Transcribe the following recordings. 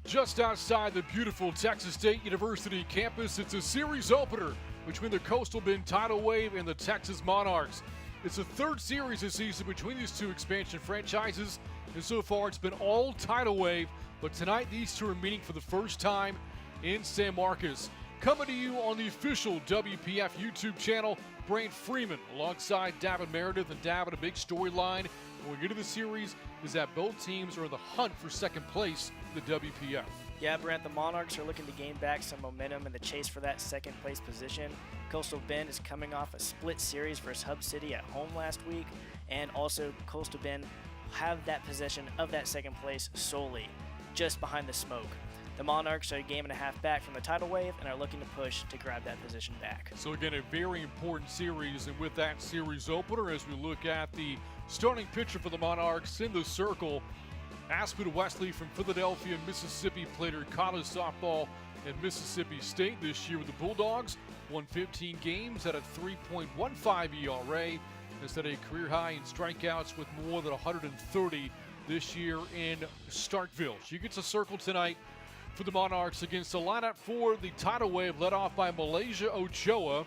Just outside the beautiful Texas State University campus, it's a series opener between the Coastal Bend Tidal Wave and the Texas Monarchs. It's the third series this season between these two expansion franchises, and so far it's been all Tidal Wave, but tonight these two are meeting for the first time in San Marcos. Coming to you on the official WPF YouTube channel, Brant Freeman alongside Davin Meredith. And Davin, a big storyline when we get to the series is that both teams are in the hunt for second place in the WPF. Yeah, Brant, the Monarchs are looking to gain back some momentum in the chase for that second place position. Coastal Bend is coming off a split series versus Hub City at home last week, and also Coastal Bend have that possession of that second place solely just behind the smoke. The Monarchs are a game and a half back from the Tidal Wave and are looking to push to grab that position back. So again, a very important series, and with that series opener, as we look at the starting pitcher for the Monarchs in the circle, Aspen Wesley from Philadelphia, Mississippi, played her college softball at Mississippi State this year with the Bulldogs, won 15 games, had a 3.15 ERA, has had a career high in strikeouts with more than 130 this year in Starkville. She gets a circle tonight for the Monarchs against the lineup for the Tidal Wave, led off by Malaysia Ochoa.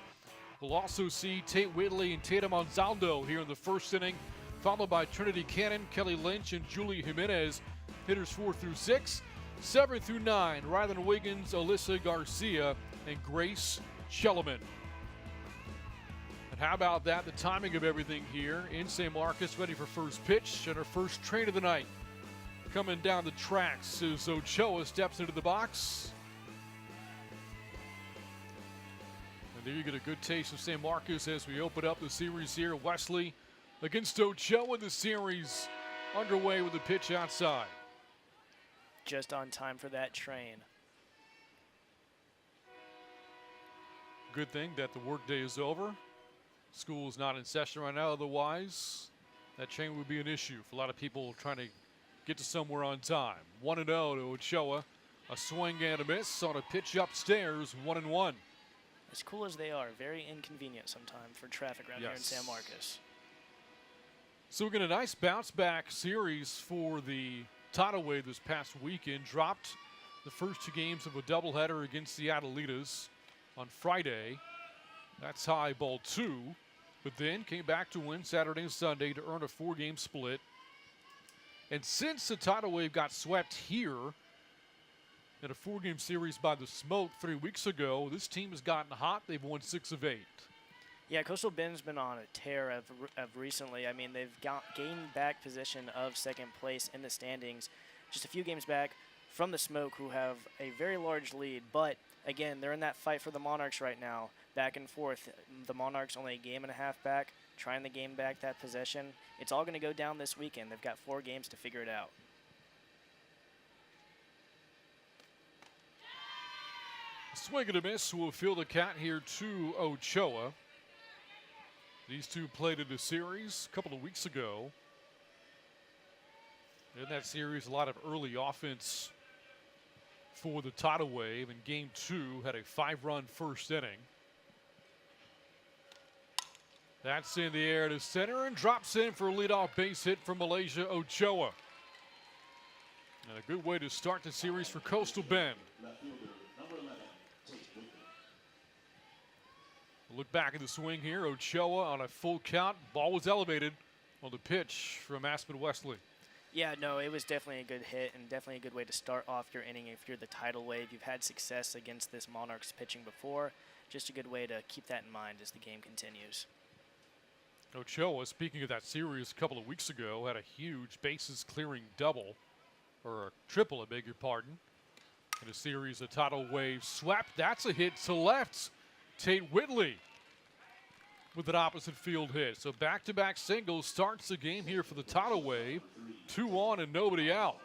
We'll also see Tate Whitley and Tatum Anzaldo here in the first inning, followed by Trinity Cannon, Kelly Lynch, and Julie Jimenez. Hitters 4 through 6, 7 through 9, Rylan Wiggins, Alyssa Garcia, and Grace Chelleman. And how about that, the timing of everything here in San Marcos, ready for first pitch and our first train of the night. Coming down the tracks as Ochoa steps into the box. And there you get a good taste of San Marcos as we open up the series here. Wesley against Ochoa, the series underway with the pitch outside. Just on time for that train. Good thing that the workday is over. School is not in session right now, otherwise that train would be an issue for a lot of people trying to get to somewhere on time. 1-0 to Ochoa. A swing and a miss on a pitch upstairs, 1-1. As cool as they are, very inconvenient sometimes for traffic around here in San Marcos. So we get a nice bounce back series for the Tidal Wave this past weekend. Dropped the first two games of a doubleheader against the Adelitas on Friday. That's high ball 2. But then came back to win Saturday and Sunday to earn a 4-game split. And since the Tidal Wave got swept here in a 4-game series by the Smoke 3 weeks ago, this team has gotten hot. They've won 6 of 8. Yeah, Coastal Bend's been on a tear of recently. I mean, they've gained back position of second place in the standings just a few games back from the Smoke, who have a very large lead. But, again, they're in that fight for the Monarchs right now, back and forth. The Monarchs only a game and a half back, trying to gain back that possession. It's all going to go down this weekend. They've got 4 games to figure it out. Swing and a miss will field a cat here to Ochoa. These two played in a series a couple of weeks ago. In that series, a lot of early offense for the Tidal Wave. In game 2, had a 5-run first inning. That's in the air to center and drops in for a leadoff base hit from Malaysia Ochoa. And a good way to start the series for Coastal Bend. Look back at the swing here. Ochoa on a full count. Ball was elevated on the pitch from Aspen Wesley. Yeah, no, it was definitely a good hit and definitely a good way to start off your inning if you're the Tidal Wave. You've had success against this Monarchs pitching before. Just a good way to keep that in mind as the game continues. Ochoa, speaking of that series a couple of weeks ago, had a huge bases clearing double, or a triple, I beg your pardon. In a series, the Tidal Wave swept. That's a hit to left. Tate Whitley with an opposite field hit. So back-to-back singles starts the game here for the Tidal Wave. 2 on and nobody out.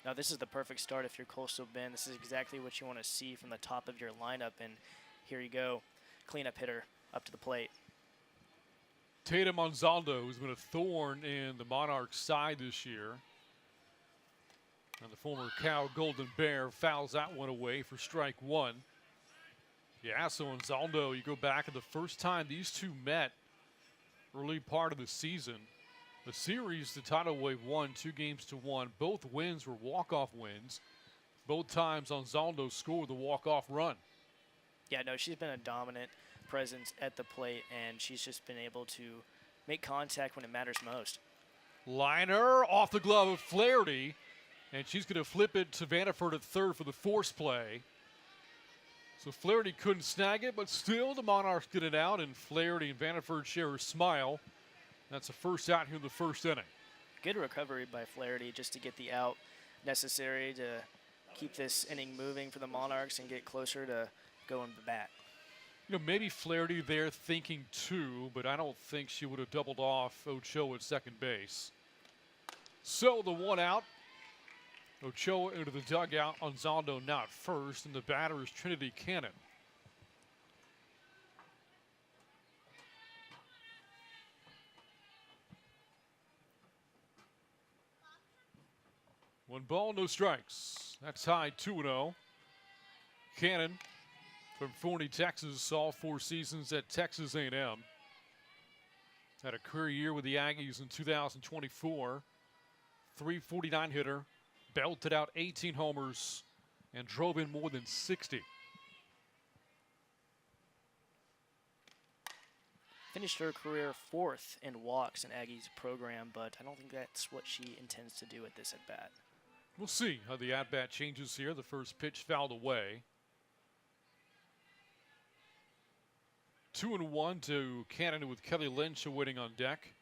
Now this is the perfect start if you're Coastal Bend. This is exactly what you want to see from the top of your lineup. And here you go, cleanup hitter up to the plate. Tatum Anzaldo, who's been a thorn in the Monarchs' side this year. And the former Cal Golden Bear fouls that one away for strike 1. Yeah, so Anzaldo, you go back to the first time these two met early part of the season. The series, the Tidal Wave won 2-1. Both wins were walk-off wins. Both times Anzaldo scored the walk-off run. Yeah, no, she's been a dominant presence at the plate, and she's just been able to make contact when it matters most. Liner off the glove of Flaherty, and she's going to flip it to Vanderford at third for the force play. So Flaherty couldn't snag it, but still the Monarchs get it out, and Flaherty and Vanderford share a smile. That's the first out here in the first inning. Good recovery by Flaherty just to get the out necessary to keep this inning moving for the Monarchs and get closer to going to bat. You know, maybe Flaherty there thinking two, but I don't think she would have doubled off Ochoa at second base. So the one out. Ochoa into the dugout. Anzaldo now at first, and the batter is Trinity Cannon. One ball, no strikes. That's high 2-0. Cannon from Forney, Texas, all 4 seasons at Texas A&M. Had a career year with the Aggies in 2024. 349 hitter, belted out 18 homers, and drove in more than 60. Finished her career 4th in walks in Aggie's program, but I don't think that's what she intends to do at this at-bat. We'll see how the at-bat changes here. The first pitch fouled away. 2-1 to Cannon with Kelly Lynch awaiting on deck.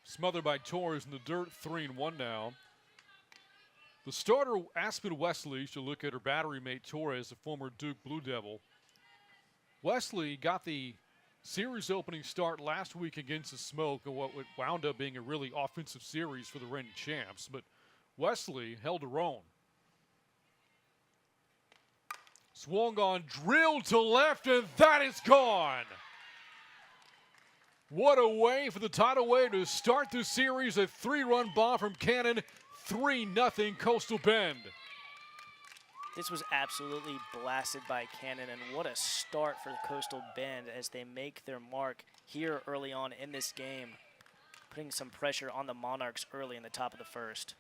Smothered by Torres in the dirt, 3-1 now. The starter, Aspen Wesley, should look at her battery mate Torres, the former Duke Blue Devil. Wesley got the series opening start last week against the Smoke and what wound up being a really offensive series for the reigning champs, but Wesley held her own. Swung on, drilled to left, and that is gone. What a way for the Tidal Wave to start the series. A 3-run bomb from Cannon, 3-0 Coastal Bend. This was absolutely blasted by Cannon, and what a start for Coastal Bend as they make their mark here early on in this game, putting some pressure on the Monarchs early in the top of the first.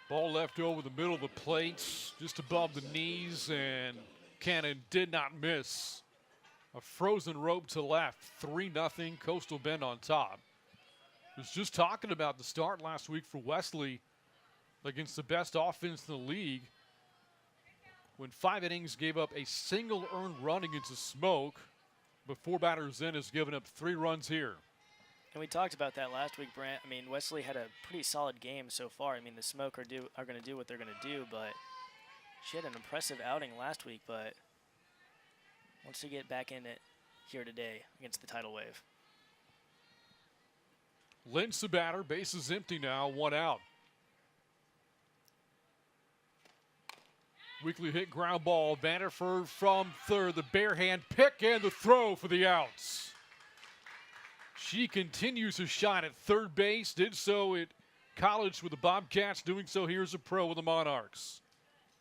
Ball left over the middle of the plate, just above the knees, and Cannon did not miss. A frozen rope to left, 3-0 Coastal Bend on top. Was just talking about the start last week for Wesley against the best offense in the league. When 5 innings gave up a single earned run against the Smoke, but 4 batters in has given up 3 runs here. And we talked about that last week, Brant. I mean, Wesley had a pretty solid game so far. I mean, the Smoke are going to do what they're going to do, but she had an impressive outing last week, but wants to get back in it here today against the Tidal Wave. Lynch the batter, base is empty now, 1 out. Weekly hit ground ball, Vanderford from third, the bare hand pick and the throw for the outs. She continues to shine at third base, did so at college with the Bobcats, doing so here as a pro with the Monarchs.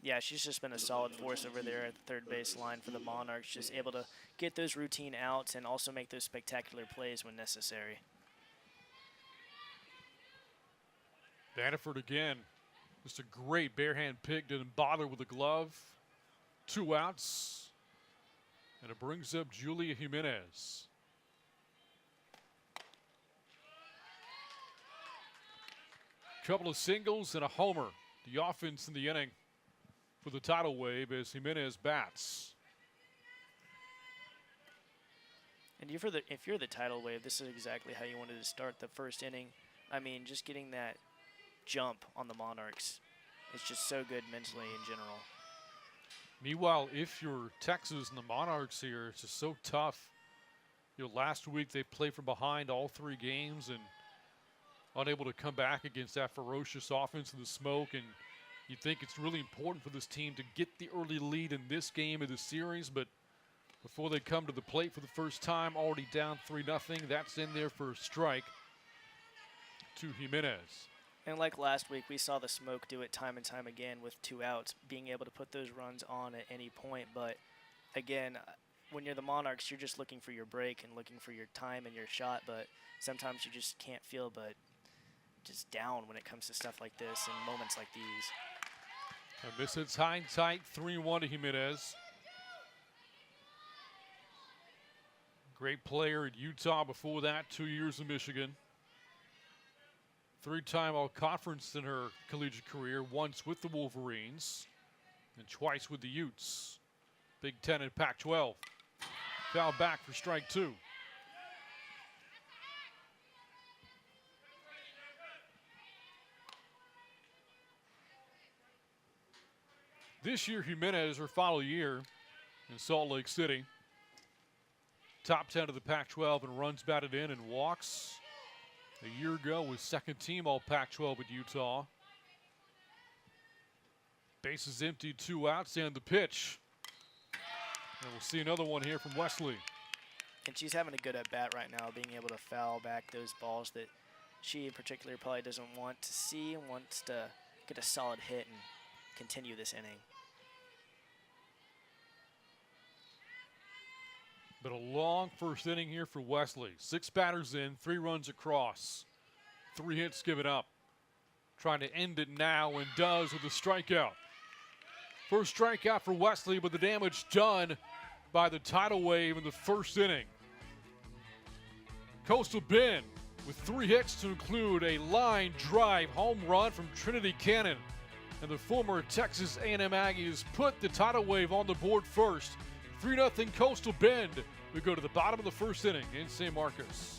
Yeah, she's just been a solid force over there at the third base line for the Monarchs, just able to get those routine outs and also make those spectacular plays when necessary. Vanderford again, just a great bare hand pick, didn't bother with the glove. 2 outs, and it brings up Julia Jimenez. Couple of singles and a homer. The offense in the inning for the Tidal Wave as Jimenez bats. And if you're the Tidal Wave, this is exactly how you wanted to start the first inning. I mean, just getting that jump on the Monarchs is just so good mentally in general. Meanwhile, if you're Texas and the Monarchs here, it's just so tough. You know, last week they played from behind all 3 games and unable to come back against that ferocious offense in the Smoke, and you think it's really important for this team to get the early lead in this game of the series, but before they come to the plate for the first time, already down 3-0, that's in there for a strike to Jimenez. And like last week, we saw the Smoke do it time and time again with 2 outs, being able to put those runs on at any point. But again, when you're the Monarchs, you're just looking for your break and looking for your time and your shot. But sometimes you just can't feel but just down when it comes to stuff like this and moments like these. And this is hindsight, 3-1 to Jimenez. Great player at Utah before that, 2 years in Michigan. 3-time All-Conference in her collegiate career, once with the Wolverines and twice with the Utes. Big Ten and Pac-12. Foul back for strike 2. This year, Jimenez, her final year in Salt Lake City. Top 10 of the Pac-12 and runs batted in and walks. A year ago was second team all Pac-12 at Utah. Bases empty, 2 outs, and the pitch. And we'll see another one here from Wesley. And she's having a good at-bat right now, being able to foul back those balls that she in particular probably doesn't want to see and wants to get a solid hit and continue this inning. But a long first inning here for Wesley. 6 batters in, 3 runs across. 3 hits given up. Trying to end it now and does with a strikeout. First strikeout for Wesley, but the damage done by the tidal wave in the first inning. Coastal Bend with 3 hits to include a line drive home run from Trinity Cannon. And the former Texas A&M Aggies put the tidal wave on the board first. 3-0 Coastal Bend. We go to the bottom of the first inning in San Marcos.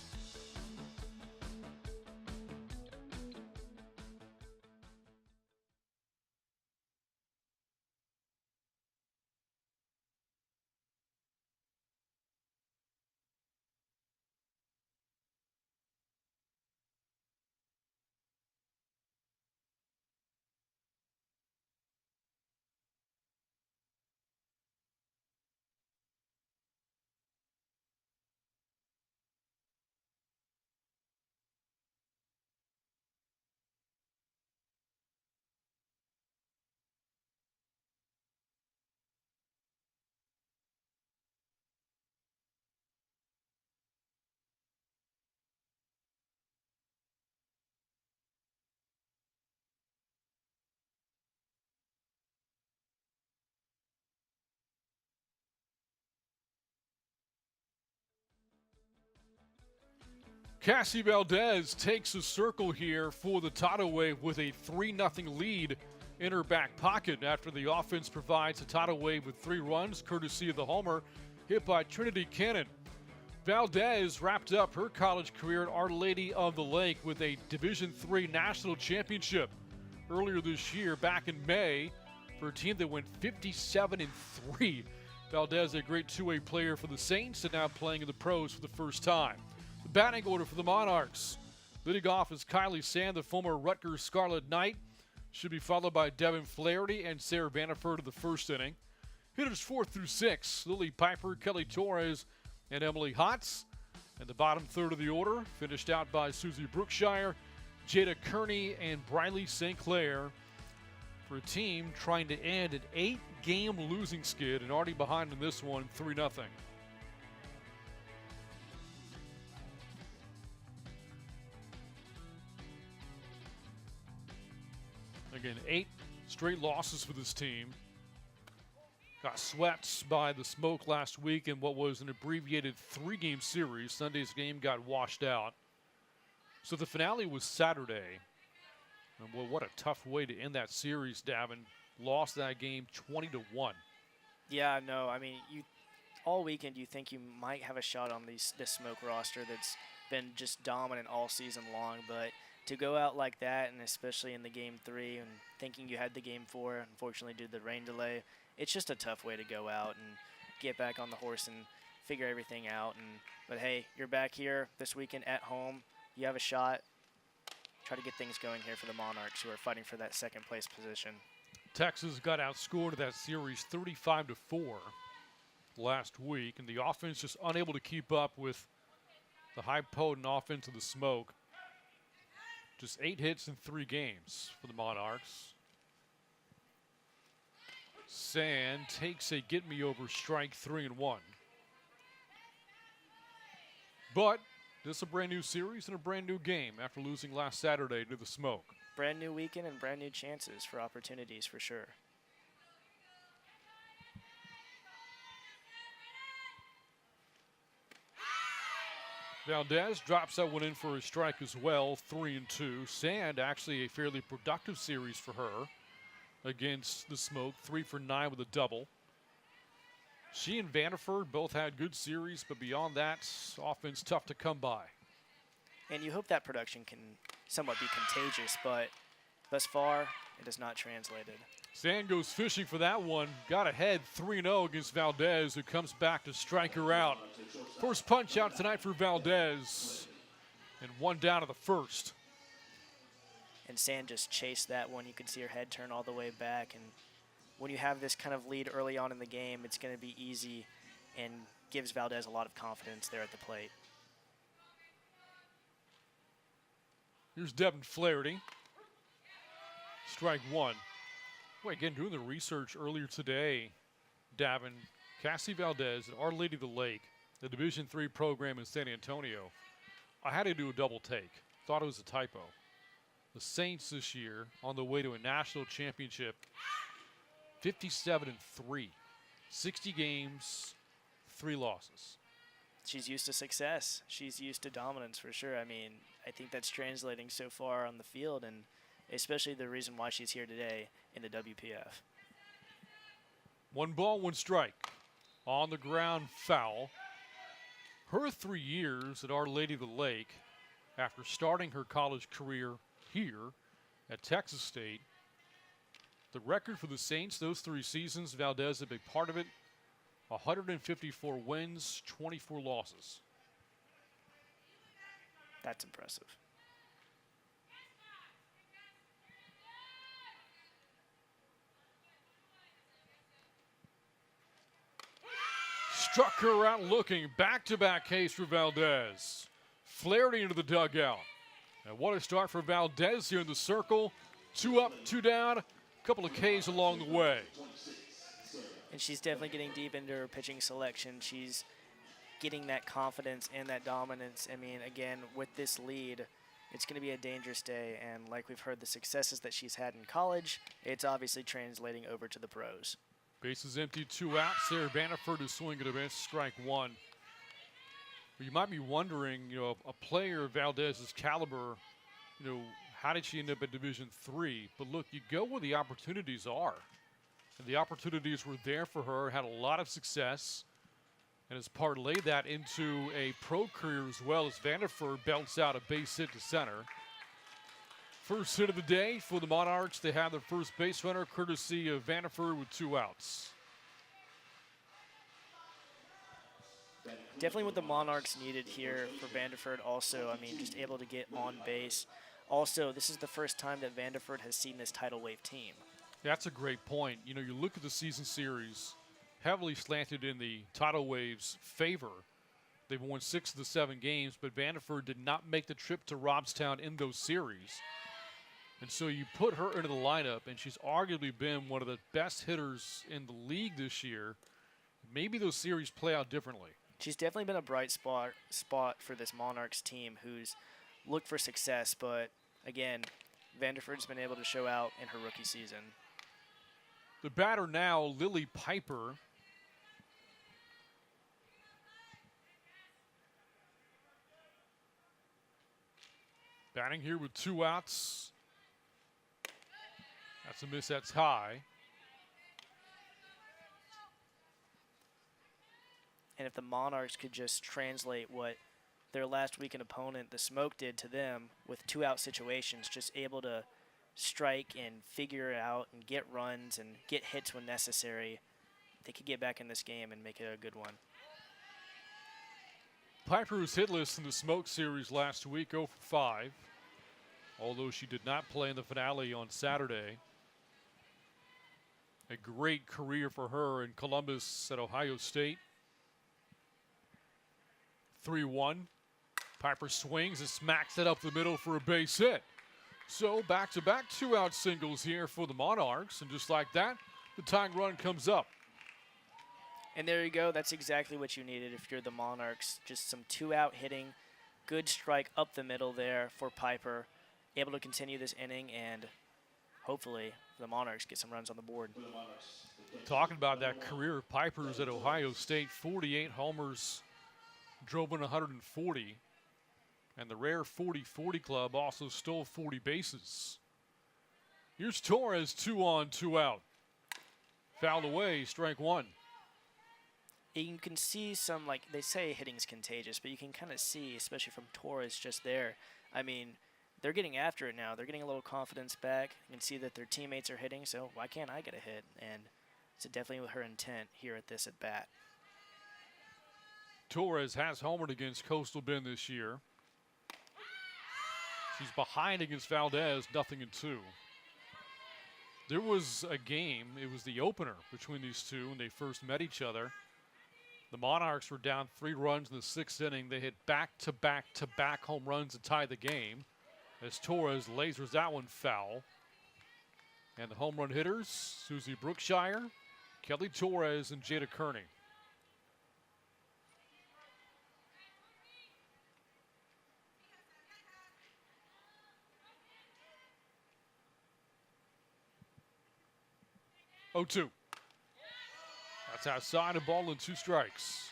Cassie Valdez takes a circle here for the tidal wave with a 3-0 lead in her back pocket after the offense provides a tidal wave with 3 runs, courtesy of the homer hit by Trinity Cannon. Valdez wrapped up her college career at Our Lady of the Lake with a Division III national championship earlier this year, back in May, for a team that went 57-3. Valdez, a great two-way player for the Saints, and now playing in the pros for the first time. The batting order for the Monarchs. Leading off is Kylie Sand, the former Rutgers Scarlet Knight. Should be followed by Devin Flaherty and Sarah Baniford in the first inning. Hitters 4 through 6, Lily Piper, Kelly Torres, and Emily Hotz. And the bottom third of the order, finished out by Susie Brookshire, Jada Kearney, and Briley St. Clair, for a team trying to end an 8-game losing skid and already behind in this one, 3-0. Again, 8 straight losses for this team. Got swept by the Smoke last week in what was an abbreviated 3-game series. Sunday's game got washed out. So the finale was Saturday. And well, what a tough way to end that series, Davin. Lost that game 20-1. Yeah, no, I mean, all weekend you think you might have a shot on this Smoke roster that's been just dominant all season long, but to go out like that, and especially in the game 3 and thinking you had the game 4, unfortunately due to the rain delay, it's just a tough way to go out and get back on the horse and figure everything out. But hey, you're back here this weekend at home. You have a shot. Try to get things going here for the Monarchs, who are fighting for that second place position. Texas got outscored in that series 35-4 last week, and the offense just unable to keep up with the high potent offense of the Smoke. Just 8 hits in 3 games for the Monarchs. Sand takes a get-me-over strike, 3-1. But this is a brand new series and a brand new game after losing last Saturday to the Smoke. Brand new weekend and brand new chances for opportunities for sure. Valdez drops that one in for a strike as well, 3-2. Sand, actually a fairly productive series for her against the Smoke, 3 for 9 with a double. She and Vanderford both had good series, but beyond that, offense tough to come by. And you hope that production can somewhat be contagious, but thus far, it has not translated. Sand goes fishing for that one. Got ahead 3-0 against Valdez, who comes back to strike her out. First punch out tonight for Valdez, and 1 down to the first. And Sand just chased that one. You could see her head turn all the way back. And when you have this kind of lead early on in the game, it's going to be easy and gives Valdez a lot of confidence there at the plate. Here's Devin Flaherty. Strike 1. Boy, again, doing the research earlier today, Davin, Cassie Valdez, and Our Lady of the Lake, the Division III program in San Antonio. I had to do a double take. Thought it was a typo. The Saints this year on the way to a national championship, 57-3, 60 games, 3 losses. She's used to success. She's used to dominance for sure. I mean, I think that's translating so far on the field, and especially the reason why she's here today in the WPF. 1 ball, 1 strike. On the ground, foul. Her 3 years at Our Lady of the Lake, after starting her college career here at Texas State, the record for the Saints, those 3 seasons, Valdez a big part of it, 154 wins, 24 losses. That's impressive. Struck her out looking. Back-to-back case for Valdez. Flaherty into the dugout. And what a start for Valdez here in the circle. 2 up, 2 down. A couple of Ks along the way. And she's definitely getting deep into her pitching selection. She's getting that confidence and that dominance. I mean, again, with this lead, it's going to be a dangerous day. And like we've heard the successes that she's had in college, it's obviously translating over to the pros. Bases empty, 2 outs. Sarah Vanderford is swinging a miss, strike 1. But you might be wondering, a player of Valdez's caliber, how did she end up at Division III? But look, you go where the opportunities are. And the opportunities were there for her, had a lot of success, and has parlayed that into a pro career as well as Vanderford belts out a base hit to center. First hit of the day for the Monarchs. They have their first base runner, courtesy of Vanderford, with 2 outs. Definitely what the Monarchs needed here for Vanderford also. I mean, just able to get on base. Also, this is the first time that Vanderford has seen this tidal wave team. That's a great point. You look at the season series, heavily slanted in the tidal wave's favor. They've won 6 of the 7 games, but Vanderford did not make the trip to Robstown in those series. And so you put her into the lineup, and she's arguably been one of the best hitters in the league this year. Maybe those series play out differently. She's definitely been a bright spot for this Monarchs team who's looked for success. But, again, Vanderford's been able to show out in her rookie season. The batter now, Lily Piper. Batting here with 2 outs. That's a miss, that's high. And if the Monarchs could just translate what their last weekend opponent, the Smoke, did to them with 2-out situations, just able to strike and figure it out and get runs and get hits when necessary, they could get back in this game and make it a good one. Piper was hitless in the Smoke series last week, 0 for 5, although she did not play in the finale on Saturday. A great career for her in Columbus at Ohio State. 3-1. Piper swings and smacks it up the middle for a base hit. So back-to-back two-out singles here for the Monarchs, and just like that, the tying run comes up. And there you go. That's exactly what you needed if you're the Monarchs. Just some two-out hitting, good strike up the middle there for Piper, able to continue this inning, and hopefully the Monarchs get some runs on the board. Talking about that career of Piper's at Ohio State, 48 homers, drove in 140, and the rare 40-40 club also stole 40 bases. Here's Torres, 2 on, 2 out. Fouled away, strike one. You can see some, like they say hitting's contagious, but you can kind of see, especially from Torres just there. I mean, they're getting after it now. They're getting a little confidence back. You can see that their teammates are hitting, so why can't I get a hit? And it's definitely her intent here at this at-bat. Torres has homered against Coastal Bend this year. She's behind against Valdez, 0-2. There was a game, it was the opener between these two when they first met each other. The Monarchs were down 3 runs in the 6th inning. They hit back-to-back-to-back home runs to tie the game as Torres lasers that one foul. And the home run hitters, Susie Brookshire, Kelly Torres, and Jada Kearney. Oh, 2. That's outside, a ball and 2 strikes.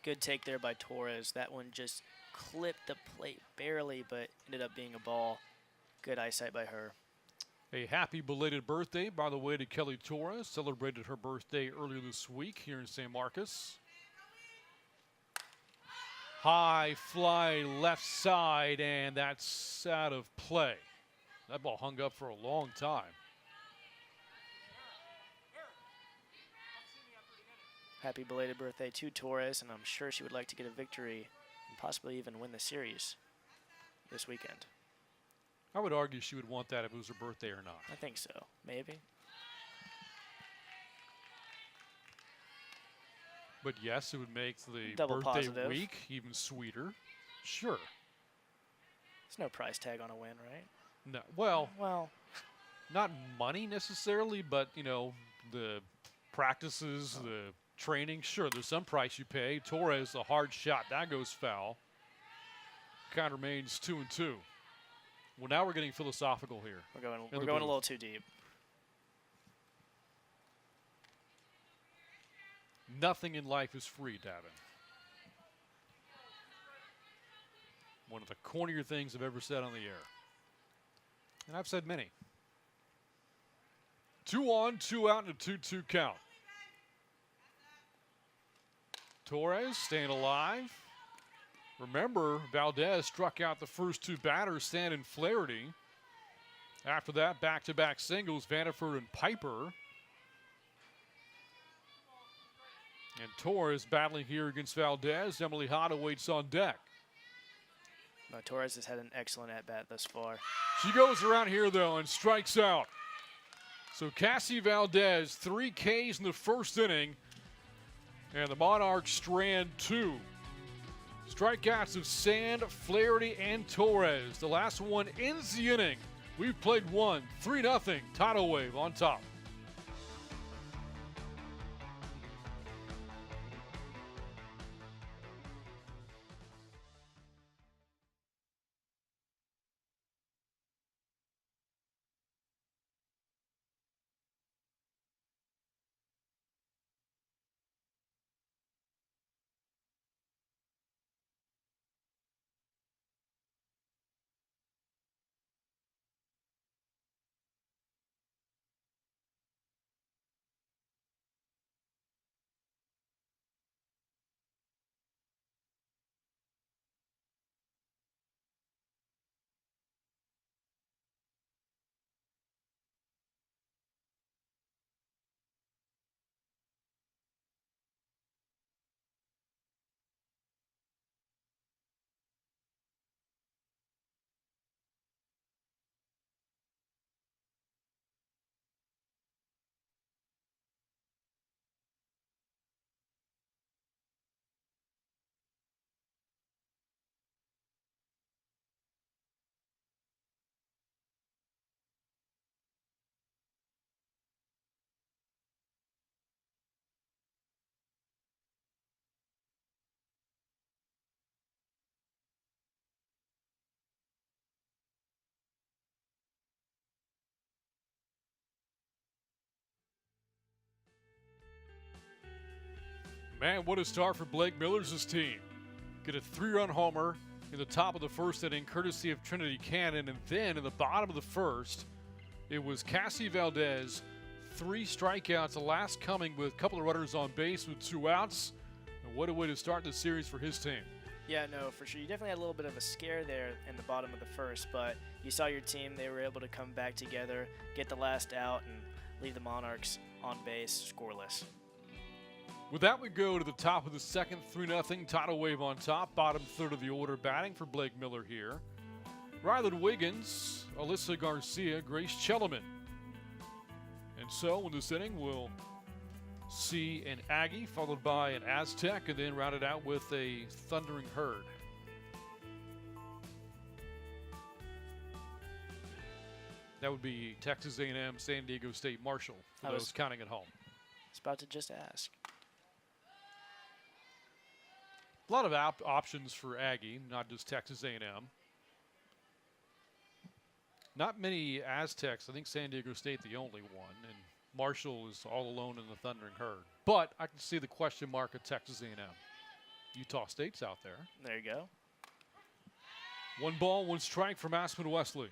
Good take there by Torres. That one just clipped the plate barely, but ended up being a ball. Good eyesight by her. A happy belated birthday, by the way, to Kelly Torres. Celebrated her birthday earlier this week here in San Marcos. High fly left side, and that's out of play. That ball hung up for a long time. Happy belated birthday to Torres, and I'm sure she would like to get a victory and possibly even win the series this weekend. I would argue she would want that if it was her birthday or not. I think so, maybe. But yes, it would make the Double birthday positive. week even sweeter. Sure. There's no price tag on a win, right? No, well, Well, not money necessarily, but, you know, the practices, the training, sure, there's some price you pay. Torres, a hard shot, that goes foul. Count remains 2-2. Well, now we're getting philosophical here. we're going the a booth. little too deep. Nothing in life is free, Davin. One of the cornier things I've ever said on the air. And I've said many. 2 on, 2 out, and a 2-2 count. Torres staying alive. Remember, Valdez struck out the first 2 batters, Sand and Flaherty. After that, back-to-back singles, Vanderford and Piper. And Torres battling here against Valdez. Emily Hada waits on deck. No, Torres has had an excellent at-bat thus far. She goes around here, though, and strikes out. So Cassie Valdez, 3 Ks in the first inning. And the Monarchs strand 2. Strikeouts of Sand, Flaherty, and Torres. The last one ends the inning. We've played 1, 3-0. Tidal Wave on top. Man, what a start for Blake Miller's team. Get a 3-run homer in the top of the first inning, courtesy of Trinity Cannon. And then in the bottom of the first, it was Cassie Valdez. 3 strikeouts, the last coming with a couple of runners on base with 2 outs. And what a way to start the series for his team. Yeah, no, for sure. You definitely had a little bit of a scare there in the bottom of the first, but you saw your team. They were able to come back together, get the last out, and leave the Monarchs on base scoreless. With that, we go to the top of the second, 3-0. Tidal Wave on top. Bottom third of the order batting for Blake Miller here. Rylan Wiggins, Alyssa Garcia, Grace Chellerman. And so in this inning, we'll see an Aggie followed by an Aztec, and then rounded out with a Thundering Herd. That would be Texas A&M, San Diego State, Marshall, for those counting at home. I was about to just ask. A lot of options for Aggie, not just Texas A&M. Not many Aztecs. I think San Diego State the only one, and Marshall is all alone in the Thundering Herd. But I can see the question mark at Texas A&M. Utah State's out there. There you go. 1 ball, 1 strike from Aspen Wesley.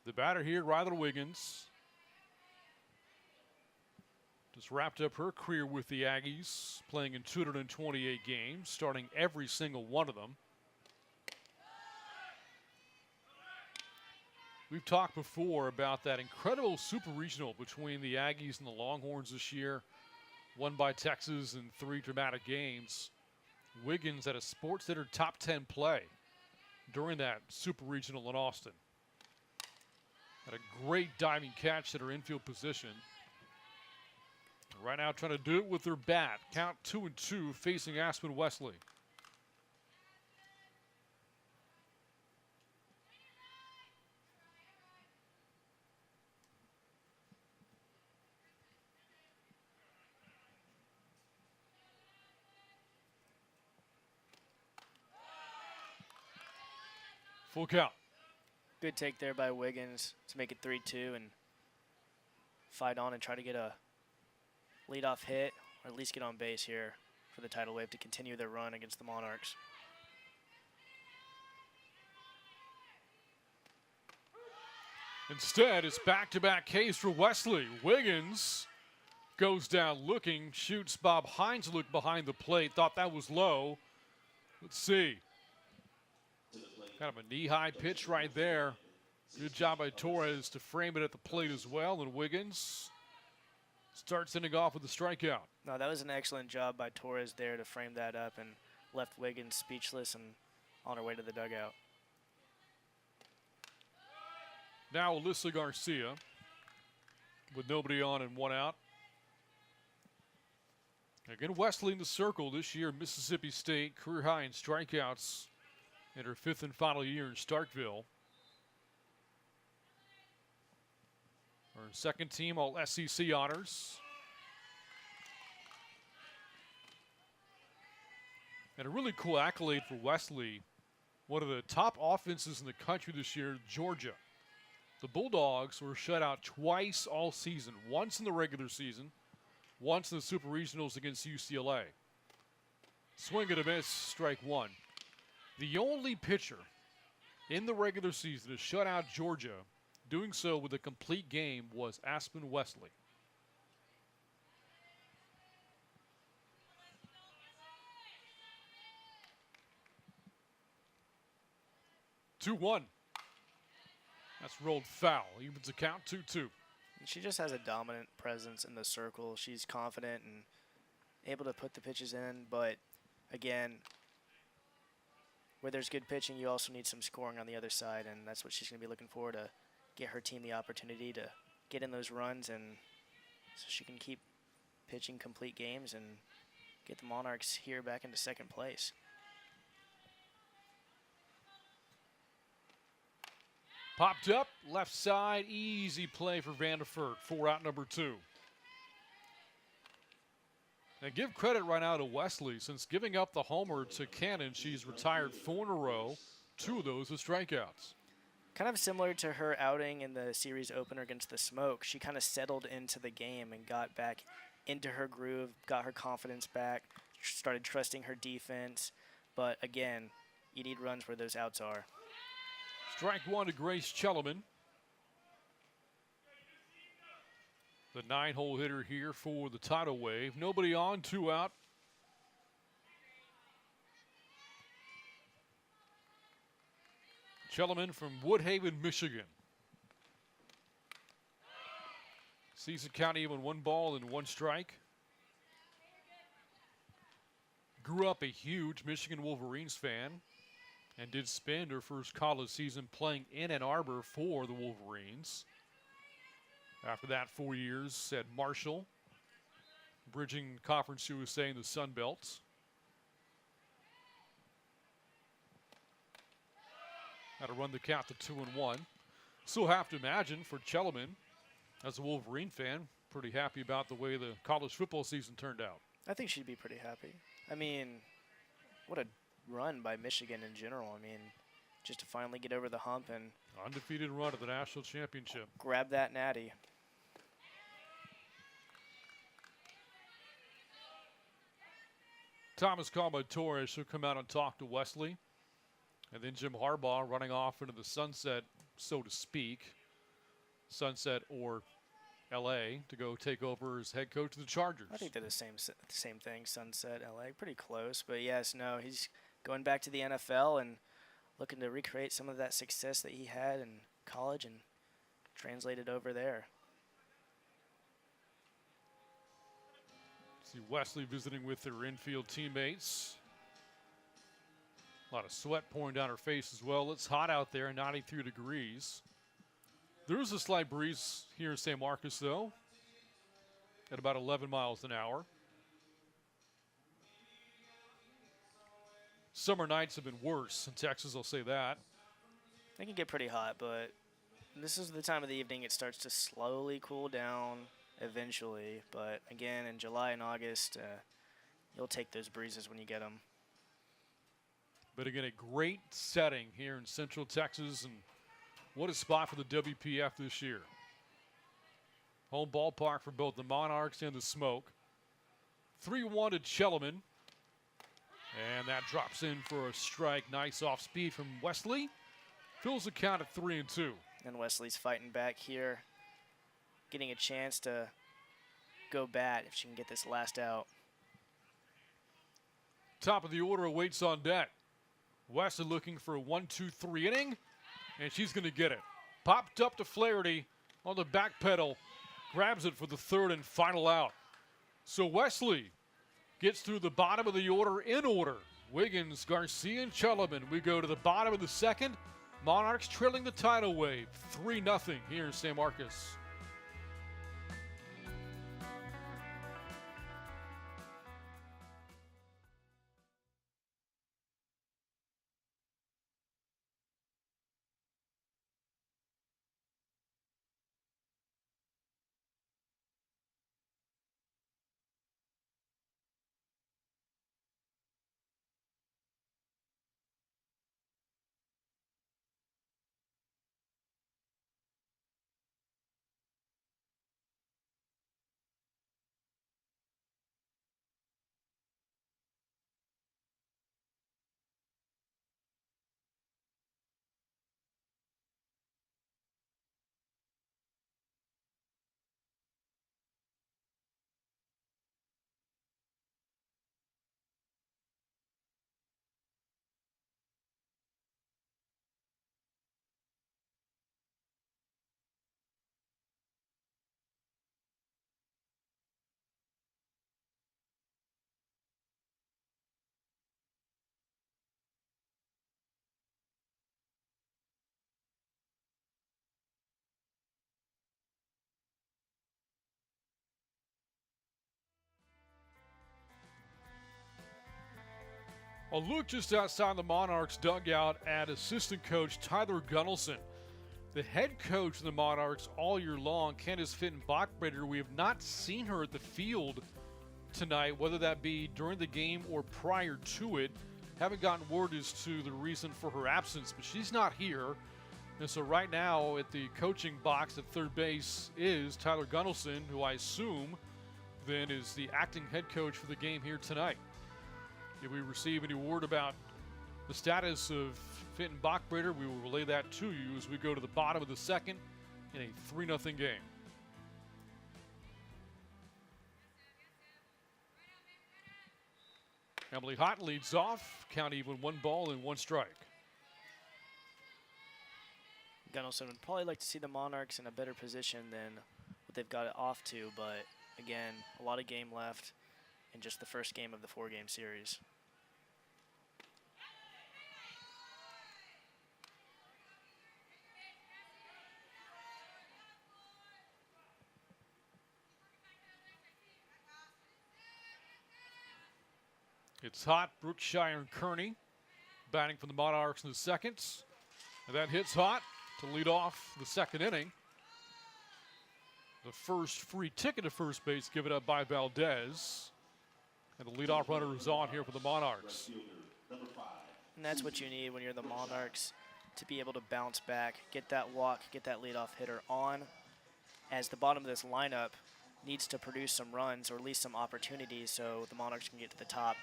The batter here, Rylan Wiggins. Just wrapped up her career with the Aggies, playing in 228 games, starting every single one of them. We've talked before about that incredible super regional between the Aggies and the Longhorns this year, won by Texas in 3 dramatic games. Wiggins had a SportsCenter top 10 play during that super regional in Austin. Had a great diving catch at her infield position. Right now trying to do it with her bat. Count 2-2 facing Aspen Wesley. Full count. Good take there by Wiggins to make it 3-2 and fight on and try to get a leadoff hit, or at least get on base here for the Tidal Wave to continue their run against the Monarchs. Instead, it's back-to-back Ks for Wesley. Wiggins goes down looking, shoots. Bob Hines look behind the plate, thought that was low. Let's see. Kind of a knee-high pitch right there. Good job by Torres to frame it at the plate as well. And Wiggins starts inning off with a strikeout. No, that was an excellent job by Torres there to frame that up and left Wiggins speechless and on her way to the dugout. Now Alyssa Garcia with nobody on and 1 out. Again, Wesley in the circle this year. Mississippi State career high in strikeouts in her 5th and final year in Starkville. Her 2nd team all SEC honors. And a really cool accolade for Wesley. One of the top offenses in the country this year, Georgia. The Bulldogs were shut out twice all season. Once in the regular season, once in the Super Regionals against UCLA. Swing and a miss, strike 1. The only pitcher in the regular season to shut out Georgia, doing so with a complete game, was Aspen Wesley. Two one. That's rolled foul. Evens the count 2-2. She just has a dominant presence in the circle. She's confident and able to put the pitches in, but again, where there's good pitching, you also need some scoring on the other side, and that's what she's going to be looking for, to get her team the opportunity to get in those runs, and so she can keep pitching complete games and get the Monarchs here back into 2nd place. Popped up, left side, easy play for Vanderford. 4 out, number 2. And give credit right now to Wesley. Since giving up the homer to Cannon, she's retired 4 in a row, 2 of those with strikeouts. Kind of similar to her outing in the series opener against the Smoke. She kind of settled into the game and got back into her groove, got her confidence back, started trusting her defense. But again, you need runs where those outs are. Strike one to Grace Chellerman. The 9-hole hitter here for the Tidal Wave. Nobody on, 2 out. Chellerman from Woodhaven, Michigan. Season counting even 1 ball and 1 strike. Grew up a huge Michigan Wolverines fan and did spend her first college season playing in Ann Arbor for the Wolverines. After that, 4 years at Marshall, bridging Conference USA and the Sun Belt. Had to run the count to 2-1. Still have to imagine for Chellerman, as a Wolverine fan, pretty happy about the way the college football season turned out. I think she'd be pretty happy. I mean, what a run by Michigan in general. I mean, just to finally get over the hump and Undefeated run at the national championship. grab that natty. Thomas called by Torres. She'll come out and talk to Wesley. And then Jim Harbaugh running off into the sunset, so to speak. Sunset or L.A. to go take over as head coach of the Chargers. I think they're the same thing, Sunset, LA. Pretty close. But yes, no, he's going back to the NFL and looking to recreate some of that success that he had in college and translate it over there. See Wesley visiting with their infield teammates. A lot of sweat pouring down her face as well. It's hot out there, 93 degrees. There is a slight breeze here in San Marcos, though, at about 11 miles an hour. Summer nights have been worse in Texas, I'll say that. They can get pretty hot, but this is the time of the evening it starts to slowly cool down eventually. But again, in July and August, you'll take those breezes when you get them. But again, a great setting here in Central Texas, and what a spot for the WPF this year. Home ballpark for both the Monarchs and the Smoke. 3-1 to Chellerman. And that drops in for a strike. Nice off speed from Wesley. Fills the count at 3-2. And Wesley's fighting back here, getting a chance to go bat if she can get this last out. Top of the order awaits on deck. Wesley looking for a 1-2-3 inning, and she's going to get it. Popped up to Flaherty on the back pedal. Grabs it for the 3rd and final out. So Wesley gets through the bottom of the order in order. Wiggins, Garcia, and Chellerman. We go to the bottom of the 2nd. Monarchs trailing the Tidal Wave 3-0 here in San Marcos. A look just outside the Monarchs dugout at assistant coach Tyler Gunnelson. The head coach of the Monarchs all year long, Candace Fitton-Bachbrader, we have not seen her at the field tonight, whether that be during the game or prior to it. Haven't gotten word as to the reason for her absence, but she's not here. And so right now at the coaching box at third base is Tyler Gunnelson, who I assume then is the acting head coach for the game here tonight. If we receive any word about the status of Fenton Bachbrader, we will relay that to you as we go to the bottom of the second in a 3-0 game. Emily Hott leads off. Count even 1 ball and 1 strike. Gunnelson would probably like to see the Monarchs in a better position than what they've got it off to, but again, a lot of game left in just the first game of the 4-game series. It's Hot, Brookshire, and Kearney batting for the Monarchs in the seconds. And that hits Hot to lead off the second inning. The first free ticket to first base given up by Valdez. And the leadoff runner is on here for the Monarchs. And that's what you need when you're the Monarchs, to be able to bounce back, get that walk, get that leadoff hitter on, as the bottom of this lineup needs to produce some runs or at least some opportunities so the Monarchs can get to the top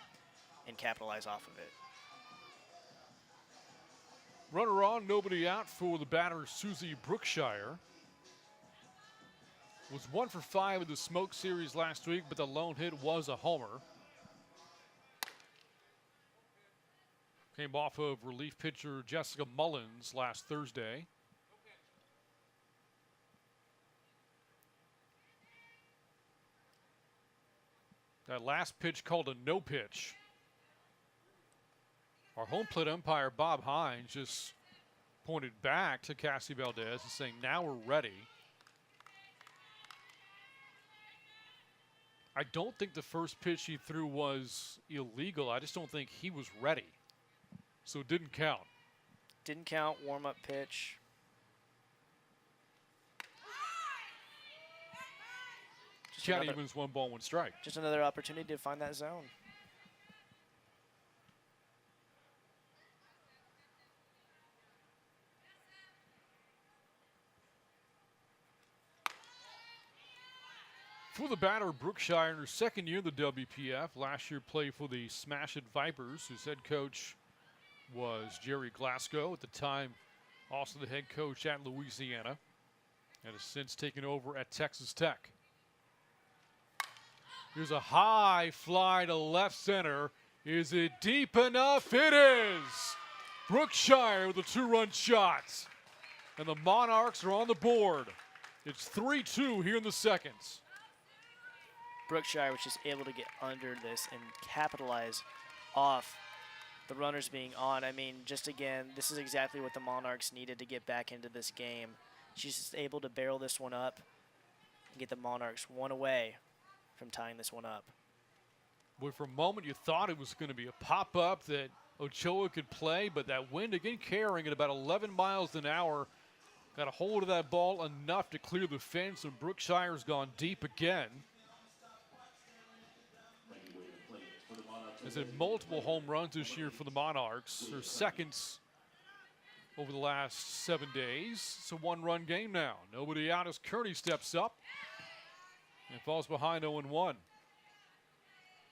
and capitalize off of it. Runner on, nobody out for the batter, Susie Brookshire. Was 1 for 5 in the Smoke series last week, but the lone hit was a homer. Came off of relief pitcher Jessica Mullins last Thursday. That last pitch called a no pitch. Our home plate umpire, Bob Hines, just pointed back to Cassie Valdez and saying, now we're ready. I don't think the first pitch he threw was illegal. I just don't think he was ready. So it didn't count. Didn't count, warm-up pitch. Count evens, 1 ball, 1 strike. Just another opportunity to find that zone. For the batter, Brookshire, in her second year in the WPF. Last year played for the Smash It Vipers, whose head coach was Jerry Glasgow, at the time also the head coach at Louisiana, and has since taken over at Texas Tech. Here's a high fly to left center. Is it deep enough? It is! Brookshire with a 2-run shot. And the Monarchs are on the board. It's 3-2 here in the seconds. Brookshire was just able to get under this and capitalize off the runners being on. I mean, just again, this is exactly what the Monarchs needed to get back into this game. She's just able to barrel this one up and get the Monarchs 1 away from tying this one up. Boy, for a moment you thought it was going to be a pop-up that Ochoa could play, but that wind again carrying at about 11 miles an hour got a hold of that ball enough to clear the fence, and Brookshire's gone deep again. Has had multiple home runs this year for the Monarchs. Her seconds over the last 7 days. It's a 1-run game now. Nobody out as Kearney steps up and falls behind 0-1.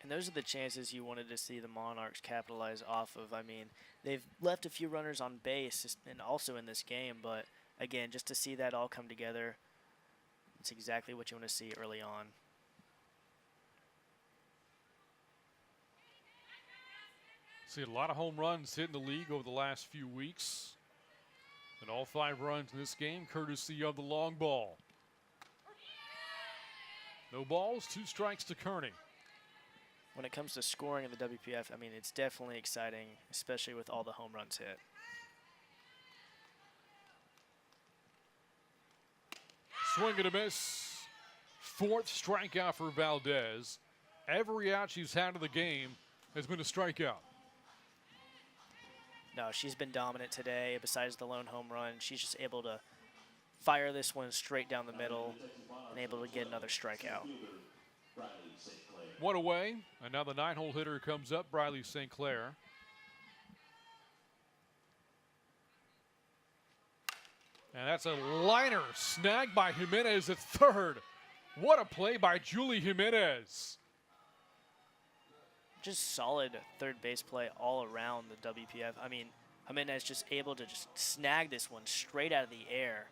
And those are the chances you wanted to see the Monarchs capitalize off of. I mean, they've left a few runners on base and also in this game, but again, just to see that all come together, it's exactly what you want to see early on. See a lot of home runs hit in the league over the last few weeks. And all 5 runs in this game, courtesy of the long ball. No balls, 2 strikes to Kearney. When it comes to scoring in the WPF, I mean, it's definitely exciting, especially with all the home runs hit. Swing and a miss. 4th strikeout for Valdez. Every out she's had in the game has been a strikeout. No, she's been dominant today. Besides the lone home run, she's just able to fire this one straight down the middle and able to get another strikeout. 1 away, and now the 9-hole hitter comes up, Briley St. Clair. And that's a liner snagged by Jimenez at third. What a play by Julie Jimenez. Just solid third base play all around the WPF. I mean, Jimenez just able to just snag this one straight out of the air.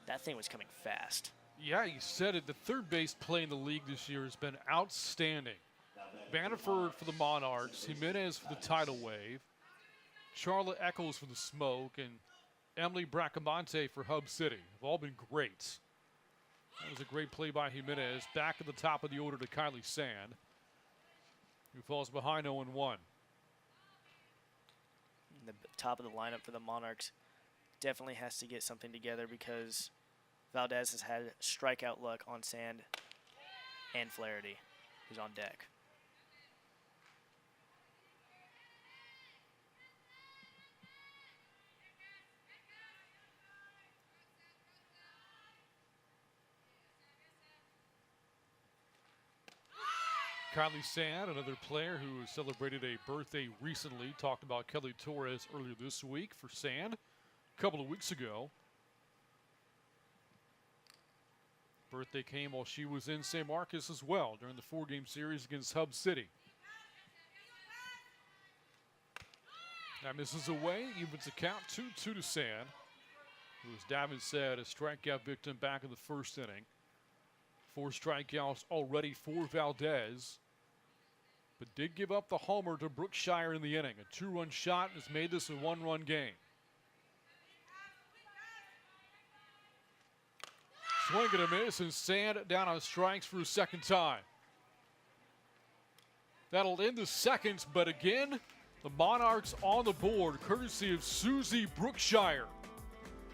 That thing was coming fast. Yeah, you said it. The third base play in the league this year has been outstanding. Bannerford for the Monarchs, Jimenez for the Tidal Wave, Charlotte Eccles for the Smoke, and Emily Bracamonte for Hub City. Have all been great. That was a great play by Jimenez. Back at the top of the order to Kylie Sand, who falls behind 0-1. The top of the lineup for the Monarchs definitely has to get something together because Valdez has had strikeout luck on Sand and Flaherty, who's on deck. Kylie Sand, another player who celebrated a birthday recently, talked about Kelly Torres earlier this week for Sand a couple of weeks ago. Birthday came while she was in San Marcos as well during the 4-game series against Hub City. That misses away, evens the count, 2-2 to Sand, who, as David said, a strikeout victim back in the first inning. 4 strikeouts already for Valdez, but did give up the homer to Brookshire in the inning. A 2-run shot has made this a 1-run game. Swing and a miss, and Sand down on strikes for a second time. That'll end the second, but again, the Monarchs on the board, courtesy of Susie Brookshire.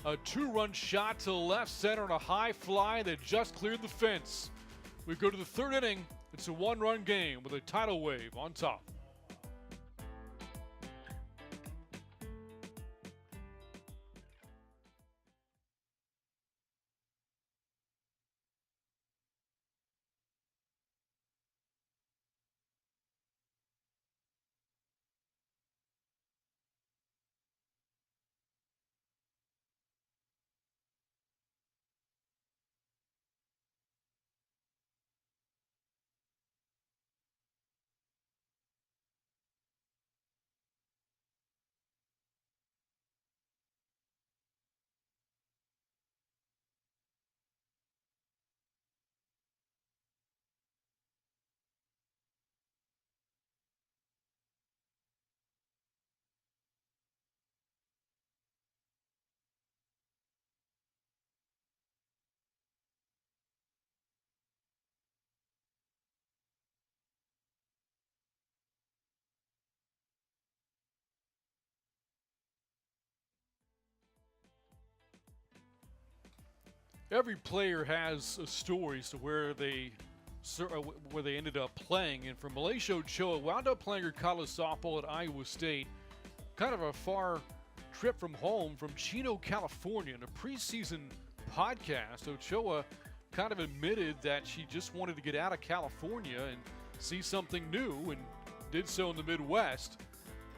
A 2-run shot to the left center and a high fly that just cleared the fence. We go to the third inning. It's a 1-run game with a Tidal Wave on top. Every player has a story as to where they ended up playing. And for Malaysia Ochoa, wound up playing her college softball at Iowa State. Kind of a far trip from home from Chino, California. In a preseason podcast, Ochoa kind of admitted that she just wanted to get out of California and see something new, and did so in the Midwest.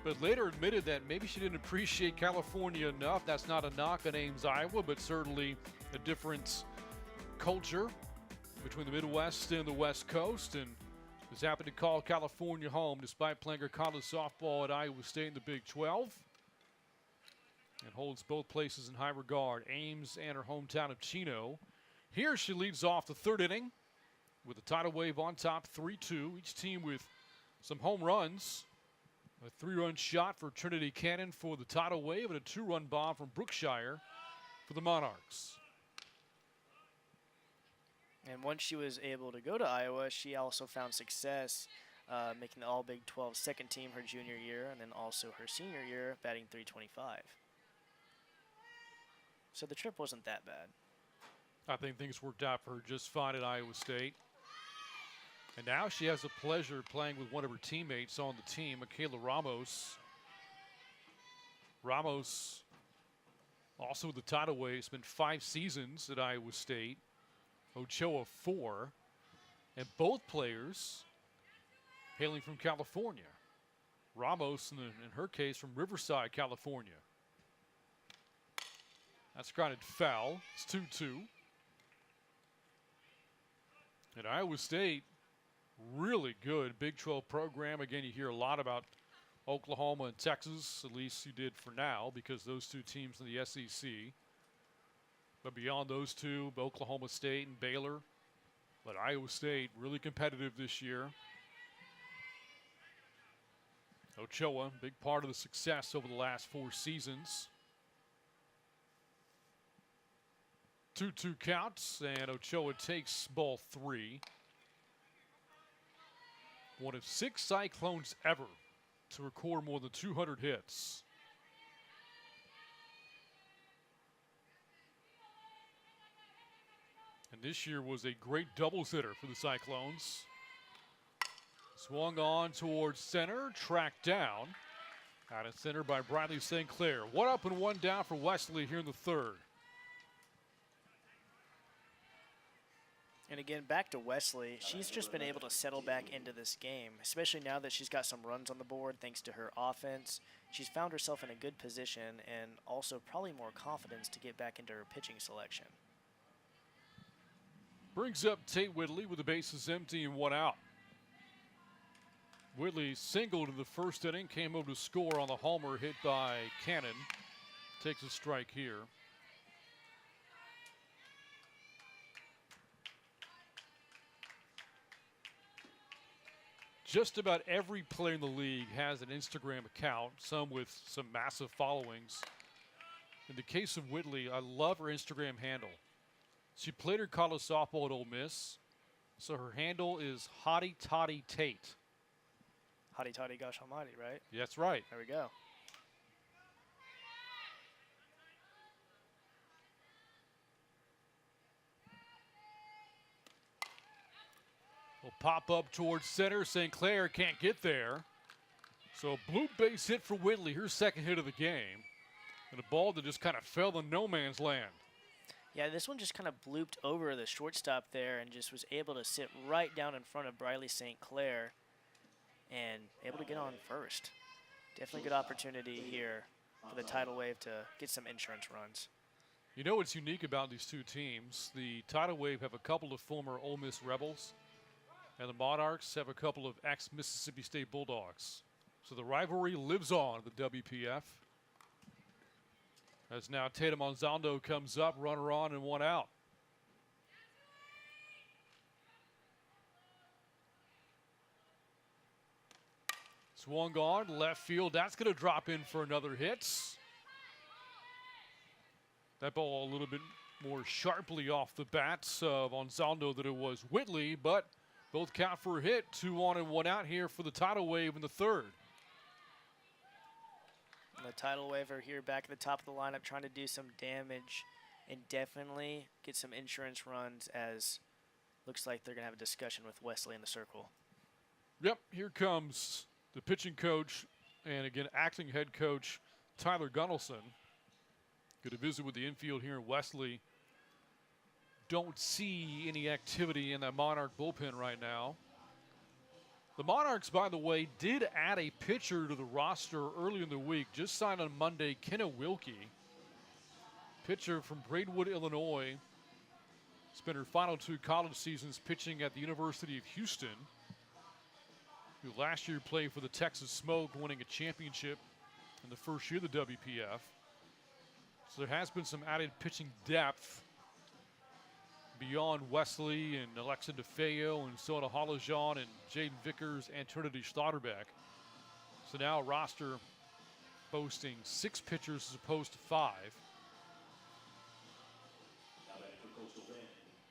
But later admitted that maybe she didn't appreciate California enough. That's not a knock on Ames, Iowa, but certainly a different culture between the Midwest and the West Coast, and is happy to call California home despite playing her college softball at Iowa State in the Big 12, and holds both places in high regard, Ames and her hometown of Chino. Here she leads off the third inning with a Tidal Wave on top, 3-2, each team with some home runs. A 3-run shot for Trinity Cannon for the Tidal Wave, and a 2-run bomb from Brookshire for the Monarchs. And once she was able to go to Iowa, she also found success making the All-Big 12 second team her junior year, and then also her senior year batting .325. So the trip wasn't that bad. I think things worked out for her just fine at Iowa State. And now she has the pleasure of playing with one of her teammates on the team, Michaela Ramos. Ramos, also with the Tidal Wave, spent 5 seasons at Iowa State. Ochoa 4. And both players hailing from California. Ramos, in her case, from Riverside, California. That's grounded foul. It's 2-2. And Iowa State, really good Big 12 program. Again, you hear a lot about Oklahoma and Texas, at least you did for now, because those two teams in the SEC. But beyond those two, Oklahoma State and Baylor. But Iowa State, really competitive this year. Ochoa, big part of the success over the last 4 seasons. 2-2 counts, and Ochoa takes ball 3. One of 6 Cyclones ever to record more than 200 hits. And this year was a great doubles hitter for the Cyclones. Swung on towards center, tracked down. Out of center by Bradley St. Clair. 1 up and 1 down for Wesley here in the 3rd. And again, back to Wesley, she's just been able to settle back into this game, especially now that she's got some runs on the board thanks to her offense. She's found herself in a good position and also probably more confidence to get back into her pitching selection. Brings up Tate Whitley with the bases empty and 1 out. Whitley singled in the 1st inning, came over to score on the homer hit by Cannon. Takes a strike here. Just about every player in the league has an Instagram account, some with some massive followings. In the case of Whitley, I love her Instagram handle. She played her college softball at Ole Miss, so her handle is Hottie Toddy Tate. Hottie toddy gosh almighty, right? Yeah, that's right. There we go. Will pop up towards center. St. Clair can't get there. So a blue base hit for Whitley, her 2nd hit of the game. And a ball that just kind of fell in no man's land. Yeah, this one just kind of blooped over the shortstop there and just was able to sit right down in front of Briley St. Clair and able to get on first. Definitely good opportunity here for the Tidal Wave to get some insurance runs. You know what's unique about these two teams? The Tidal Wave have a couple of former Ole Miss Rebels, and the Monarchs have a couple of ex-Mississippi State Bulldogs. So the rivalry lives on in the WPF. As now Tatum Monzondo comes up, runner on and 1 out. Swung on, left field. That's going to drop in for another hit. That ball a little bit more sharply off the bats of Monzondo than it was Whitley, but both count for a hit. 2 on and 1 out here for the Tidal Wave in the 3rd. And the Tidal Wave are here back at the top of the lineup trying to do some damage and definitely get some insurance runs, as looks like they're going to have a discussion with Wesley in the circle. Yep, here comes the pitching coach and, again, acting head coach Tyler Gunnelson. Good to visit with the infield here in Wesley. Don't see any activity in that Monarch bullpen right now. The Monarchs, by the way, did add a pitcher to the roster early in the week. Just signed on Monday, Kenna Wilkie. Pitcher from Braidwood, Illinois. Spent her final 2 college seasons pitching at the University of Houston, who last year played for the Texas Smoke, winning a championship in the first year of the WPF. So there has been some added pitching depth beyond Wesley and Alexa DeFeo and Sona Halajan and Jaden Vickers and Trinity Stotterbeck. So now a roster boasting 6 pitchers as opposed to 5.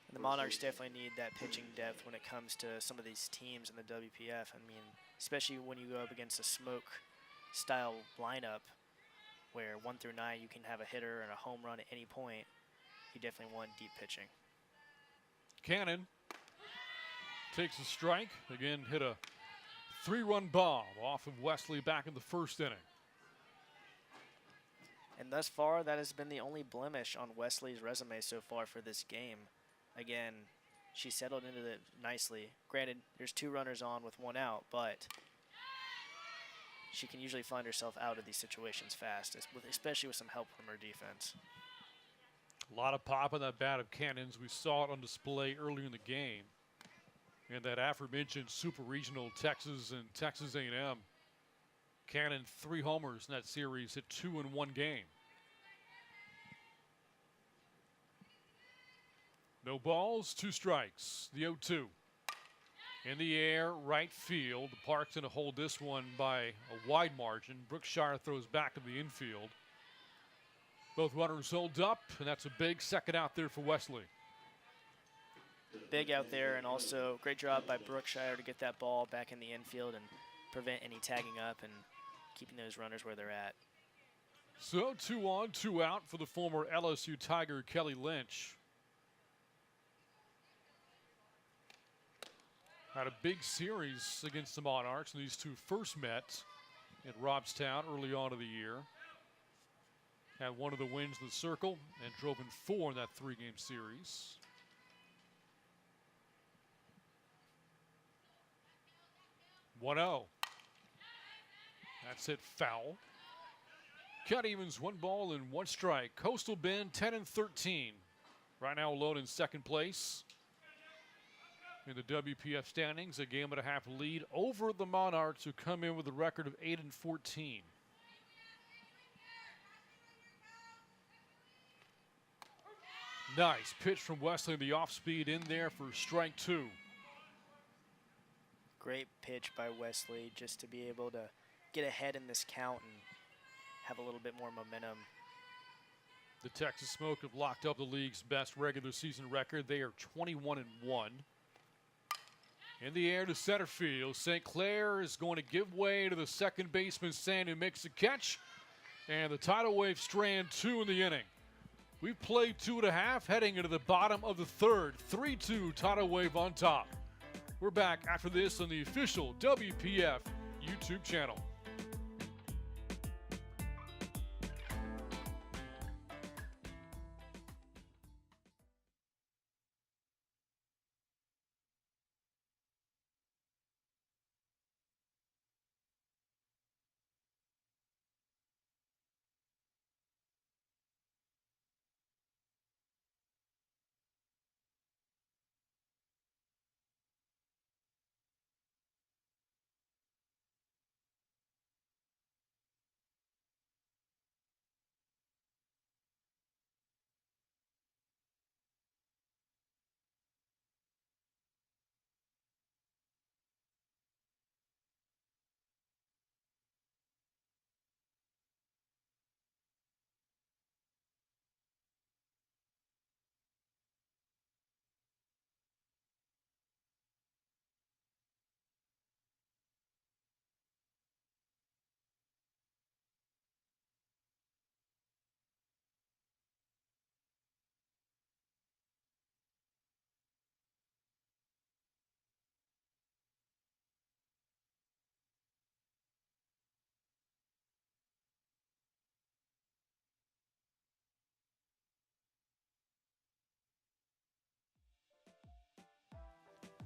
And the Monarchs definitely need that pitching depth when it comes to some of these teams in the WPF. I mean, especially when you go up against a smoke-style lineup where 1 through 9 you can have a hitter and a home run at any point. You definitely want deep pitching. Cannon takes a strike. Again, hit a 3-run bomb off of Wesley back in the 1st inning. And thus far, that has been the only blemish on Wesley's resume so far for this game. Again, she settled into it nicely. Granted, there's 2 runners on with 1 out, but she can usually find herself out of these situations fast, especially with some help from her defense. A lot of pop on that bat of Cannon's. We saw it on display earlier in the game. And that aforementioned super regional Texas and Texas A&M. Cannon 3 homers in that series, hit 2 in one game. No balls, 2 strikes. The 0-2. In the air, right field. The Park's going to hold this one by a wide margin. Brookshire throws back to the infield. Both runners hold up, and that's a big second out there for Wesley. Big out there, and also great job by Brookshire to get that ball back in the infield and prevent any tagging up and keeping those runners where they're at. So 2 on, 2 out for the former LSU Tiger, Kelly Lynch. Had a big series against the Monarchs, and these two first met at Robstown early on in the year. Had one of the wins in the circle and drove in 4 in that 3-game series. (1-0). That's it, foul. Cut evens, 1 ball and 1 strike. Coastal Bend 10-13. Right now alone in second place in the WPF standings, a 1.5 lead over the Monarchs, who come in with a record of 8-14. Nice pitch from Wesley, the off speed in there for strike 2. Great pitch by Wesley just to be able to get ahead in this count and have a little bit more momentum. The Texas Smoke have locked up the league's best regular season record. They are 21-1. In the air to center field. St. Clair is going to give way to the second baseman, Sand, who makes a catch. And the tidal wave strand 2 in the inning. We've played 2.5, heading into the bottom of the 3rd. 3-2 tidal wave on top. We're back after this on the official WPF YouTube channel.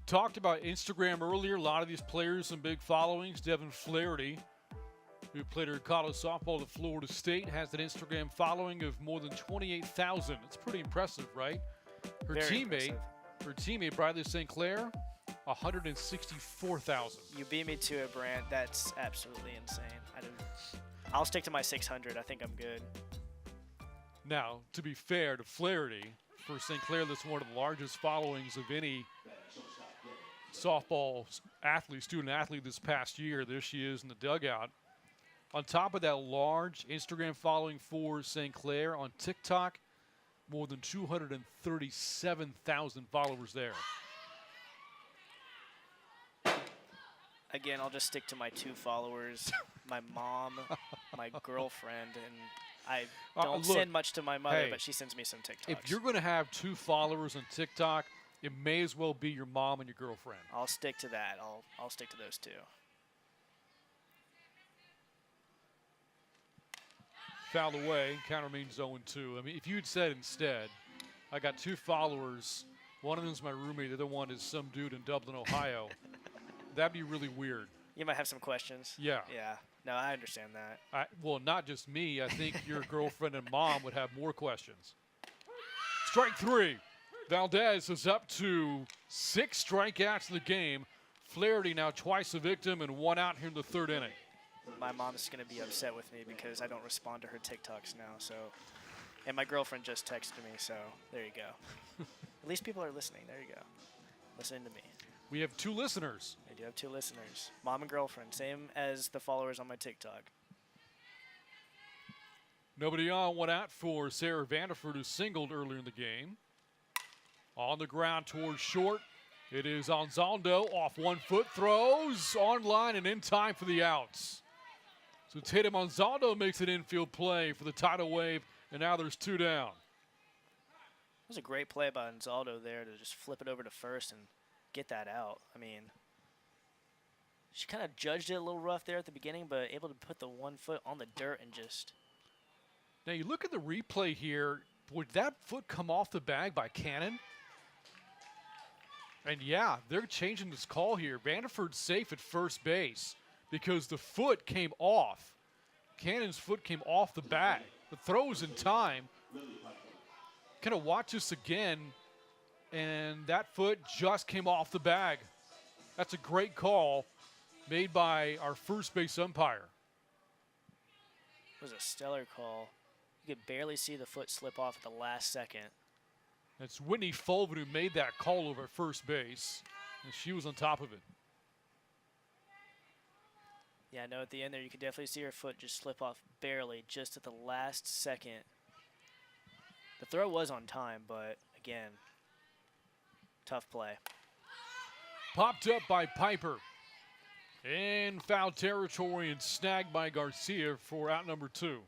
Talked about Instagram earlier. A lot of these players, some big followings. Devin Flaherty, who played her college softball at Florida State, has an Instagram following of more than 28,000. It's pretty impressive, right? Her Very impressive. teammate, Bradley St. Clair, 164,000. You beat me to it, Brant. That's absolutely insane. I'll stick to my 600. I think I'm good. Now, to be fair to Flaherty, for St. Clair, that's one of the largest followings of any softball student athlete this past year. There she is in the dugout. On top of that large Instagram following for St. Clair, on TikTok, more than 237,000 followers there. Again, I'll just stick to my 2 followers, my mom, my girlfriend, and I don't send much to my mother, but she sends me some TikToks. If you're going to have 2 followers on TikTok, it may as well be your mom and your girlfriend. I'll stick to that. I'll stick to those 2. Fouled away. Counter means 0-2. I mean, if you had said instead, I got 2 followers, one of them is my roommate, the other one is some dude in Dublin, Ohio, that'd be really weird. You might have some questions. Yeah. Yeah. No, I understand that. Well, not just me. I think your girlfriend and mom would have more questions. Strike three. Valdez is up to 6 strikeouts in the game. Flaherty now twice a victim and 1 out here in the 3rd inning. My mom's going to be upset with me because I don't respond to her TikToks now. So, and my girlfriend just texted me, so there you go. At least people are listening. There you go. Listening to me. We have 2 listeners. I do have 2 listeners. Mom and girlfriend. Same as the followers on my TikTok. Nobody on, 1 out for Sarah Vanderford, who singled earlier in the game. On the ground towards short. It is Anzaldo off 1 foot, throws on line and in time for the outs. So Tatum Anzaldo makes an infield play for the Tidal Wave, and now there's 2 down. It was a great play by Anzaldo there to just flip it over to first and get that out. I mean, she kind of judged it a little rough there at the beginning, but able to put the 1 foot on the dirt and just. Now you look at the replay here. Would that foot come off the bag by Cannon? And yeah, they're changing this call here. Vanderford's safe at first base because the foot came off. Cannon's foot came off the bag. The throw was in time. Kind of watch this again, and that foot just came off the bag. That's a great call made by our first base umpire. It was a stellar call. You could barely see the foot slip off at the last second. That's Whitney Fulvin who made that call over at first base, and she was on top of it. Yeah, no, at the end there, you could definitely see her foot just slip off barely, just at the last second. The throw was on time, but again, tough play. Popped up by Piper. In foul territory and snagged by Garcia for out number 2.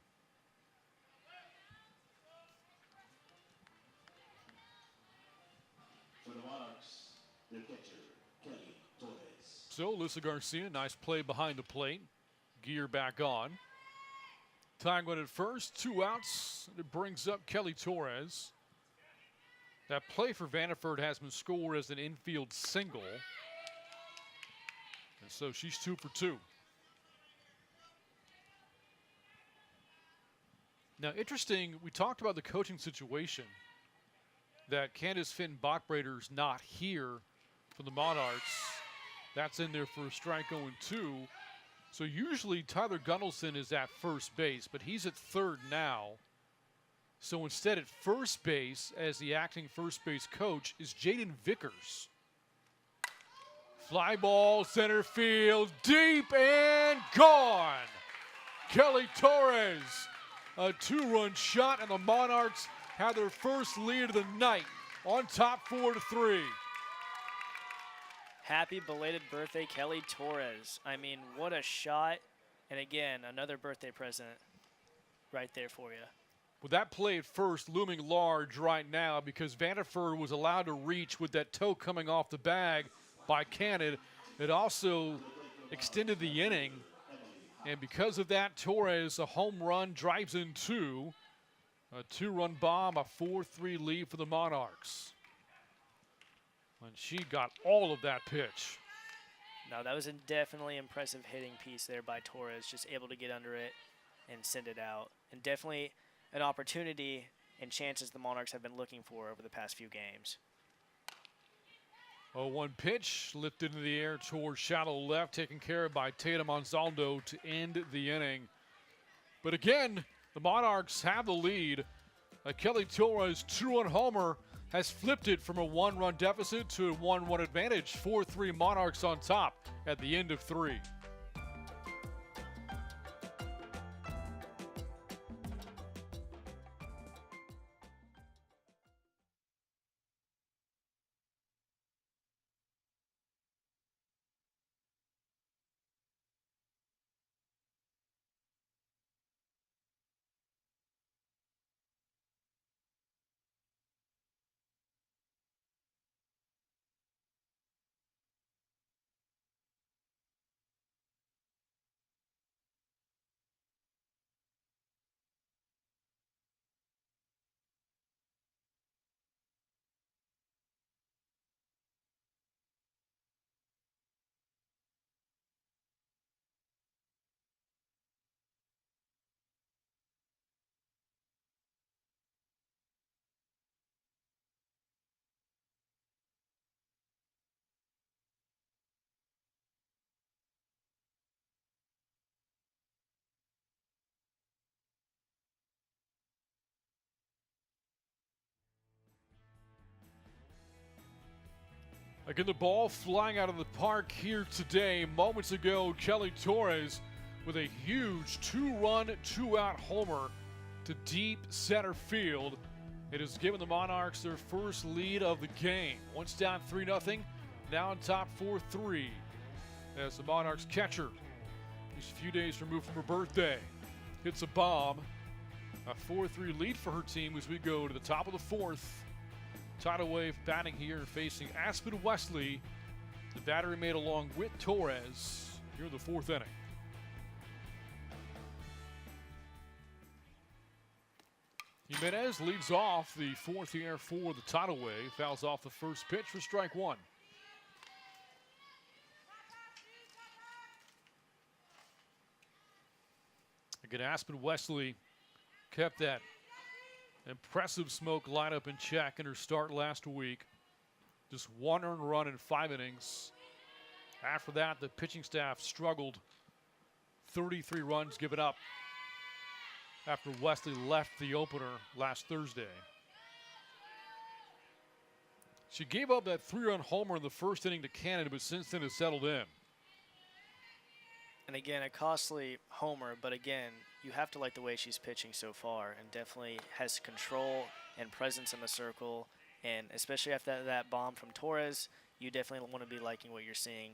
For the Monarchs, their catcher, Kelly Torres. So, Alyssa Garcia, nice play behind the plate. Gear back on. Tying one at first, 2 outs. It brings up Kelly Torres. That play for Vanderford has been scored as an infield single. And so she's 2 for 2. Now, interesting, we talked about the coaching situation, that Candace Finn Bachbrader's not here for the Monarchs. That's in there for a strike 0-2. So usually Tyler Gundelson is at first base, but he's at 3rd now. So instead at first base, as the acting first base coach, is Jaden Vickers. Fly ball, center field, deep and gone. Kelly Torres, a 2-run shot, and the Monarchs have their first lead of the night on top 4-3. Happy belated birthday, Kelly Torres. I mean, what a shot. And again, another birthday present right there for you. With that play at first looming large right now because Vanderford was allowed to reach with that toe coming off the bag by Cannon. It also extended the inning. And because of that, Torres, a home run, drives in 2. A 2-run bomb, a 4-3 lead for the Monarchs. And she got all of that pitch. No, that was a definitely impressive hitting piece there by Torres, just able to get under it and send it out. And definitely an opportunity and chances the Monarchs have been looking for over the past few games. 0-1 pitch, lifted into the air towards shallow left, taken care of by Tatum Anzaldo to end the inning. But again, the Monarchs have the lead. Kelly Torres' 2-run homer has flipped it from a 1-run deficit to a 1-1 advantage. 4-3 Monarchs on top at the end of 3. Again, the ball flying out of the park here today. Moments ago, Kelly Torres with a huge 2-run, 2-out homer to deep center field. It has given the Monarchs their first lead of the game. Once down 3-0, now on top 4-3. As the Monarchs catcher, just a few days removed from her birthday, hits a bomb. A 4-3 lead for her team as we go to the top of the fourth. Tidal Wave batting here, facing Aspen Wesley. The battery made along with Torres here in the fourth inning. Jimenez leads off the fourth here for the Tidal Wave. Fouls off the first pitch for strike one. Again, Aspen Wesley kept that impressive Smoke lineup in check in her start last week. Just one earned run in 5 innings. After that, the pitching staff struggled. 33 runs given up after Wesley left the opener last Thursday. She gave up that 3-run homer in the first inning to Canada, but since then has settled in. And again, a costly homer, but again, you have to like the way she's pitching so far, and definitely has control and presence in the circle. And especially after that bomb from Torres, you definitely want to be liking what you're seeing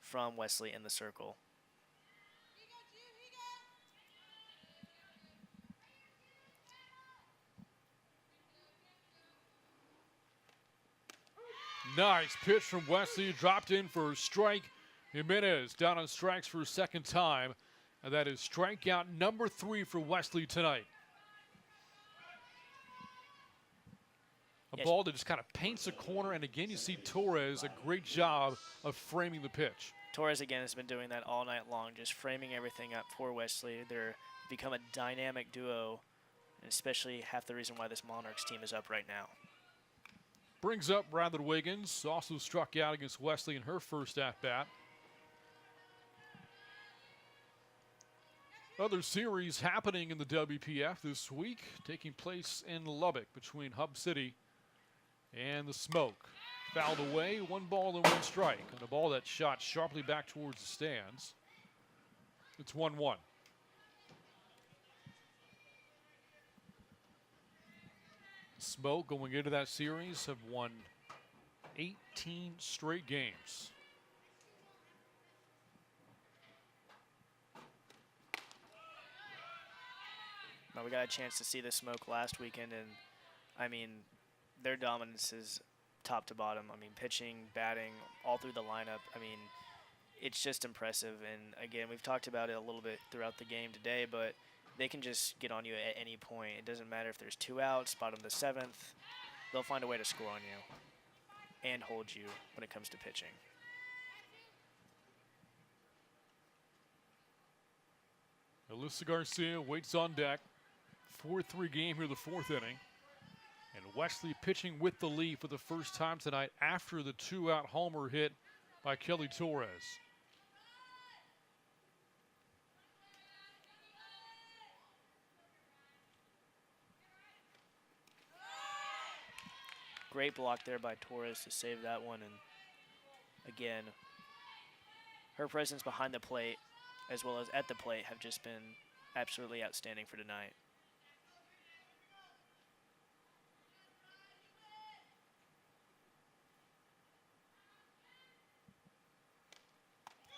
from Wesley in the circle. Nice pitch from Wesley, dropped in for a strike. Jimenez down on strikes for a second time, and that is strikeout number 3 for Wesley tonight. A ball that just kind of paints a corner, and again you see Torres, a great job of framing the pitch. Torres again has been doing that all night long, just framing everything up for Wesley. They're become a dynamic duo, and especially half the reason why this Monarchs team is up right now. Brings up Bradley Wiggins, also struck out against Wesley in her first at-bat. Other series happening in the WPF this week, taking place in Lubbock between Hub City and the Smoke. Fouled away, 1 ball and 1 strike, and a ball that shot sharply back towards the stands. It's 1-1. Smoke going into that series have won 18 straight games. Now, we got a chance to see the Smoke last weekend, and I mean, their dominance is top to bottom. I mean, pitching, batting, all through the lineup. I mean, it's just impressive. And again, we've talked about it a little bit throughout the game today, but they can just get on you at any point. It doesn't matter if there's 2 outs, bottom of the 7th. They'll find a way to score on you and hold you when it comes to pitching. Alyssa Garcia waits on deck. 4-3 game here, the 4th inning. And Wesley pitching with the lead for the first time tonight after the 2-out homer hit by Kelly Torres. Great block there by Torres to save that one. And again, her presence behind the plate as well as at the plate have just been absolutely outstanding for tonight.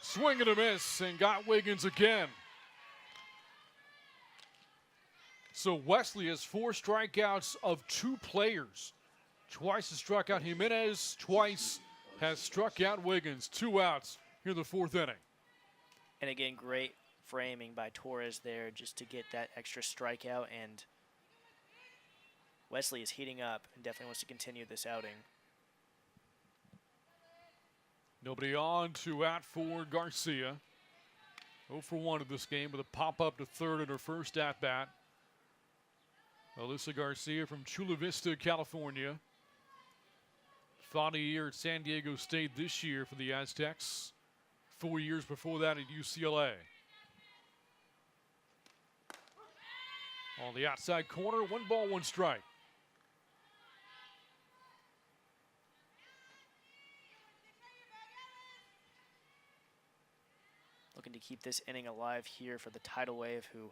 Swing and a miss, and got Wiggins again. So Wesley has 4 strikeouts of 2 players. Twice has struck out Jimenez, twice has struck out Wiggins. 2 outs here in the 4th inning. And again, great framing by Torres there just to get that extra strikeout. And Wesley is heating up and definitely wants to continue this outing. Nobody on, 2 out for Garcia. 0 for 1 in this game with a pop-up to third in her first at-bat. Alyssa Garcia from Chula Vista, California. Fought a year at San Diego State this year for the Aztecs. 4 years before that at UCLA. On the outside corner, 1 ball, 1 strike. keep this inning alive here for the Tidal Wave, who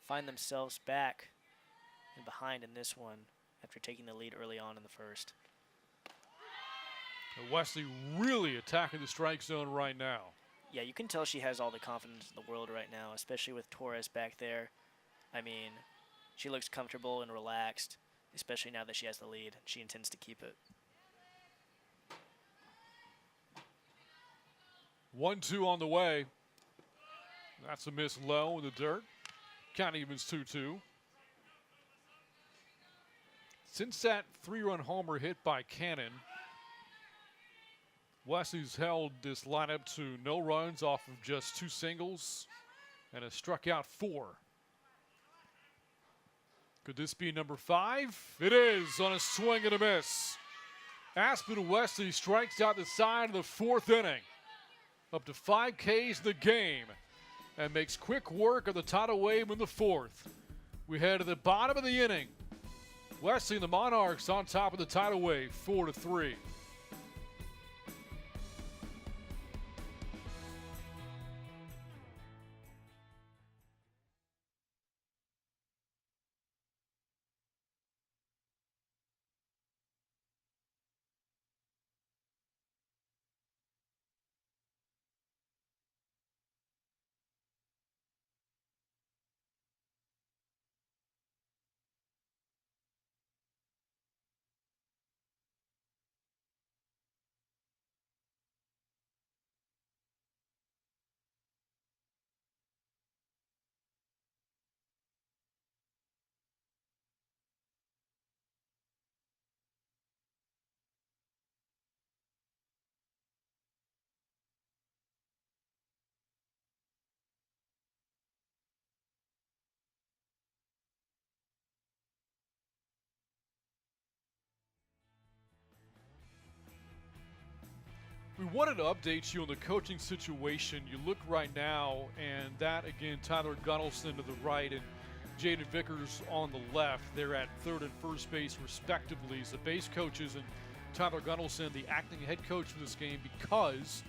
find themselves back and behind in this one after taking the lead early on in the first. Wesley really attacking the strike zone right now. Yeah, you can tell she has all the confidence in the world right now, especially with Torres back there. I mean, she looks comfortable and relaxed, especially now that she has the lead. She intends to keep it. 1-2 on the way. That's a miss low in the dirt. Count evens 2-2. Since that 3-run homer hit by Cannon, Wesley's held this lineup to no runs off of just 2 singles and has struck out 4. Could this be number 5? It is on a swing and a miss. Aspinall Wesley strikes out the side of the 4th inning. Up to 5 Ks in the game and makes quick work of the Tidal Wave in the 4th. We head to the bottom of the inning. Wesley and the Monarchs on top of the Tidal Wave, 4-3. We wanted to update you on the coaching situation. You look right now, and that, again, Tyler Gunnelson to the right and Jaden Vickers on the left. They're at third and first base, respectively, as the base coaches, and Tyler Gunnelson, the acting head coach for this game, because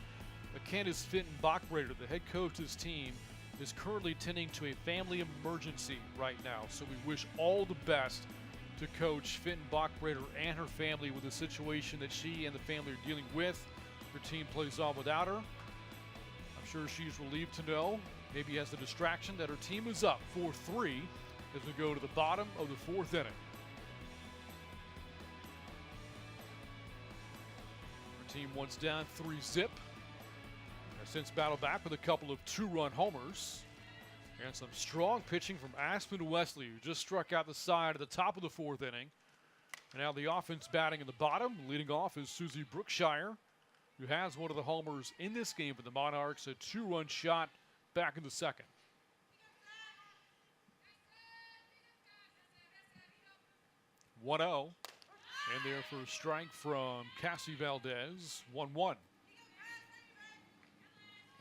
Candace Fenton-Bachrader, the head coach of this team, is currently tending to a family emergency right now. So we wish all the best to Coach Fenton-Bachrader and her family with the situation that she and the family are dealing with. Her team plays on without her. I'm sure she's relieved to know, maybe has the distraction, that her team is up 4-3 as we go to the bottom of the 4th inning. Her team once down 3-zip. Has since battled back with a couple of 2-run homers. And some strong pitching from Aspen Wesley, who just struck out the side at the top of the 4th inning. And now the offense batting in the bottom. Leading off is Susie Brookshire, who has one of the homers in this game for the Monarchs, a 2-run shot back in the 2nd. 1-0, and there for a strike from Cassie Valdez, 1-1.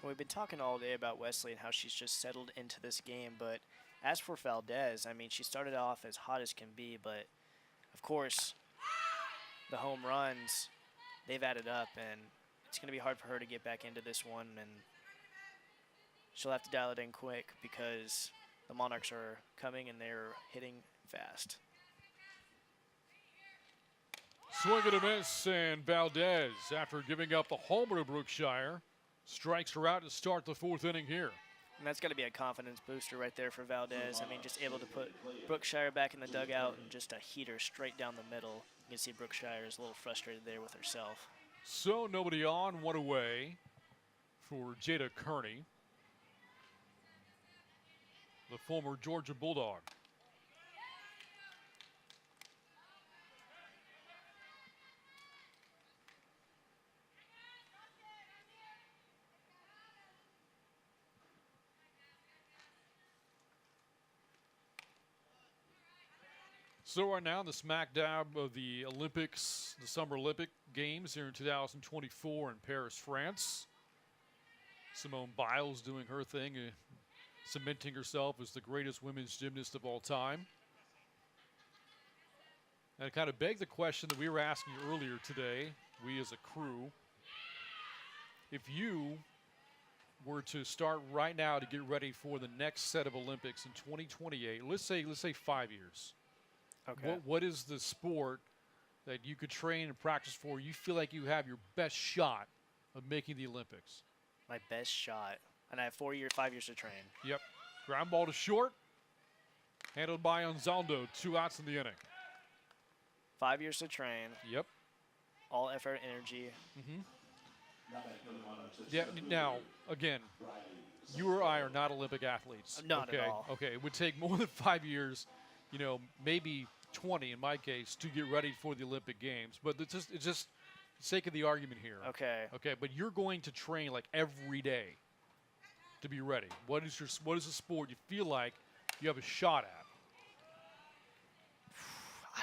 And we've been talking all day about Wesley and how she's just settled into this game, but as for Valdez, I mean, she started off as hot as can be, but of course, the home runs, they've added up, and it's going to be hard for her to get back into this one, and she'll have to dial it in quick because the Monarchs are coming and they're hitting fast. Swing and a miss, and Valdez, after giving up the homer to Brookshire, strikes her out to start the 4th inning here. And that's got to be a confidence booster right there for Valdez. I mean, just able to put Brookshire back in the dugout and just a heater straight down the middle. You can see Brookshire is a little frustrated there with herself. So nobody on, 1 away for Jada Kearney, the former Georgia Bulldog. So right now, the smack dab of the Olympics, the Summer Olympic Games here in 2024 in Paris, France. Simone Biles doing her thing, cementing herself as the greatest women's gymnast of all time. And it kind of begged the question that we were asking earlier today, we as a crew, if you were to start right now to get ready for the next set of Olympics in 2028, let's say 5 years. Okay. What is the sport that you could train and practice for? You feel like you have your best shot of making the Olympics. My best shot. And I have 5 years to train. Yep. Ground ball to short. Handled by Anzaldo. 2 outs in the inning. 5 years to train. Yep. All effort, energy. Yeah. Now, again, you or I are not Olympic athletes. Not okay? at all. Okay. It would take more than 5 years, maybe 20 in my case, to get ready for the Olympic Games. But it's just the sake of the argument here. Okay. Okay. But you're going to train like every day to be ready. What is the sport you feel like you have a shot at?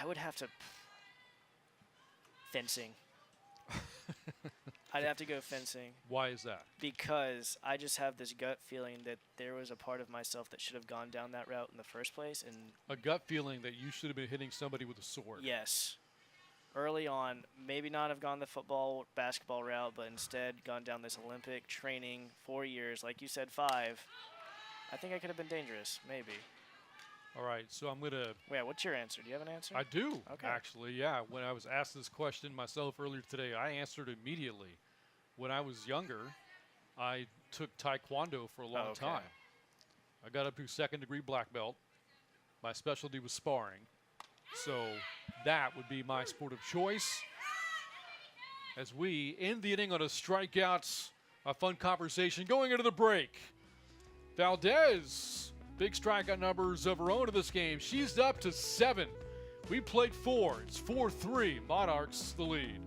I would have to. Fencing. I'd have to go fencing. Why is that? Because I just have this gut feeling that there was a part of myself that should have gone down that route in the first place. And A gut feeling that you should have been hitting somebody with a sword. yes, early on, maybe not have gone the football, basketball route, but instead gone down this Olympic training 4 years, like you said, 5. I think I could have been dangerous, maybe. All right, so I'm going to... Wait, what's your answer? Do you have an answer? I do, Okay. actually, yeah. When I was asked this question myself earlier today, I answered immediately. When I was younger, I took Taekwondo for a long okay. time. I got up to 2nd-degree black belt. My specialty was sparring. So that would be my sport of choice. As we end the inning on a strikeout, a fun conversation going into the break. Valdez, big strikeout numbers of her own in this game. She's up to 7. We played 4. It's 4-3. Monarchs the lead.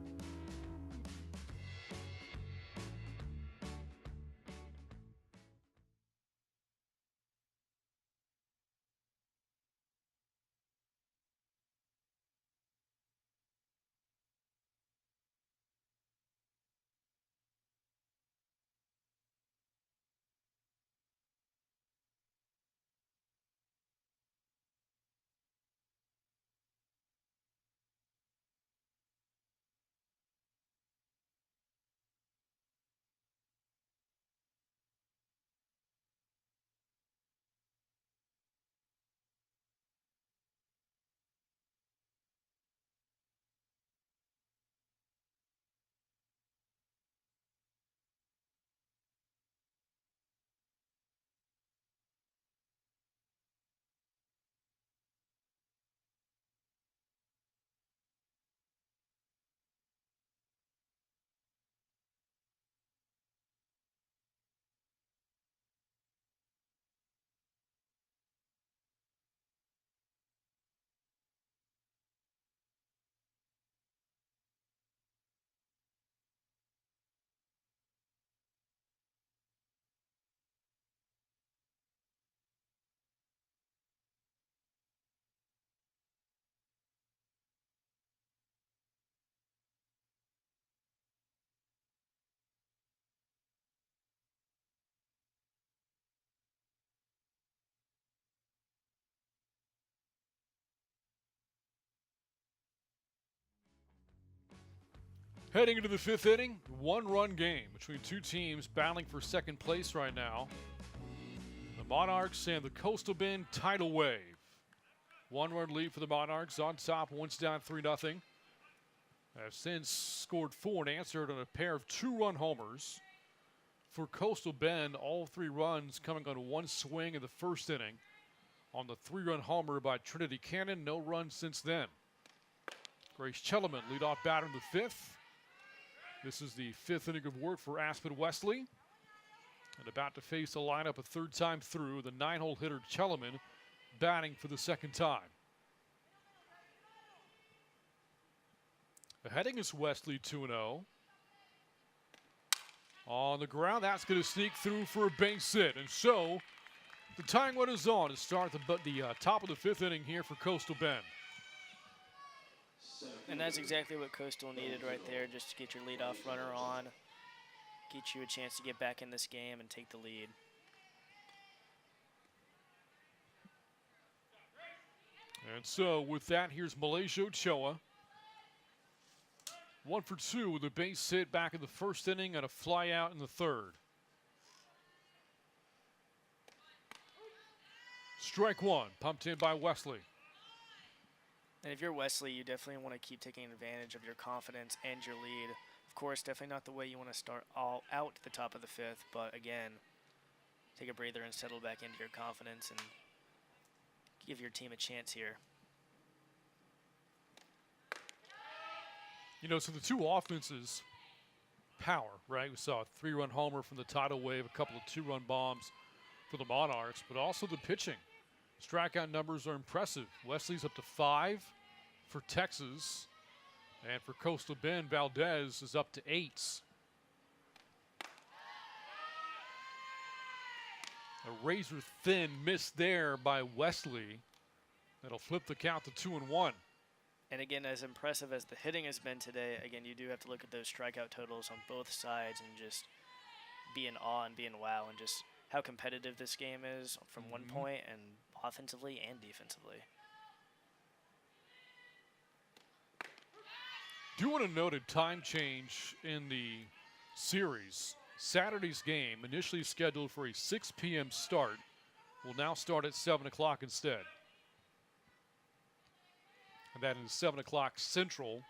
Heading into the 5th inning, 1-run game between two teams battling for second place right now. The Monarchs and the Coastal Bend Tidal Wave. 1-run lead for the Monarchs on top, once down 3-0. Have since scored 4 and answered on a pair of 2-run homers. For Coastal Bend, all 3 runs coming on one swing in the first inning. On the 3-run homer by Trinity Cannon, no runs since then. Grace Chellerman, leadoff batter in the 5th. This is the 5th inning of work for Aspen Wesley. And about to face the lineup a 3rd time through, the 9-hole hitter Chellerman batting for the 2nd time. The heading is Wesley 2-0. On the ground, that's going to sneak through for a base hit. And so, the tying run is on to start the top of the 5th inning here for Coastal Bend. And that's exactly what Coastal needed right there, just to get your leadoff runner on, get you a chance to get back in this game and take the lead. And so with that, here's Malaysia Ochoa. 1 for 2 with a base hit back in the 1st inning and a fly out in the 3rd. Strike one, pumped in by Wesley. And if you're Wesley, you definitely want to keep taking advantage of your confidence and your lead. Of course, definitely not the way you want to start all out the top of the fifth, but again, take a breather and settle back into your confidence and give your team a chance here. You know, so the two offenses, power, right? We saw a 3-run homer from the Tidal wave, a couple of 2-run bombs for the Monarchs, but also the pitching. Strikeout numbers are impressive. Wesley's up to 5 for Texas, and for Coastal Bend, Valdez is up to 8. A razor-thin miss there by Wesley. That'll flip the count to 2-1. And again, as impressive as the hitting has been today, again, you do have to look at those strikeout totals on both sides and just be in awe and be in wow and just how competitive this game is from one point and offensively and defensively. Do want to note a time change in the series. Saturday's game, initially scheduled for a 6 p.m. start, will now start at 7 o'clock instead. And that is 7 o'clock Central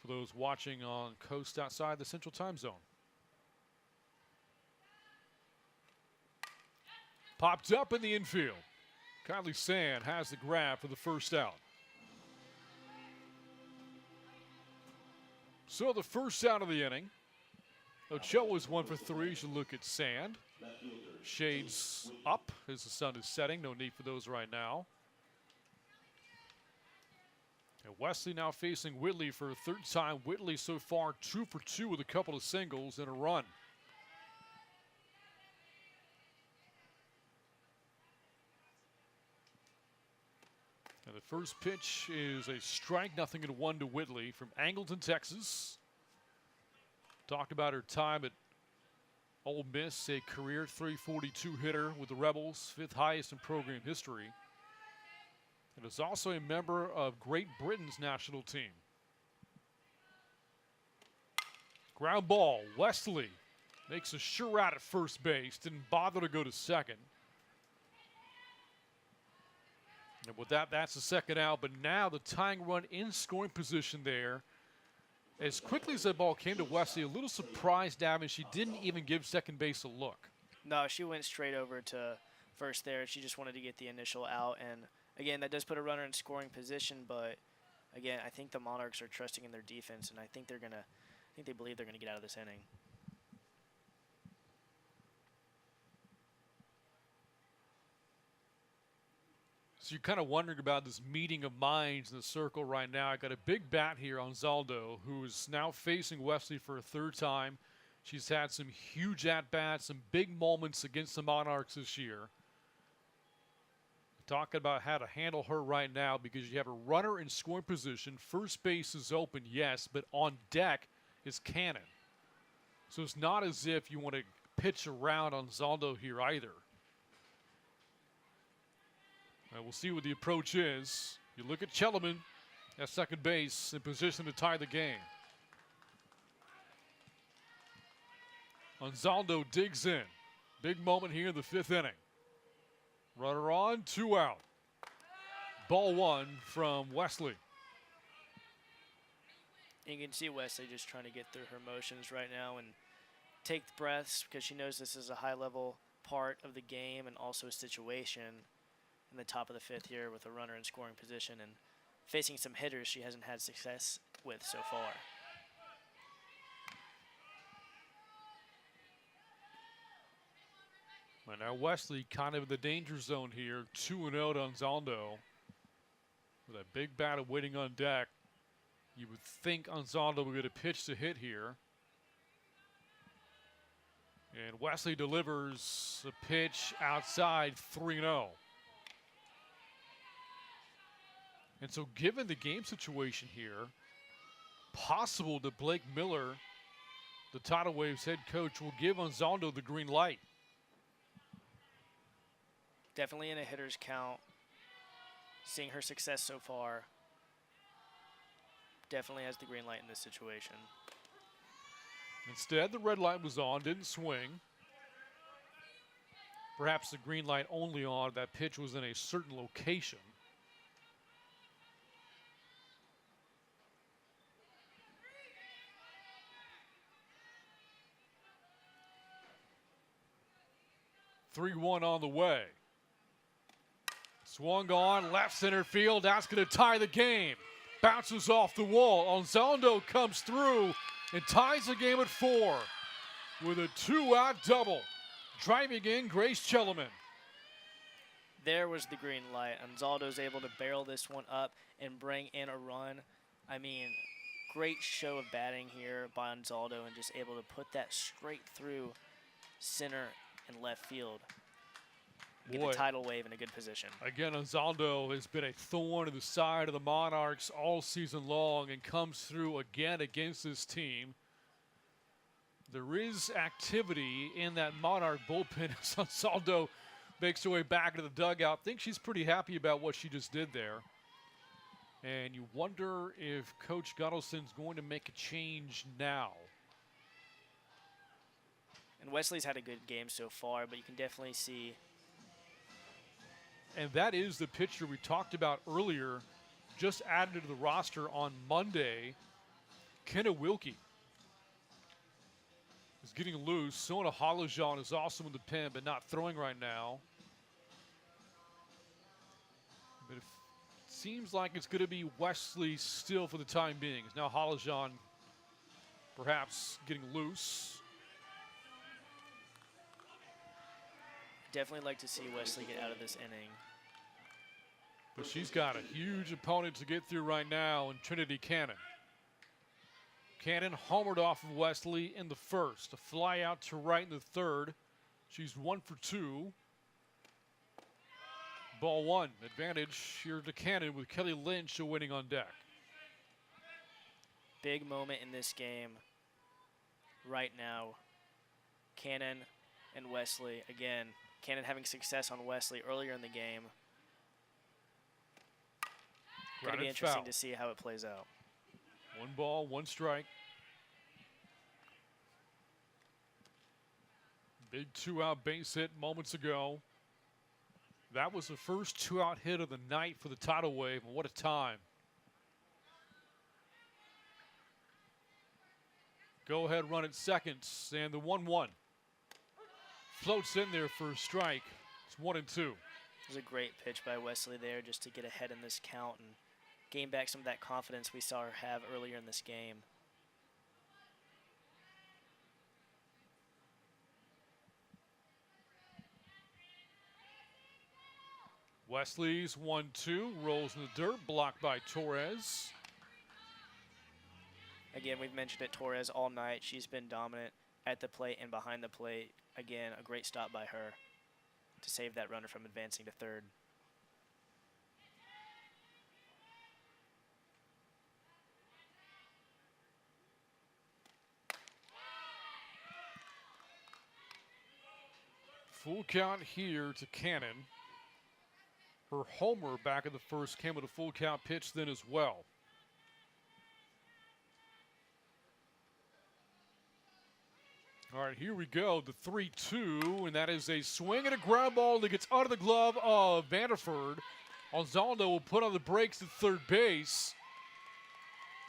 for those watching on coast outside the Central Time Zone. Popped up in the infield. Kylie Sand has the grab for the first out. So the first out of the inning. Ochoa's 1 for 3. Should look at Sand. Shades up as the sun is setting. No need for those right now. And Wesley now facing Whitley for a third time. Whitley so far 2 for 2 with a couple of singles and a run. And the first pitch is a strike, 0-1 to Whitley from Angleton, Texas. Talked about her time at Ole Miss, a career .342 hitter with the Rebels, 5th highest in program history. And is also a member of Great Britain's national team. Ground ball, Wesley makes a sure out at first base, didn't bother to go to second. And with that, that's the second out, but now the tying run in scoring position there. As quickly as that ball came to Wesley, a little surprised, Davin, she didn't even give second base a look. No, she went straight over to first there. She just wanted to get the initial out, and again, that does put a runner in scoring position, but again, I think the Monarchs are trusting in their defense, and I think they believe they're gonna get out of this inning. So you're kind of wondering about this meeting of minds in the circle right now. I got a big bat here on Zaldo, who is now facing Wesley for a third time. She's had some huge at-bats, some big moments against the Monarchs this year. Talking about how to handle her right now because you have a runner in scoring position. First base is open, yes, but on deck is Cannon. So it's not as if you want to pitch around on Zaldo here either. And we'll see what the approach is. You look at Chellerman at second base in position to tie the game. Anzaldo digs in. Big moment here in the 5th inning. Runner on, 2 out. Ball 1 from Wesley. You can see Wesley just trying to get through her motions right now and take breaths because she knows this is a high-level part of the game and also a situation in the top of the 5th here with a runner in scoring position and facing some hitters she hasn't had success with so far. Well, now Wesley kind of in the danger zone here. 2-0 to Anzaldo. With a big batter waiting on deck. You would think Anzaldo would get a pitch to hit here. And Wesley delivers a pitch outside, 3-0. And so given the game situation here, possible that Blake Miller, the Tidal Waves head coach, will give Anzaldo the green light. Definitely in a hitter's count. Seeing her success so far, definitely has the green light in this situation. Instead, the red light was on, didn't swing. perhaps the green light only on. That pitch was in a certain location. Three-one on the way. Swung on, left center field. That's going to tie the game. Bounces off the wall. Anzaldo comes through and ties the game at 4 with a 2-out double. Driving in Grace Chellerman. There was the green light. Anzaldo's able to barrel this one up and bring in a run. I mean, great show of batting here by Anzaldo and just able to put that straight through center and left field. Get the tidal wave in a good position. Again, Anzaldo has been a thorn in the side of the Monarchs all season long and comes through again against this team. There is activity in that Monarch bullpen as Anzaldo makes her way back into the dugout. I think she's pretty happy about what she just did there. And you wonder if Coach Guttleson's going to make a change now. And Wesley's had a good game so far, but you can definitely see. And that is the pitcher we talked about earlier, just added to the roster on Monday, Kenna Wilkie. Is getting loose. Sona Halajan is also in the pen, but not throwing right now. But it seems like it's going to be Wesley still for the time being. Now Halajan perhaps getting loose. Definitely like to see Wesley get out of this inning. But she's got a huge opponent to get through right now in Trinity Cannon. Cannon homered off of Wesley in the first. A fly out to right in the third. She's 1 for 2. Ball 1. Advantage here to Cannon with Kelly Lynch winning on deck. Big moment in this game right now. Cannon and Wesley again. Cannon having success on Wesley earlier in the game. Going to be interesting to see how it plays out. 1 ball, 1 strike. Big 2-out base hit moments ago. That was the first 2-out hit of the night for the tidal wave, and what a time. Go ahead run at second, and the 1-1. Floats in there for a strike. It's 1-2. It was a great pitch by Wesley there just to get ahead in this count and gain back some of that confidence we saw her have earlier in this game. Wesley's 1-2, rolls in the dirt, blocked by Torres. Again, we've mentioned it, Torres all night. She's been dominant at the plate and behind the plate. Again, a great stop by her to save that runner from advancing to third. Full count here to Cannon. Her homer back in the first came with a full count pitch then as well. All right, here we go, the 3-2, and that is a swing and a ground ball that gets out of the glove of Vanderford. Anzaldo will put on the brakes at third base.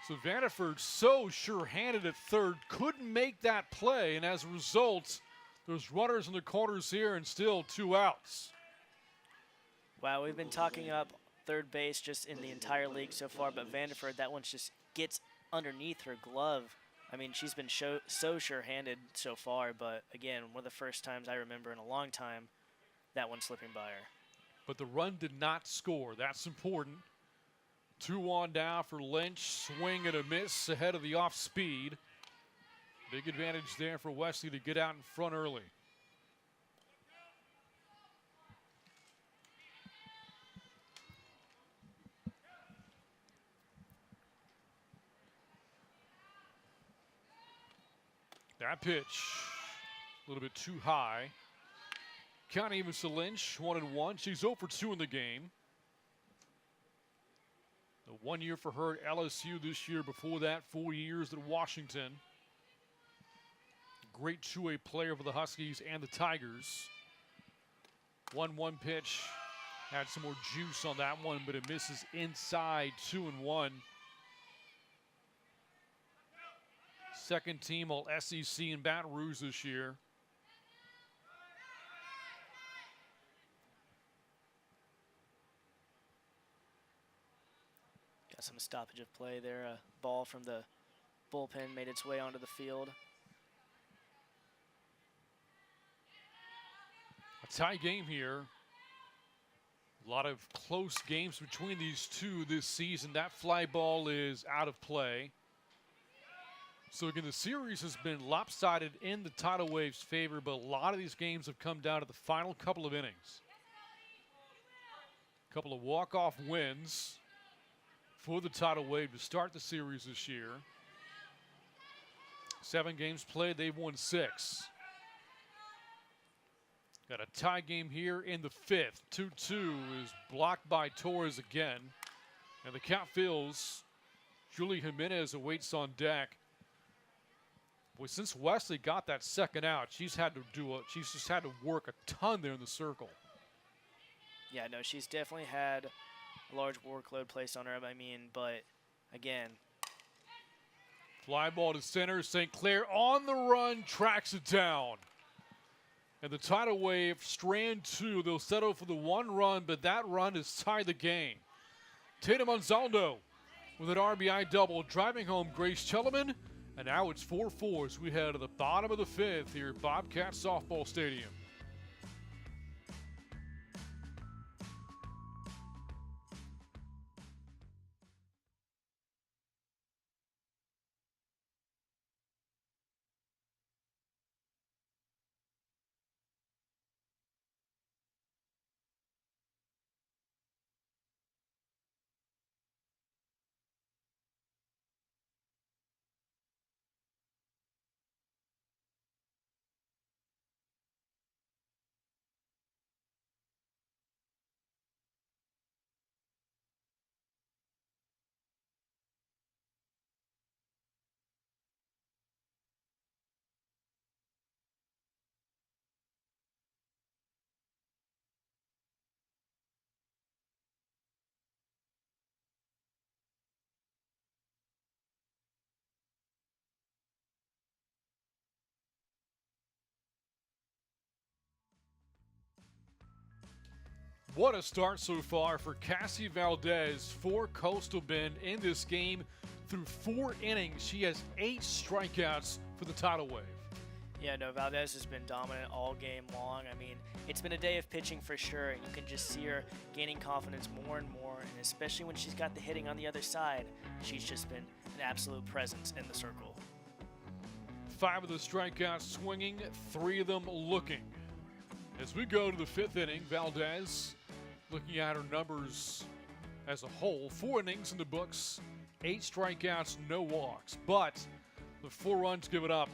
So Vanderford, so sure-handed at third, couldn't make that play, and as a result, there's runners in the corners here and still 2 outs. Wow, we've been talking up third base just in the entire league so far, but Vanderford, that one just gets underneath her glove. I mean, she's been so sure-handed so far, but again, one of the first times I remember in a long time, that one slipping by her. But the run did not score. That's important. 2-1 down for Lynch. Swing and a miss ahead of the off-speed. Big advantage there for Wesley to get out in front early. That pitch, a little bit too high. Count even to Lynch, 1-1. She's 0 for 2 in the game. The 1 year for her at LSU this year. Before that, 4 years at Washington. Great two-way player for the Huskies and the Tigers. 1-1 pitch. Had some more juice on that one, but it misses inside, 2-1. Second team all SEC in Baton Rouge this year. Got some stoppage of play there. A ball from the bullpen made its way onto the field. A tie game here. A lot of close games between these two this season. That fly ball is out of play. So again, the series has been lopsided in the Tidal Wave's favor, but a lot of these games have come down to the final couple of innings. A couple of walk-off wins for the Tidal Wave to start the series this year. 7 games played, they've won 6. Got a tie game here in the 5th. 2-2 is blocked by Torres again. And the count fills. Julie Jimenez awaits on deck. Boy, since Wesley got that second out, she's just had to work a ton there in the circle. Yeah, no, she's definitely had a large workload placed on her. I mean, but again, Fly ball to center. St. Clair on the run, tracks it down. And the Tidal Wave, strand 2, they'll settle for the 1 run, but that run has tied the game. Tatum Anzaldo with an RBI double, driving home Grace Chellerman. And now it's 4-4 as we head to the bottom of the 5th here at Bobcat Softball Stadium. What a start so far for Cassie Valdez for Coastal Bend in this game. Through 4 innings, she has 8 strikeouts for the Tidal Wave. yeah, no, Valdez has been dominant all game long. I mean, it's been a day of pitching for sure. You can just see her gaining confidence more and more, and especially when she's got the hitting on the other side, she's just been an absolute presence in the circle. 5 of the strikeouts swinging, 3 of them looking. As we go to the 5th inning, Valdez looking at her numbers as a whole. 4 innings in the books, 8 strikeouts, no walks. But the 4 runs given up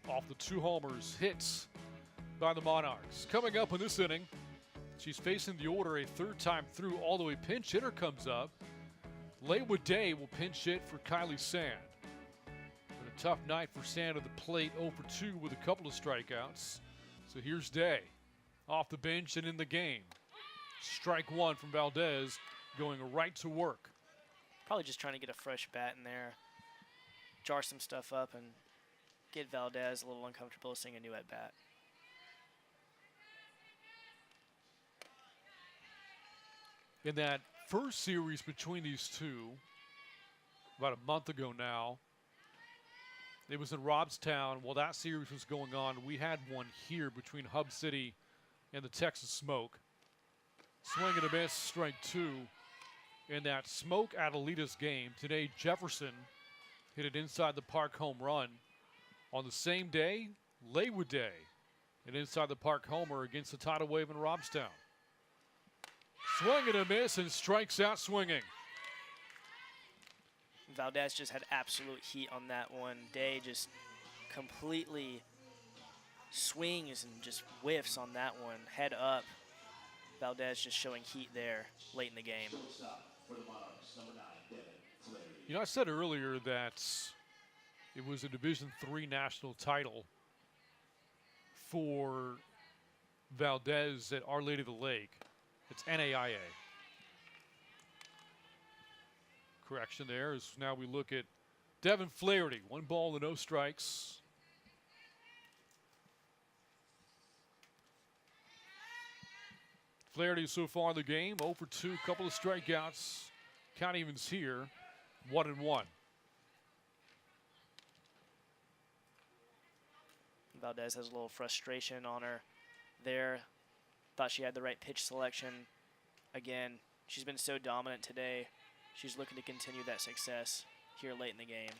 off the 2 homers, hits by the Monarchs. Coming up in this inning, she's facing the order a 3rd time through. All the way pinch hitter comes up. Laywood Day will pinch hit for Kylie Sand. But a tough night for Sand at the plate, 0 for 2 with a couple of strikeouts. So here's Day off the bench and in the game. Strike 1 from Valdez, going right to work. Probably just trying to get a fresh bat in there, jar some stuff up, and get Valdez a little uncomfortable seeing a new at-bat. In that first series between these two, about a month ago now, it was in Robstown. While that series was going on, we had one here between Hub City and the Texas Smoke. Swing and a miss, strike 2. In that Smoke Adelita's game, today Jefferson hit an inside the park home run. On the same day, Laywood Day, an inside the park homer against the Tidal Wave in Robstown. Swing and a miss, and strikes out swinging. Valdez just had absolute heat on that one. Day just completely swings and just whiffs on that one. Head up. Valdez just showing heat there late in the game. Shortstop for the Monarchs, number 9, Devin Flaherty. You know, I said earlier that it was a Division III national title for Valdez at Our Lady of the Lake. It's NAIA. Correction there, as now we look at Devin Flaherty. 1 ball and no strikes. Flaherty so far in the game, 0 for 2, couple of strikeouts. Count evens here, 1-1. Valdez has a little frustration on her there. Thought she had the right pitch selection. Again, she's been so dominant today. She's looking to continue that success here late in the game.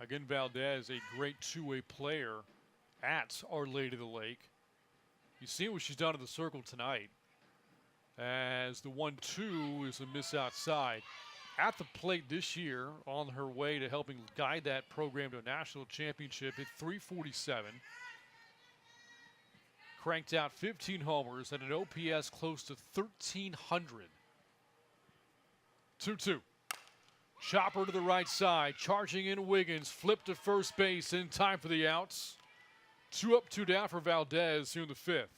Again, Valdez, a great two-way player at Our Lady of the Lake. You see what she's done in the circle tonight. As the 1-2 is a miss outside. At the plate this year, on her way to helping guide that program to a national championship at 347. Cranked out 15 homers and an OPS close to 1,300. 2-2. Chopper to the right side, charging in Wiggins, flipped to first base in time for the outs. 2 up, 2 down for Valdez here in the 5th.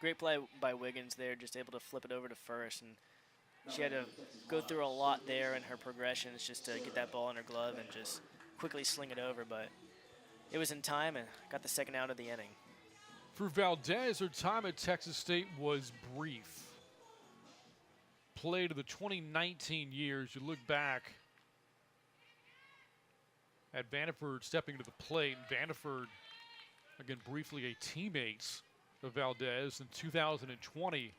Great play by Wiggins there, just able to flip it over to first, and she had to go through a lot there in her progressions just to get that ball in her glove and just quickly sling it over, but it was in time and got the second out of the inning. For Valdez, her time at Texas State was brief. Played of the 2019 years, you look back at Vanderford stepping to the plate. Vanderford, again, briefly a teammate of Valdez in 2020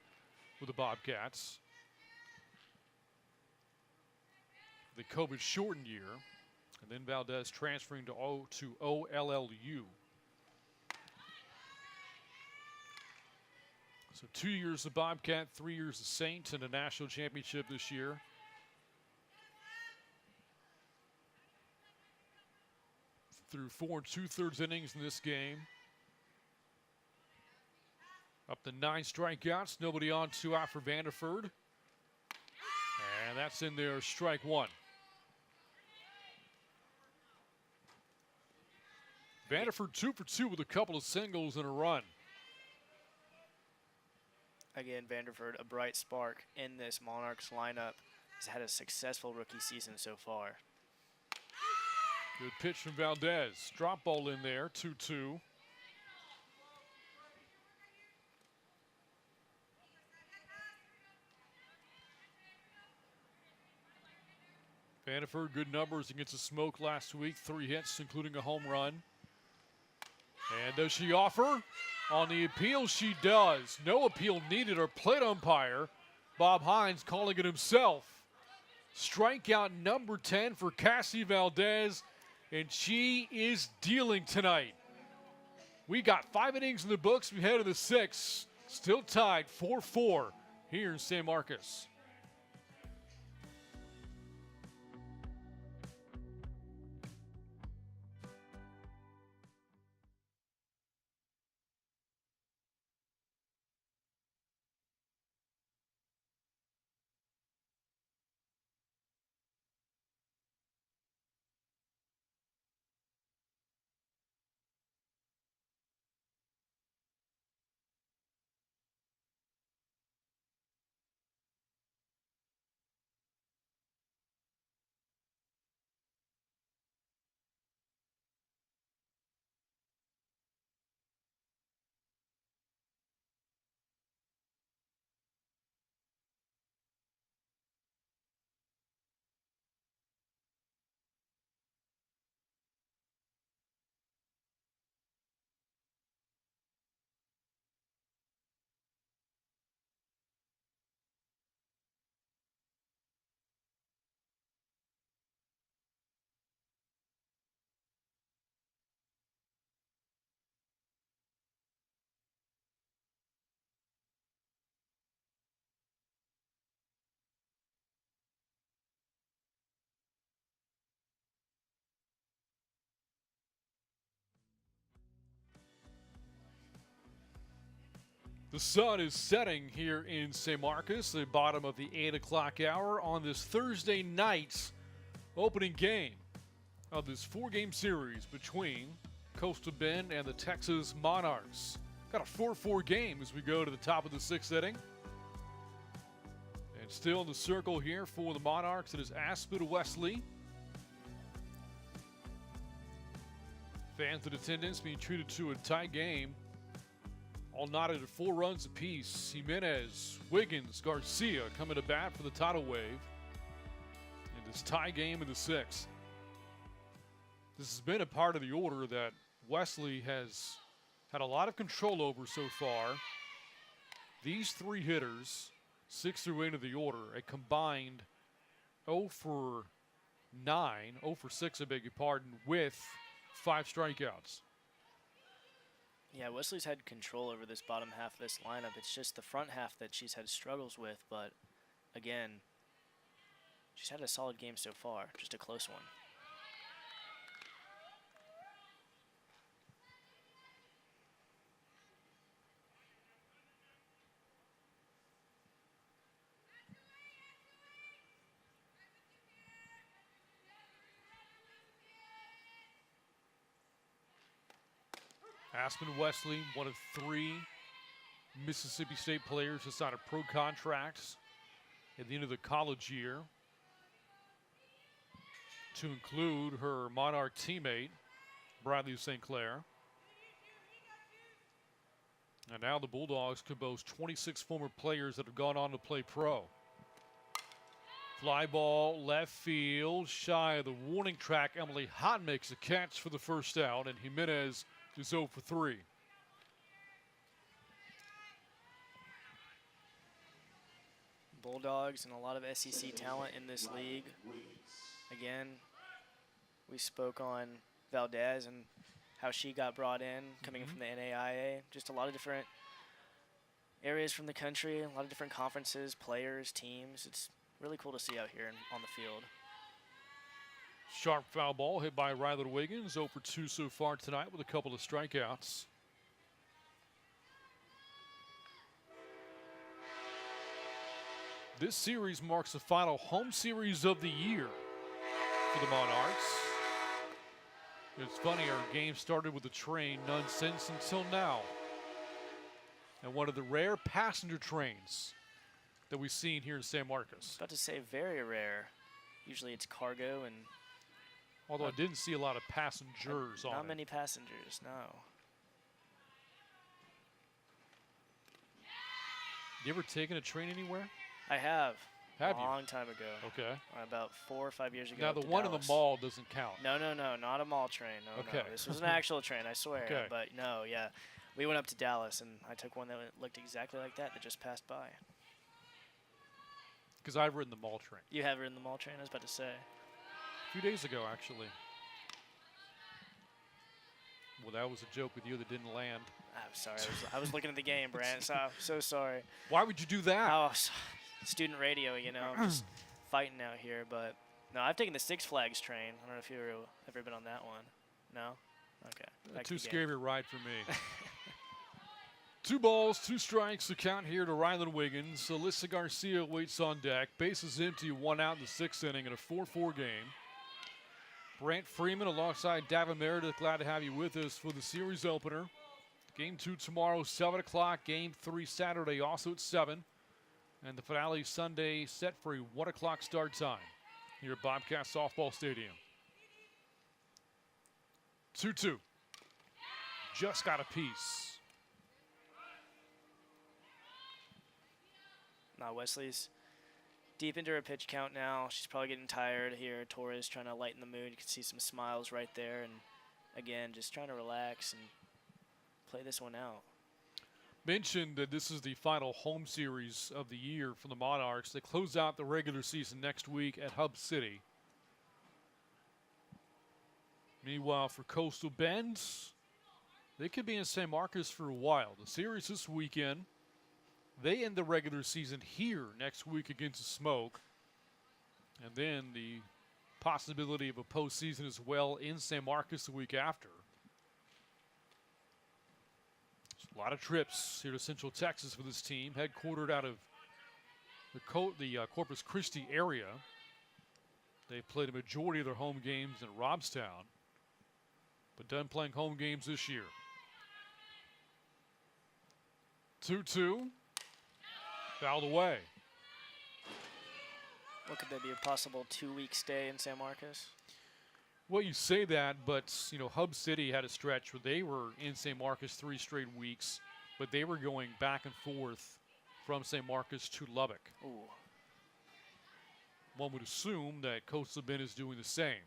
with the Bobcats. The COVID shortened year, and then Valdez transferring to OLLU. So 2 years of Bobcat, 3 years of Saints, and a national championship this year. Through 4 2/3 innings in this game. Up to 9 strikeouts, nobody on, 2 out for Vanderford. And that's in there, strike 1. Vanderford 2 for 2 with a couple of singles and a run. Again, Vanderford, a bright spark in this Monarchs lineup. Has had a successful rookie season so far. Good pitch from Valdez. Drop ball in there, 2-2. Vanderford, good numbers against the Smoke last week. 3 hits, including a home run. And does she offer? On the appeal, she does. No appeal needed. Our plate umpire, Bob Hines, calling it himself. Strikeout number 10 for Cassie Valdez, and she is dealing tonight. We got 5 innings in the books. We head to the 6th. Still tied 4-4 here in San Marcos. The sun is setting here in San Marcos, the bottom of the 8 o'clock hour on this Thursday night's opening game of this 4-game series between Coastal Bend and the Texas Monarchs. Got a 4-4 game as we go to the top of the 6th inning. And still in the circle here for the Monarchs, it is Aspin Wesley. Fans in attendance being treated to a tight game. All knotted at 4 runs apiece. Jimenez, Wiggins, Garcia coming to bat for the tidal wave in this tie game in the 6th. This has been a part of the order that Wesley has had a lot of control over so far. These 3 hitters, 6 through 8 of the order, a combined 0 for 9, 0 for 6, I beg your pardon, with 5 strikeouts. Yeah, Wesley's had control over this bottom half of this lineup. It's just the front half that she's had struggles with, but again, she's had a solid game so far, just a close one. Aspin Wesley, one of 3 Mississippi State players to sign a pro contract at the end of the college year, to include her Monarch teammate, Bradley St. Clair. And now the Bulldogs could boast 26 former players that have gone on to play pro. Fly ball, left field, shy of the warning track. Emily Hott makes a catch for the first out, and Jimenez is 0 for 3. Bulldogs and a lot of SEC talent in this league. Again, we spoke on Valdez and how she got brought in, coming in from the NAIA. Just a lot of different areas from the country, a lot of different conferences, players, teams. It's really cool to see out here on the field. Sharp foul ball hit by Ryler Wiggins, 0 for 2 so far tonight with a couple of strikeouts. This series marks the final home series of the year for the Monarchs. It's funny, our game started with a train, none since until now. And one of the rare passenger trains that we've seen here in San Marcos. About to say very rare. Usually it's cargo and although I didn't see a lot of passengers on it. not many passengers, no. You ever taken a train anywhere? I have. Have a you? long time ago. Okay. About 4 or 5 years ago. Now up the to one in the Dallas. mall doesn't count. No, not a mall train. No, Okay. no. This was an actual train, I swear. Okay. But no, yeah. We went up to Dallas, and I took one that looked exactly like that just passed by. Because I've ridden the mall train. You have ridden the mall train, I was about to say. A few days ago, actually. Well, that was a joke with you that didn't land. I'm sorry. I was looking at the game, Brant, so I'm so sorry. Why would you do that? Oh, student radio, you know, I'm just fighting out here. But no, I've taken the Six Flags train. I don't know if you've ever been on that one. No? Okay. Back to Too the game. scary of a ride for me. 2 balls, 2 strikes, the count here to Rylan Wiggins. Alyssa Garcia waits on deck. Bases empty, 1 out in the 6th inning in a 4-4 game. Brant Freeman alongside Davin Meredith, glad to have you with us for the series opener. Game 2 tomorrow, 7 o'clock. Game 3 Saturday, also at 7. And the finale Sunday set for a 1 o'clock start time here at Bobcat Softball Stadium. 2-2. Just got a piece. Now Wesley's deep into her pitch count now. She's probably getting tired here. Torres trying to lighten the mood. You can see some smiles right there. And again, just trying to relax and play this one out. Mentioned that this is the final home series of the year for the Monarchs. They close out the regular season next week at Hub City. Meanwhile, for Coastal Bend, they could be in San Marcos for a while. The series this weekend, they end the regular season here next week against the Smoke. And then the possibility of a postseason as well in San Marcos the week after. A lot of trips here to Central Texas for this team, headquartered out of the Corpus Christi area. They played a majority of their home games in Robstown, but done playing home games this year. 2-2, fouled away. What could that be, a possible 2-week stay in San Marcos? Well, you say that, but you know, Hub City had a stretch where they were in San Marcos 3 straight weeks, but they were going back and forth from San Marcos to Lubbock. Ooh. One would assume that Coastal Bend is doing the same.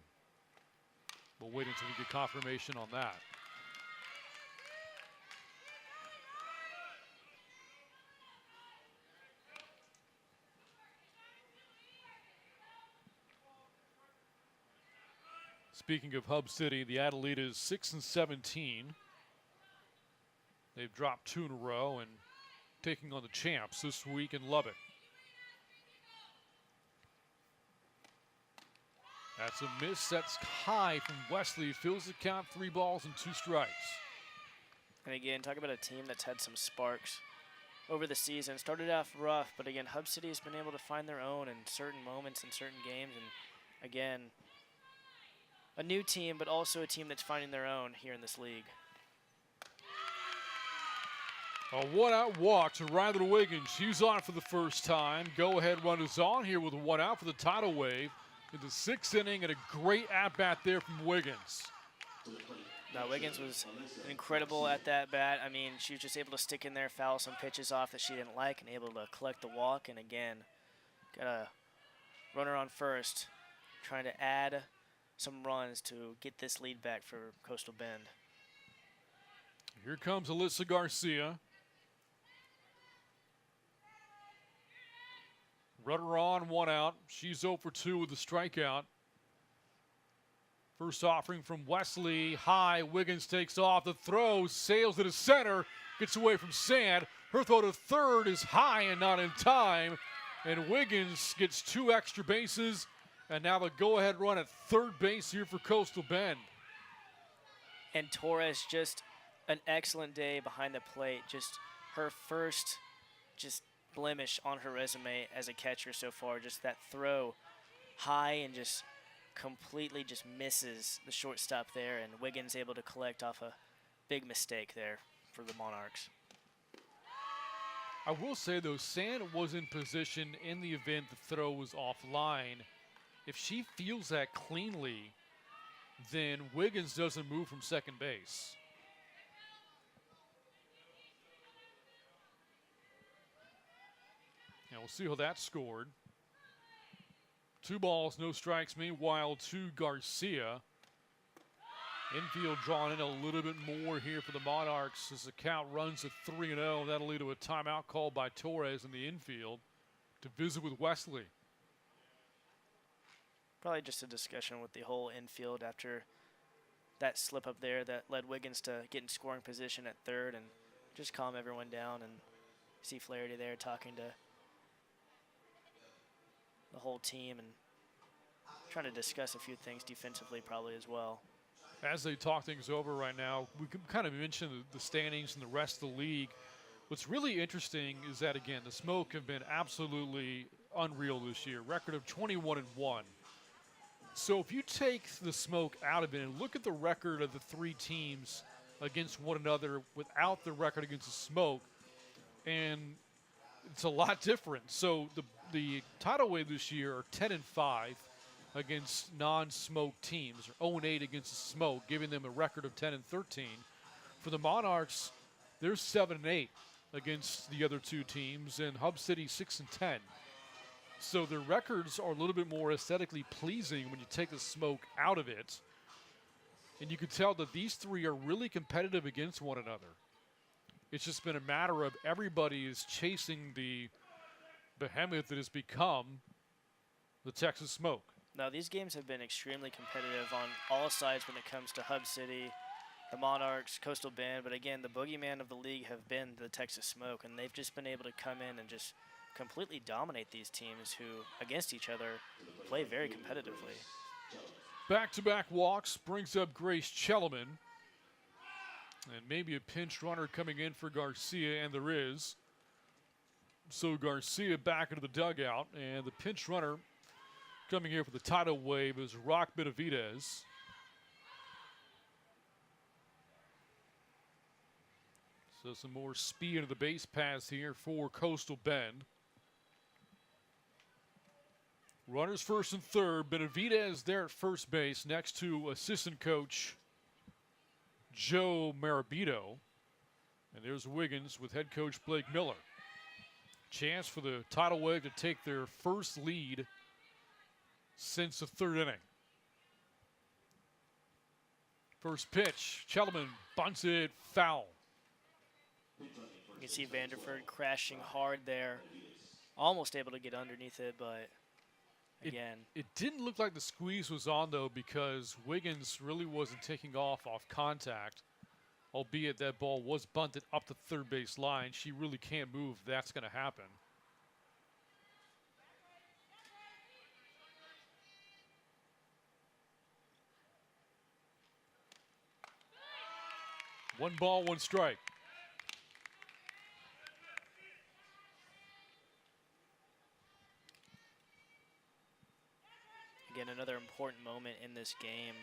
We'll wait until we get confirmation on that. Speaking of Hub City, the Adelitas 6-17. They've dropped 2 in a row and taking on the champs this week in Lubbock. That's a miss. That's high from Wesley. Fills the count, 3 balls and 2 strikes. And again, talk about a team that's had some sparks over the season. Started off rough, but again, Hub City has been able to find their own in certain moments in certain games. And again, a new team, but also a team that's finding their own here in this league. A 1-out walk to Ryder Wiggins. He's on for the first time. Go-ahead run is on here with a 1-out for the Tidal Wave in the 6th inning, and a great at-bat there from Wiggins. Now, Wiggins was incredible at that bat. I mean, she was just able to stick in there, foul some pitches off that she didn't like, and able to collect the walk. And again, got a runner on first, trying to add some runs to get this lead back for Coastal Bend. Here comes Alyssa Garcia. Runner on, 1 out. She's 0 for 2 with a strikeout. First offering from Wesley. High. Wiggins takes off. The throw sails to the center. Gets away from Sand. Her throw to third is high and not in time. And Wiggins gets 2 extra bases. And now the go-ahead run at third base here for Coastal Bend. And Torres, just an excellent day behind the plate. Just her first blemish on her resume as a catcher so far. Just that throw high and just completely just misses the shortstop there. And Wiggins able to collect off a big mistake there for the Monarchs. I will say, though, Sand was in position in the event the throw was offline. If she feels that cleanly, then Wiggins doesn't move from second base. Now we'll see how that scored. 2 balls, no strikes. Meanwhile, to Garcia. Infield drawn in a little bit more here for the Monarchs as the count runs at 3-0. That'll lead to a timeout called by Torres in the infield to visit with Wesley. Probably just a discussion with the whole infield after that slip up there that led Wiggins to get in scoring position at third, and just calm everyone down. And see Flaherty there talking to the whole team and trying to discuss a few things defensively probably as well. As they talk things over right now, we can kind of mention the standings and the rest of the league. What's really interesting is that, again, the Smoke have been absolutely unreal this year. Record of 21-1. So if you take the Smoke out of it and look at the record of the 3 teams against one another without the record against the Smoke, and it's a lot different. So the Tidal Wave this year are 10-5 against non-Smoke teams, or 0-8 against the Smoke, giving them a record of 10-13. For the Monarchs, they're 7-8 against the other 2 teams, and Hub City 6-10. So their records are a little bit more aesthetically pleasing when you take the Smoke out of it. And you can tell that these 3 are really competitive against one another. It's just been a matter of everybody is chasing the behemoth that has become the Texas Smoke. Now, these games have been extremely competitive on all sides when it comes to Hub City, the Monarchs, Coastal Bend. But again, the boogeyman of the league have been the Texas Smoke, and they've just been able to come in and just completely dominate these teams who, against each other, play very competitively. Back-to-back walks brings up Grace Chelleman. And maybe a pinch runner coming in for Garcia, and there is. So Garcia back into the dugout, and the pinch runner coming here for the tidal wave is Rock Benavidez. So some more speed into the base pass here for Coastal Bend. Runners first and third. Benavidez there at first base next to assistant coach Joe Marabito. And there's Wiggins with head coach Blake Miller. Chance for the tidal wave to take their first lead since the third inning. First pitch, Chelman bunts it foul. You can see Vanderford crashing hard there. Almost able to get underneath it, but again. It didn't look like the squeeze was on, though, because Wiggins really wasn't taking off contact, albeit that ball was bunted up the third base line. She really can't move. That's going to happen. One ball, one strike. Again, another important moment in this game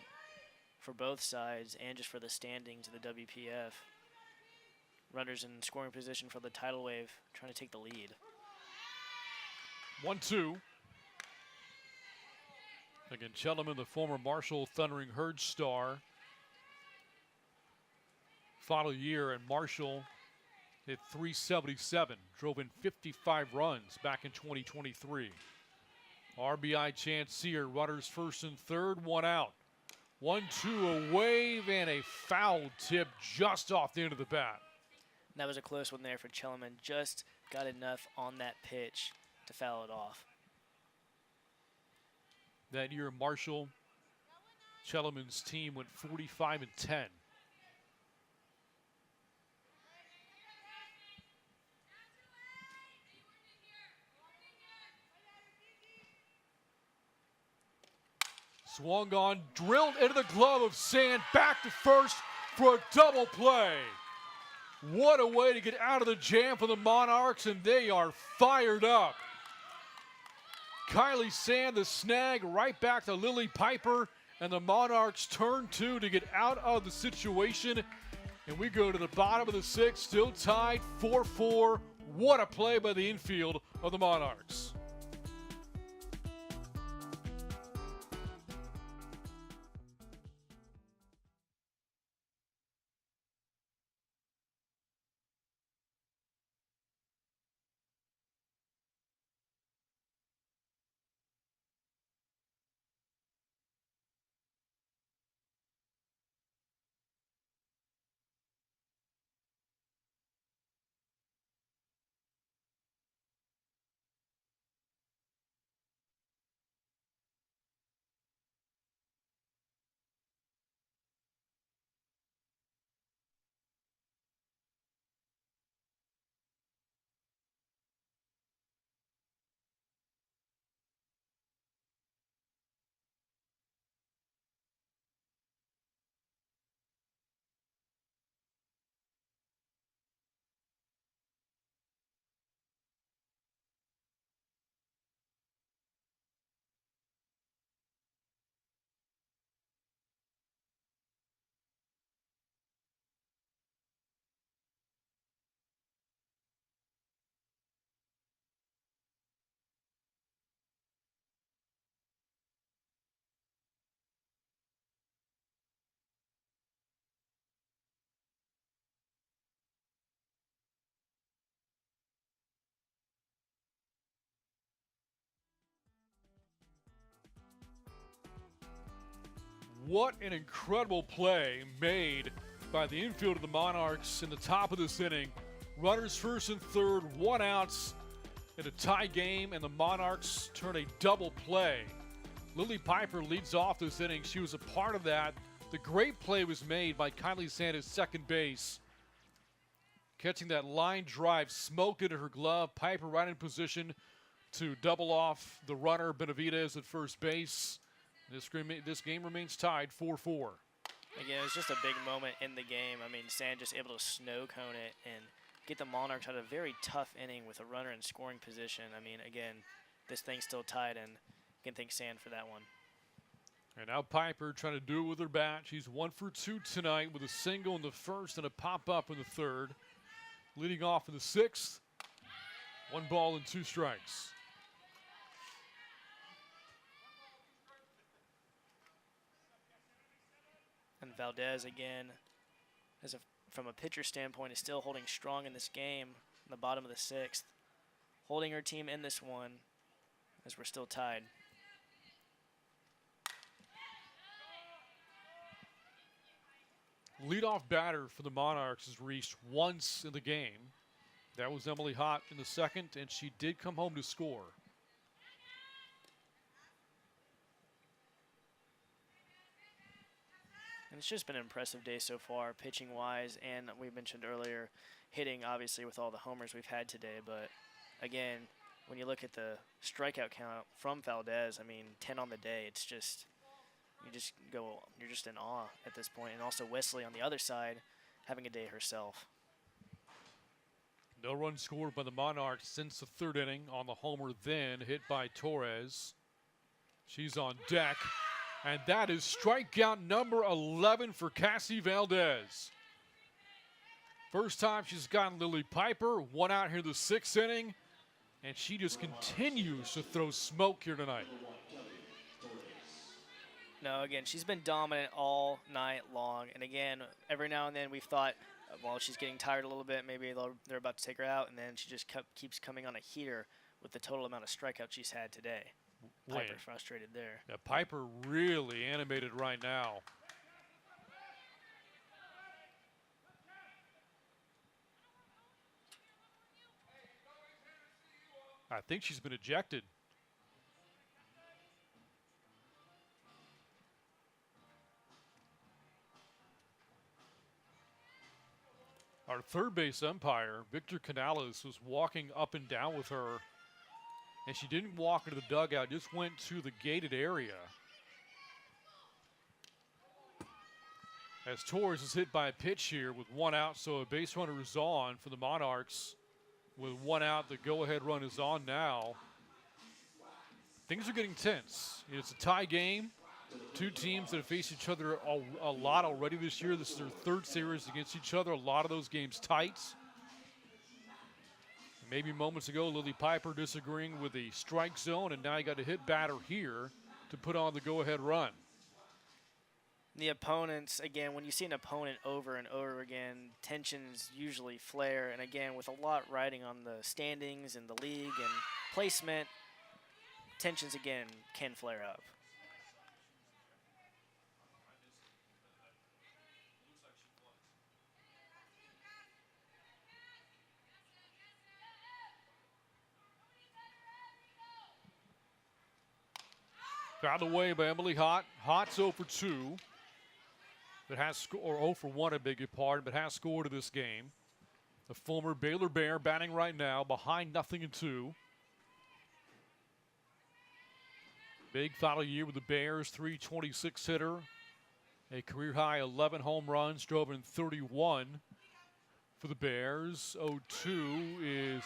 for both sides and just for the standings of the WPF. Runners in scoring position for the tidal wave, trying to take the lead. 1-2. Again, Chelman, the former Marshall Thundering Herd star. Final year, and Marshall hit .377, drove in 55 runs back in 2023. RBI chance here, runners first and third, one out. 1-2, a wave and a foul tip just off the end of the bat. That was a close one there for Chelman. Just got enough on that pitch to foul it off. That year, Marshall, Chelman's team went 45-10. Swung on, drilled into the glove of Sand, back to first for a double play. What a way to get out of the jam for the Monarchs, and they are fired up. Kylie Sand, the snag, right back to Lily Piper, and the Monarchs turn two to get out of the situation. And we go to the bottom of the sixth, still tied 4-4. What a play by the infield of the Monarchs. What an incredible play made by the infield of the Monarchs in the top of this inning. Runners first and third, one outs in a tie game, and the Monarchs turn a double play. Lily Piper leads off this inning. She was a part of that. The great play was made by Kylie Sand at second base. Catching that line drive, smoked into her glove. Piper right in position to double off the runner, Benavidez, at first base. This game remains tied 4-4. Again, it was just a big moment in the game. I mean, Sand just able to snow cone it and get the Monarchs out of a very tough inning with a runner in scoring position. I mean, again, this thing's still tied, and you can thank Sand for that one. And now Piper trying to do it with her bat. She's 1 for 2 tonight with a single in the first and a pop-up in the third. Leading off in the sixth. 1 ball and 2 strikes. And Valdez, again, from a pitcher standpoint, is still holding strong in this game in the bottom of the sixth. Holding her team in this one as we're still tied. Leadoff batter for the Monarchs has reached once in the game. That was Emily Hott in the second, and she did come home to score. And it's just been an impressive day so far, pitching-wise, and we mentioned earlier, hitting, obviously, with all the homers we've had today. But, again, when you look at the strikeout count from Valdez, I mean, 10 on the day, it's just, you're just in awe at this point. And also Wesley on the other side having a day herself. No run scored by the Monarchs since the third inning on the homer, then hit by Torres. She's on deck, and that is strikeout number 11 for Cassie Valdez. First time she's gotten Lily Piper, 1 out here in the sixth inning, and she just continues to throw smoke here tonight. No, again, she's been dominant all night long, and again, every now and then we've thought, well, she's getting tired a little bit, maybe they're about to take her out, and then she just keeps coming on a heater with the total amount of strikeouts she's had today. Piper frustrated there. Yeah, Piper really animated right now. I think she's been ejected. Our third base umpire, Victor Canales, was walking up and down with her, and she didn't walk into the dugout, just went to the gated area. As Torres is hit by a pitch here with 1 out, so a base runner is on for the Monarchs. With 1 out, the go-ahead run is on now. Things are getting tense. It's a tie game. Two teams that have faced each other a lot already this year. This is their third series against each other. A lot of those games tight. Maybe moments ago, Lily Piper disagreeing with the strike zone, and now you got a hit batter here to put on the go-ahead run. The opponents, again, when you see an opponent over and over again, tensions usually flare. And again, with a lot riding on the standings and the league and placement, tensions again can flare up. Out of the way by Emily Hott. Hott's 0 for 2. But has or 0 for 1, I beg your pardon, but has scored in this game. The former Baylor Bear batting right now, behind 0-2. Big final year with the Bears, 326 hitter. A career high 11 home runs, drove in 31 for the Bears. 0-2 is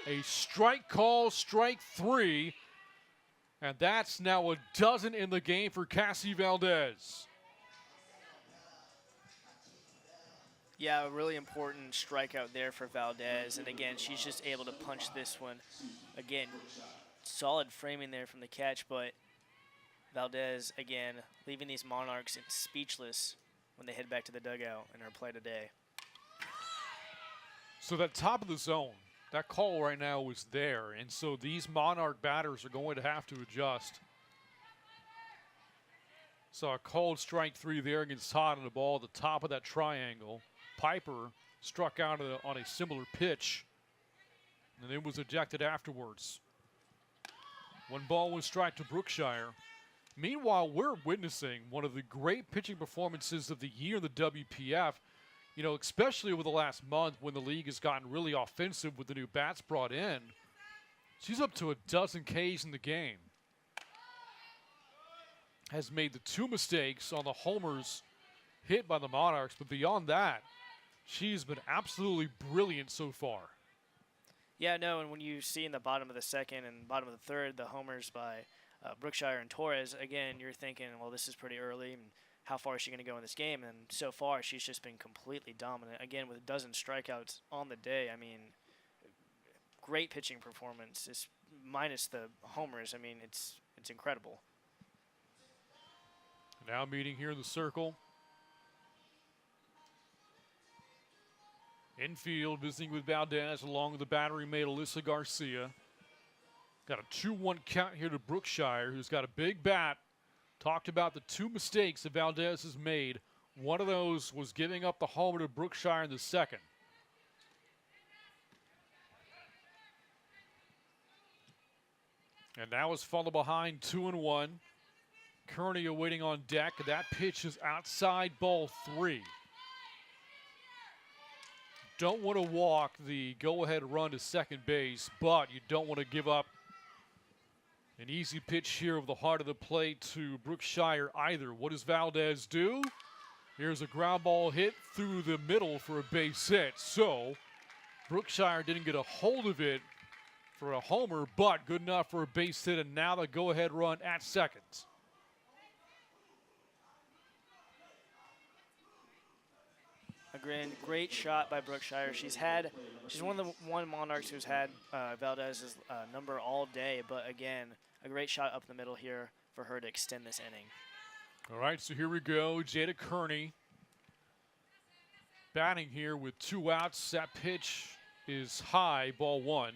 a strike call, strike 3. And that's now a dozen in the game for Cassie Valdez. Yeah, a really important strikeout there for Valdez. And again, she's just able to punch this one. Again, solid framing there from the catch, but Valdez, again, leaving these Monarchs speechless when they head back to the dugout in her play today. So that top of the zone, that call right now is there, and so these Monarch batters are going to have to adjust. Saw a called strike 3 there against Todd on the ball at the top of that triangle. Piper struck out on a similar pitch, and it was ejected afterwards. 1 ball, 1 strike to Brookshire. Meanwhile, we're witnessing one of the great pitching performances of the year in the WPF. You know, especially over the last month when the league has gotten really offensive with the new bats brought in. She's up to a dozen Ks in the game. Has made the 2 mistakes on the homers hit by the Monarchs, but beyond that, she's been absolutely brilliant so far. Yeah, no, and when you see in the bottom of the second and bottom of the third the homers by Brookshire and Torres, again, you're thinking, well, this is pretty early, and how far is she going to go in this game? And so far, she's just been completely dominant. Again, with a dozen strikeouts on the day, I mean, great pitching performance, is minus the homers. I mean, it's incredible. Now meeting here in the circle. Infield visiting with Valdez along with the battery mate Alyssa Garcia. Got a 2-1 count here to Brookshire, who's got a big bat. Talked about the 2 mistakes that Valdez has made. One of those was giving up the homer to Brookshire in the second. And now it's followed behind 2-1. Kearney awaiting on deck. That pitch is outside, ball 3. Don't want to walk the go-ahead run to second base, but you don't want to give up an easy pitch here of the heart of the plate to Brookshire either. What does Valdez do? Here's a ground ball hit through the middle for a base hit. So Brookshire didn't get a hold of it for a homer, but good enough for a base hit, and now the go-ahead run at second. Again, great shot by Brookshire. She's one of the Monarchs who's had Valdez's number all day, but again, a great shot up the middle here for her to extend this inning. All right, so here we go. Jada Kearney batting here with 2 outs. That pitch is high, ball 1.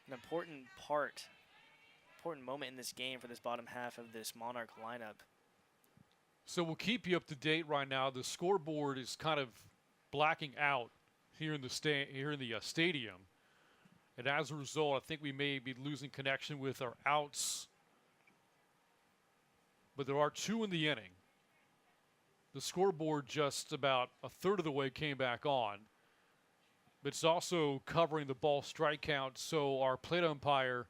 An important moment in this game for this bottom half of this Monarch lineup. So we'll keep you up to date right now. The scoreboard is kind of blacking out here in the stadium, and as a result, I think we may be losing connection with our outs. But there are 2 in the inning. The scoreboard just about a third of the way came back on. But it's also covering the ball strike count, so our plate umpire,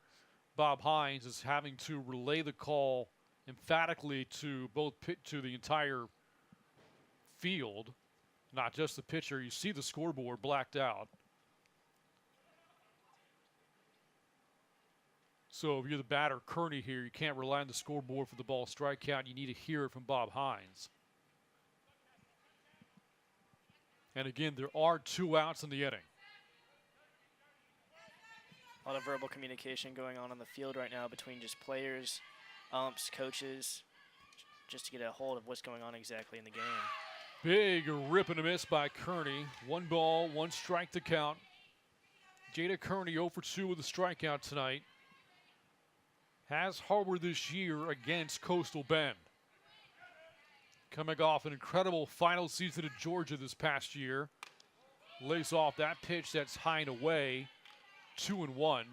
Bob Hines, is having to relay the call emphatically to to the entire field, not just the pitcher. You see the scoreboard blacked out. So if you're the batter, Kearney here, you can't rely on the scoreboard for the ball strike count. You need to hear it from Bob Hines. And again, there are 2 outs in the inning. A lot of verbal communication going on the field right now between just players, umps, coaches, just to get a hold of what's going on exactly in the game. Big rip and a miss by Kearney. 1 ball, 1 strike to count. Jada Kearney 0 for 2 with a strikeout tonight. Has harbored this year against Coastal Bend. Coming off an incredible final season at Georgia this past year. Lays off that pitch that's high and away. 2-1.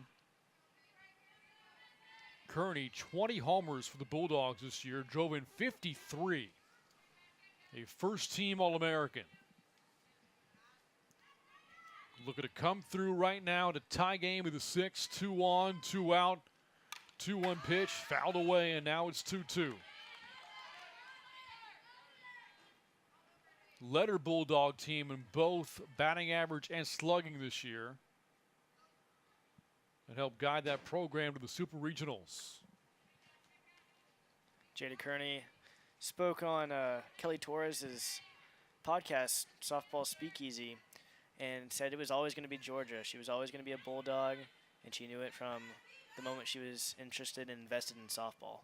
Kearney, 20 homers for the Bulldogs this year. Drove in 53. A first-team All-American. Looking to come through right now to tie game of the 6th. 2 on, 2 out. 2-1 pitch, fouled away, and now it's 2-2. Led her Bulldog team in both batting average and slugging this year, and helped guide that program to the Super Regionals. Jada Kearney spoke on Kelly Torres' podcast, Softball Speakeasy, and said it was always going to be Georgia. She was always going to be a Bulldog, and she knew it from the moment she was interested and invested in softball.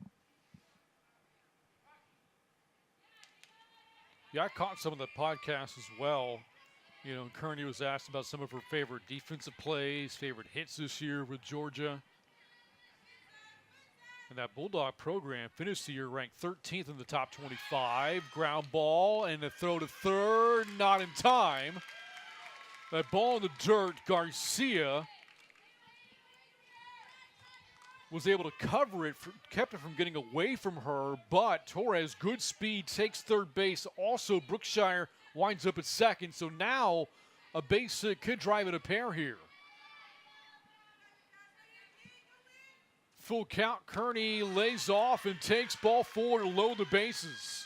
Yeah, I caught some of the podcasts as well. You know, Kearney was asked about some of her favorite defensive plays, favorite hits this year with Georgia. And that Bulldog program finished the year ranked 13th in the top 25. Ground ball and a throw to third, not in time. That ball in the dirt, Garcia was able to cover it, kept it from getting away from her, but Torres, good speed, takes third base. Also, Brookshire winds up at second, so now a base hit could drive it a pair here. full count. Kearney lays off and takes ball 4 to load the bases.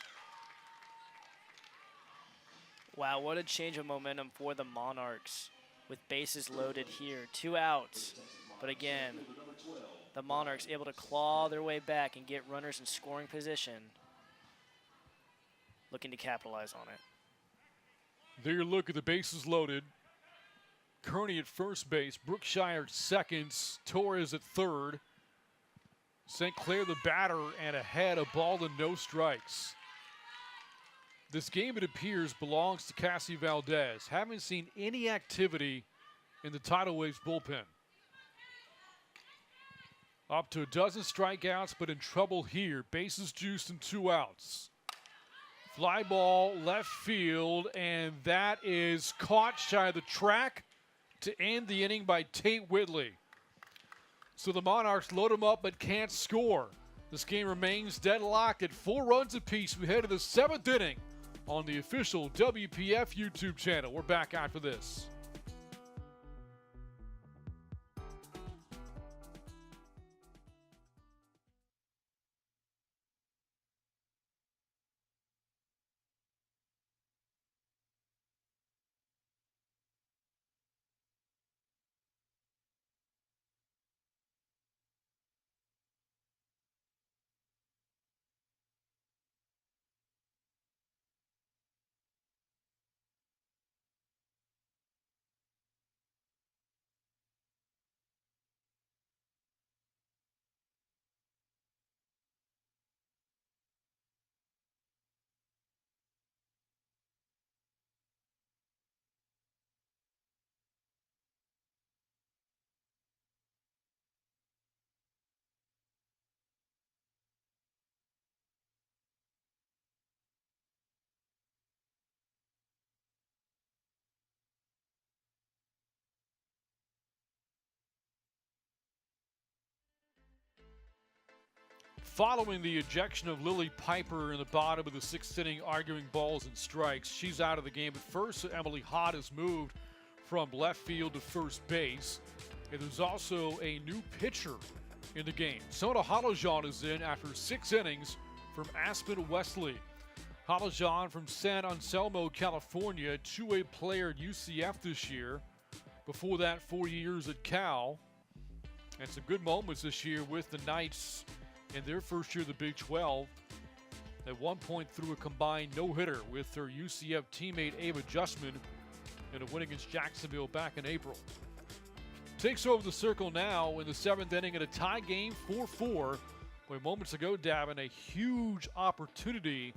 Wow, what a change of momentum for the Monarchs with bases loaded here. 2 outs. But again, the Monarchs able to claw their way back and get runners in scoring position, looking to capitalize on it. There you look at the bases loaded. Kearney at first base, Brookshire at second, Torres at third. St. Clair the batter and ahead, a ball and no strikes. This game, it appears, belongs to Cassie Valdez. Haven't seen any activity in the Tidal Waves bullpen. Up to a dozen strikeouts, but in trouble here. Bases juiced and 2 outs. Fly ball left field, and that is caught shy of the track to end the inning by Tate Whitley. So the Monarchs load them up but can't score. This game remains deadlocked at 4 runs apiece. We head to the 7th inning on the official WPF YouTube channel. We're back after this. Following the ejection of Lily Piper in the bottom of the 6th inning, arguing balls and strikes, she's out of the game at first. So Emily Hott has moved from left field to first base. And there's also a new pitcher in the game. Sona Halajan is in after 6 innings from Aspen Wesley. Halajan from San Anselmo, California, 2A player at UCF this year. Before that, 4 years at Cal. And some good moments this year with the Knights in their first year of the Big 12. At one point threw a combined no-hitter with their UCF teammate Ava Justman in a win against Jacksonville back in April. Takes over the circle now in the 7th inning in a tie game, 4-4. Boy, moments ago, Davin, a huge opportunity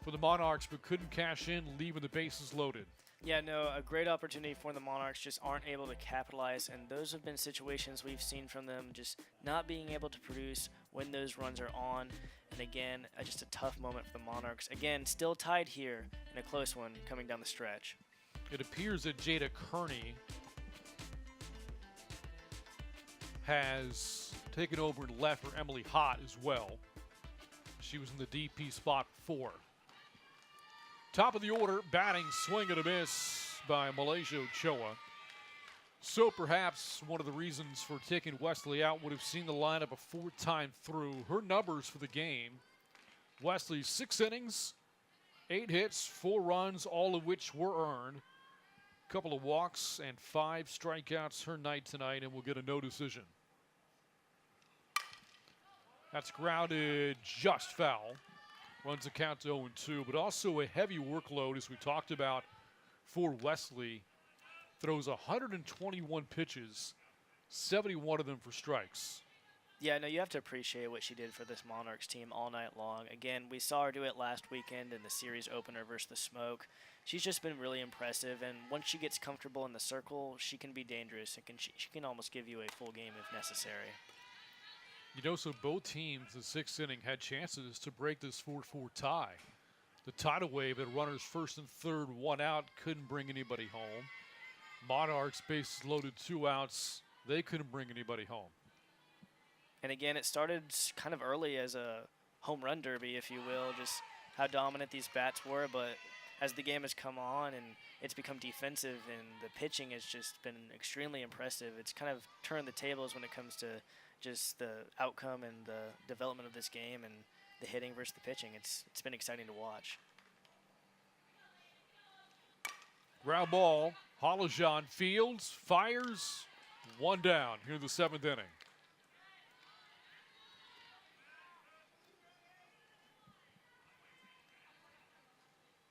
for the Monarchs, but couldn't cash in, leaving the bases loaded. Yeah, no, a great opportunity for the Monarchs, just aren't able to capitalize, and those have been situations we've seen from them, just not being able to produce when those runs are on. And again, just a tough moment for the Monarchs. Again, still tied here in a close one coming down the stretch. It appears that Jada Kearney has taken over and left for Emily Hott as well. She was in the DP spot before. Top of the order, batting, swing and a miss by Malaysia Ochoa. So perhaps one of the reasons for taking Wesley out would have seen the lineup a 4th time through. Her numbers for the game: Wesley 6 innings, 8 hits, 4 runs, all of which were earned. A couple of walks and 5 strikeouts her night tonight, and we'll get a no decision. That's grounded just foul. Runs the count to 0-2, but also a heavy workload, as we talked about, for Wesley. Throws 121 pitches, 71 of them for strikes. Yeah, no, you have to appreciate what she did for this Monarchs team all night long. Again, we saw her do it last weekend in the series opener versus the Smoke. She's just been really impressive, and once she gets comfortable in the circle, she can be dangerous. She can almost give you a full game if necessary. You know, so both teams, the 6th inning, had chances to break this 4-4 tie. The Tidal Wave had runners first and third, 1 out, couldn't bring anybody home. Monarchs, bases loaded, 2 outs, they couldn't bring anybody home. And again, it started kind of early as a home run derby, if you will, just how dominant these bats were. But as the game has come on and it's become defensive and the pitching has just been extremely impressive, it's kind of turned the tables when it comes to just the outcome and the development of this game and the hitting versus the pitching. It's been exciting to watch. Ground ball. Holojan fields, fires, 1 down here in the 7th inning.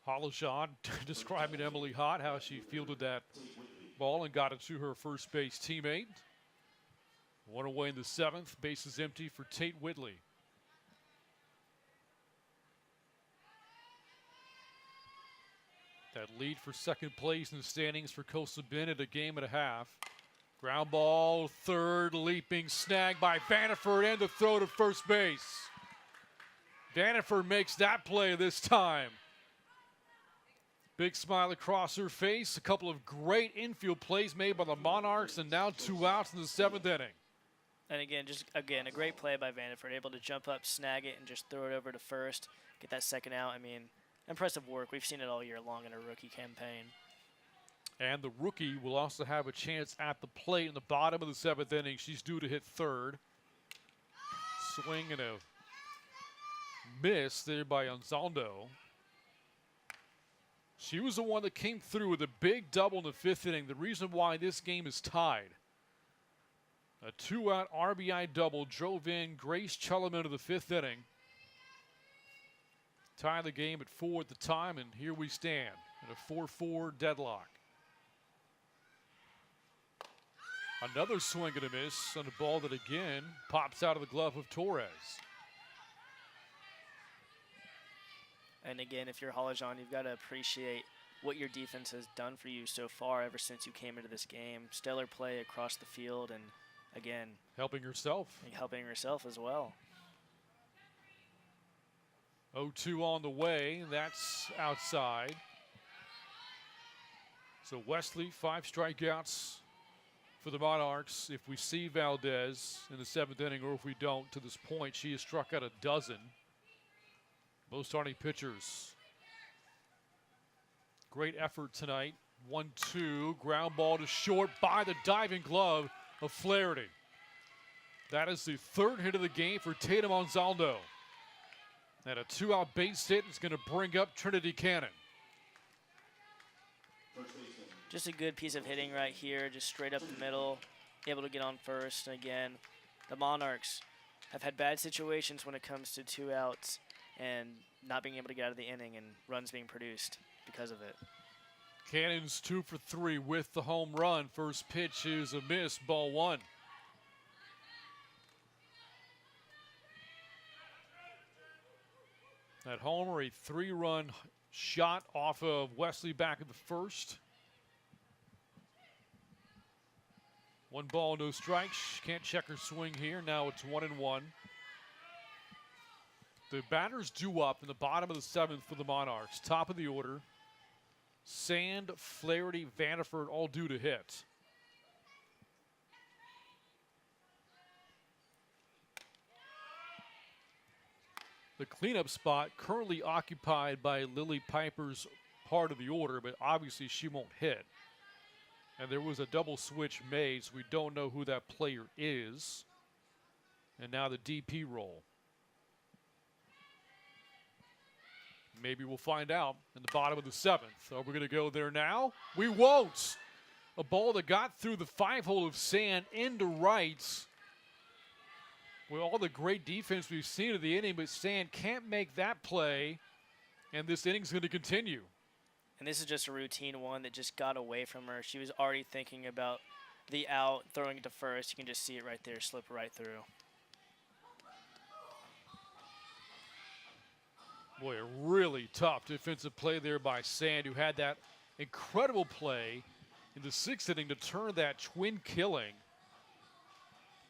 Holojan describing Emily Hott how she fielded that ball and got it to her first base teammate. 1 away in the 7th. Bases empty for Tate Whitley. That lead for second place in the standings for Coastal Bend at 1.5 games. Ground ball, third, leaping snag by Vanderford and the throw to first base. Vanderford makes that play this time. Big smile across her face. A couple of great infield plays made by the Monarchs, and now 2 outs in the 7th inning. And again, a great play by Vanderford, able to jump up, snag it, and just throw it over to first, get that second out. I mean, impressive work. We've seen it all year long in a rookie campaign. And the rookie will also have a chance at the plate in the bottom of the 7th inning. She's due to hit third. Swing and a miss there by Anzaldo. She was the one that came through with a big double in the 5th inning. The reason why this game is tied. A 2-out RBI double drove in Grace Chulliman of the 5th inning. Tie the game at 4 at the time, and here we stand in a 4-4 deadlock. Another swing and a miss on a ball that again pops out of the glove of Torres. And again, if you're Holojan, you've got to appreciate what your defense has done for you so far ever since you came into this game. Stellar play across the field, and again, helping yourself as well. 0-2 on the way. That's outside. So Wesley, 5 strikeouts for the Monarchs. If we see Valdez in the 7th inning, or if we don't, to this point, she has struck out 12. Most starting pitchers. Great effort tonight. 1-2, ground ball to short by the diving glove of Flaherty. That is the 3rd hit of the game for Tatum Anzaldo. And a 2-out base hit is going to bring up Trinity Cannon. Just a good piece of hitting right here, just straight up the middle, able to get on first. And again, the Monarchs have had bad situations when it comes to 2 outs and not being able to get out of the inning and runs being produced because of it. Cannon's 2 for 3 with the home run. First pitch is a miss, ball 1. That homer, a 3-run shot off of Wesley back in the 1st. 1 ball, no strikes. Can't check her swing here. Now it's 1-1. The batters due up in the bottom of the 7th for the Monarchs. Top of the order. Sand, Flaherty, Vanderford all due to hit. The cleanup spot currently occupied by Lily Piper's part of the order, but obviously she won't hit. And there was a double switch made, so we don't know who that player is. And now the DP role. Maybe we'll find out in the bottom of the 7th. Are we going to go there now? We won't. A ball that got through the 5-hole of Sand into right. With all the great defense we've seen of the inning, but Sand can't make that play, and this inning's going to continue. And this is just a routine one that just got away from her. She was already thinking about the out, throwing it to first. You can just see it right there, slip right through. Boy, a really tough defensive play there by Sand, who had that incredible play in the 6th inning to turn that twin killing.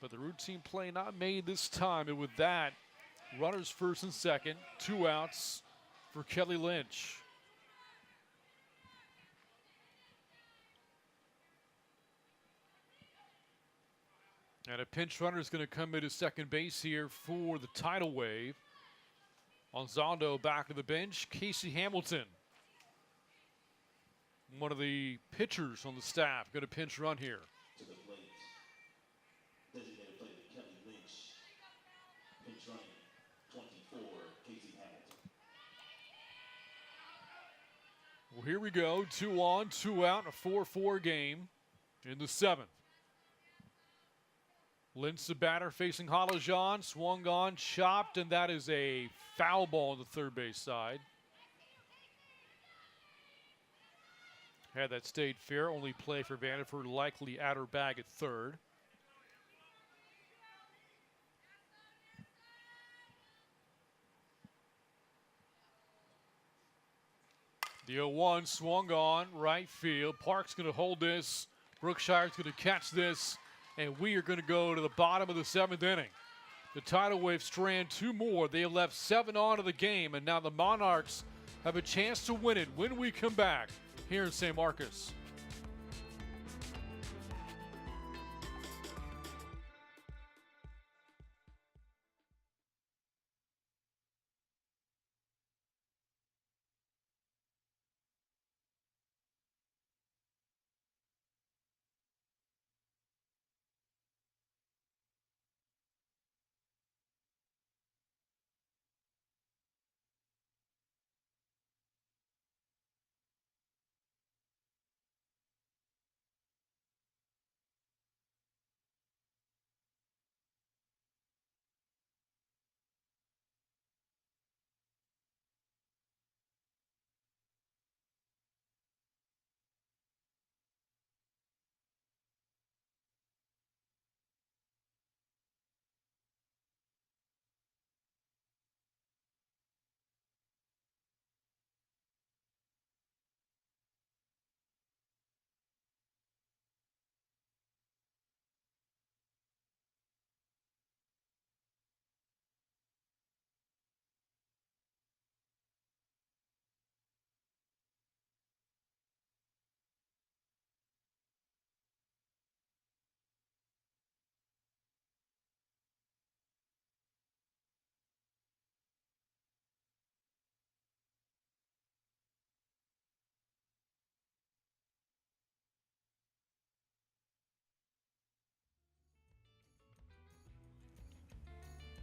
But the routine play not made this time. And with that, runners first and second, 2 outs for Kelly Lynch. And a pinch runner is going to come into second base here for the tidal wave. Anzaldo back to the bench. Casey Hamilton one of the pitchers on the staff, going to pinch run here. To the plate. Designated player Kelly Lynch. Pinch running 24, Casey Hamilton. Well, here we go. 2 on, 2 out, a 4-4 game in the 7th. Lynch the batter facing Halajan, swung on, chopped, and that is a foul ball on the third base side. Had that stayed fair, only play for Vanderford, likely at her bag at third. The 0-1 swung on, right field. Park's going to hold this. Brookshire's going to catch this. And we are going to go to the bottom of the 7th inning. The Tidal Wave strand 2 more. They left 7 on to the game, and now the Monarchs have a chance to win it when we come back here in St. Marcus.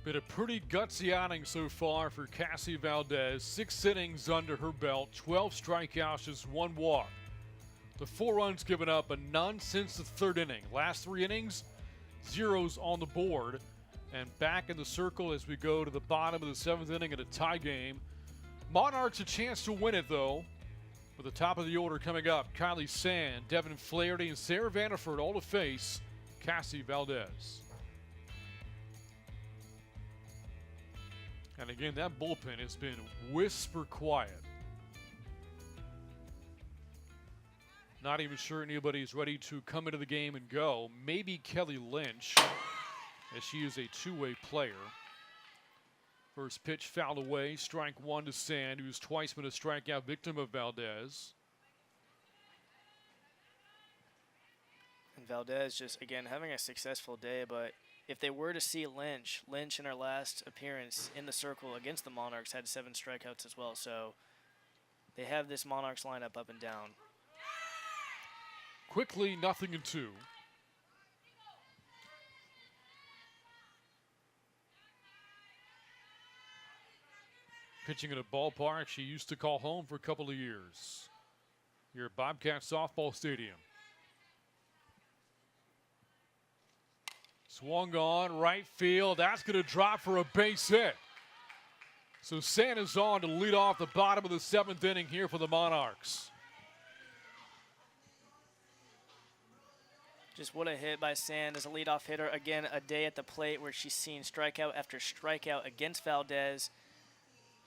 Been a pretty gutsy outing so far for Cassie Valdez. 6 innings under her belt, 12 strikeouts, just 1 walk. The 4 runs given up, and none since the 3rd inning. Last 3 innings, zeros on the board. And back in the circle as we go to the bottom of the 7th inning in a tie game. Monarchs a chance to win it, though. With the top of the order coming up, Kylie Sand, Devin Flaherty, and Sarah Vanderford all to face Cassie Valdez. And again, that bullpen has been whisper quiet. Not even sure anybody's ready to come into the game and go. Maybe Kelly Lynch, as she is a two-way player. First pitch fouled away, strike 1 to Sand, who's twice been a strikeout victim of Valdez. And Valdez just, again, having a successful day, but if they were to see Lynch in her last appearance in the circle against the Monarchs had 7 strikeouts as well. So they have this Monarchs lineup up and down. Quickly, 0-2. Pitching in a ballpark she used to call home for a couple of years here at Bobcat Softball Stadium. Swung on, right field. That's going to drop for a base hit. So Santa's on to lead off the bottom of the 7th inning here for the Monarchs. Just what a hit by Sand as a leadoff hitter. Again, a day at the plate where she's seen strikeout after strikeout against Valdez.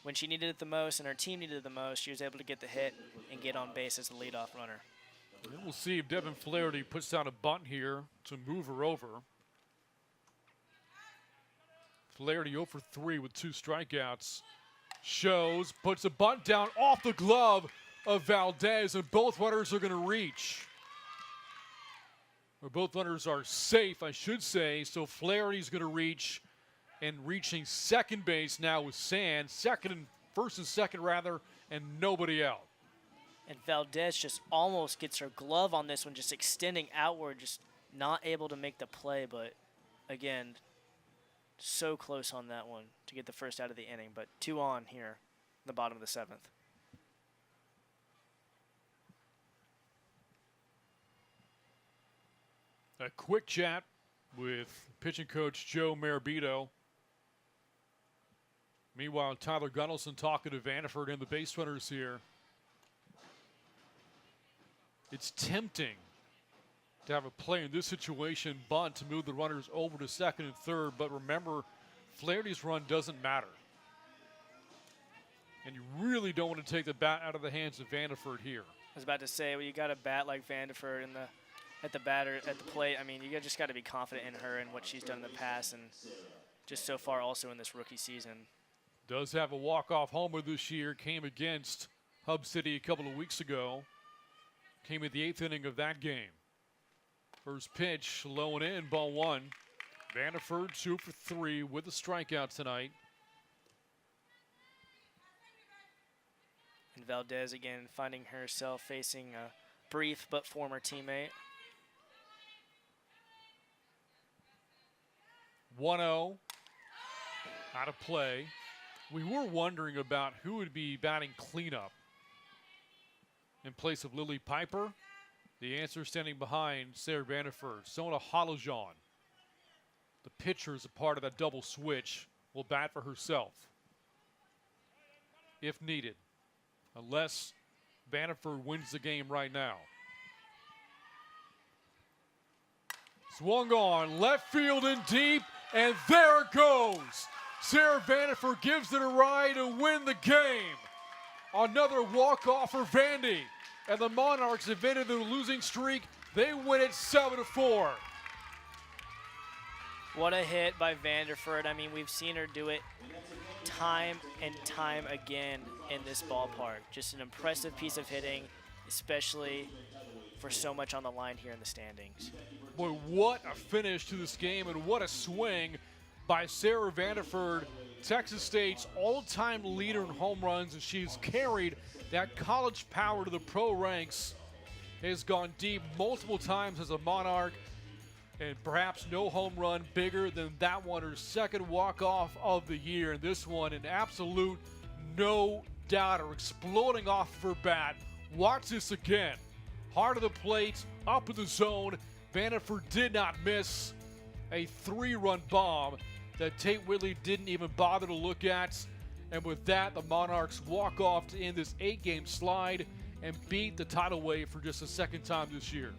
When she needed it the most and her team needed it the most, she was able to get the hit and get on base as the leadoff runner. And we'll see if Devin Flaherty puts down a bunt here to move her over. Flaherty 0 for 3 with 2 strikeouts. Shows, puts a bunt down off the glove of Valdez, and both runners are going to reach. Or both runners are safe, I should say, so Flaherty's going to reach, and reaching second base now with Sand. First and second rather, and nobody out. And Valdez just almost gets her glove on this one, just extending outward, just not able to make the play. But again, so close on that one to get the first out of the inning. But 2 on here in the bottom of the 7th. A quick chat with pitching coach Joe Marabito. Meanwhile, Tyler Gunnelson talking to Vanderford and the base runners here. It's tempting to have a play in this situation, bunt to move the runners over to second and third, but remember, Flaherty's run doesn't matter. And you really don't want to take the bat out of the hands of Vanderford here. I was about to say, well, you got a bat like Vanderford at the plate. I mean, you just got to be confident in her and what she's done in the past, and just so far also in this rookie season. Does have a walk-off homer this year. Came against Hub City a couple of weeks ago. Came at the 8th inning of that game. First pitch, low and in, ball 1. Vanderford 2 for 3 with a strikeout tonight. And Valdez again finding herself facing a brief but former teammate. 1-0 out of play. We were wondering about who would be batting cleanup in place of Lily Piper. The answer standing behind Sarah Vanderford. Sona Halajan, the pitcher, is a part of that double switch, will bat for herself if needed, unless Vanderford wins the game right now. Swung on, left field and deep, and there it goes. Sarah Vanderford gives it a ride to win the game. Another walk-off for Vandy. And the Monarchs have ended their losing streak. They win it 7-4. What a hit by Vanderford. I mean, we've seen her do it time and time again in this ballpark. Just an impressive piece of hitting, especially for so much on the line here in the standings. Boy, what a finish to this game, and what a swing by Sarah Vanderford, Texas State's all-time leader in home runs, and she's carried that college power to the pro ranks. Has gone deep multiple times as a Monarch, and perhaps no home run bigger than that one, her second walk-off of the year. And this one, an absolute no-doubter, exploding off of her bat. Watch this again. Heart of the plate, up in the zone. Vanderford did not miss. A 3-run bomb that Tate Whitley didn't even bother to look at. And with that, the Monarchs walk off to end this 8-game slide and beat the Tidal wave for just the second time this year.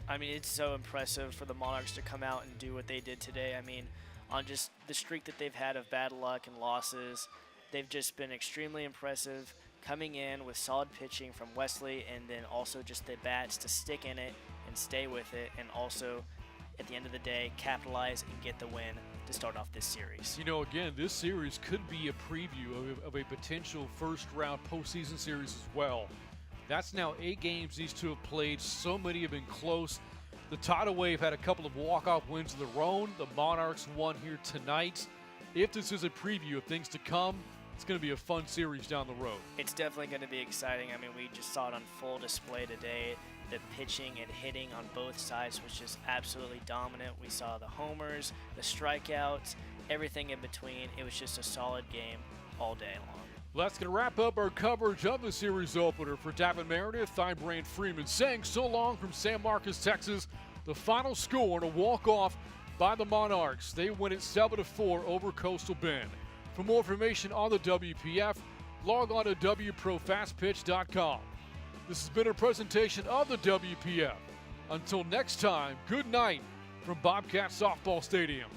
I mean, it's so impressive for the Monarchs to come out and do what they did today. I mean, on just the streak that they've had of bad luck and losses, they've just been extremely impressive, coming in with solid pitching from Wesley, and then also just the bats to stick in it and stay with it, and also at the end of the day capitalize and get the win to start off this series. You know, again, this series could be a preview of a potential first-round postseason series as well. That's now 8 games these two have played. So many have been close. The Tidal Wave had a couple of walk-off wins of their own. The Monarchs won here tonight. If this is a preview of things to come, it's going to be a fun series down the road. It's definitely going to be exciting. I mean, we just saw it on full display today. The pitching and hitting on both sides was just absolutely dominant. We saw the homers, the strikeouts, everything in between. It was just a solid game all day long. That's going to wrap up our coverage of the series opener. For Davin Meredith, I'm Brain Freeman saying so long from San Marcos, Texas. The final score and a walk-off by the Monarchs. They win it 7-4 over Coastal Bend. For more information on the WPF, log on to WProFastPitch.com. This has been a presentation of the WPF. Until next time, good night from Bobcat Softball Stadium.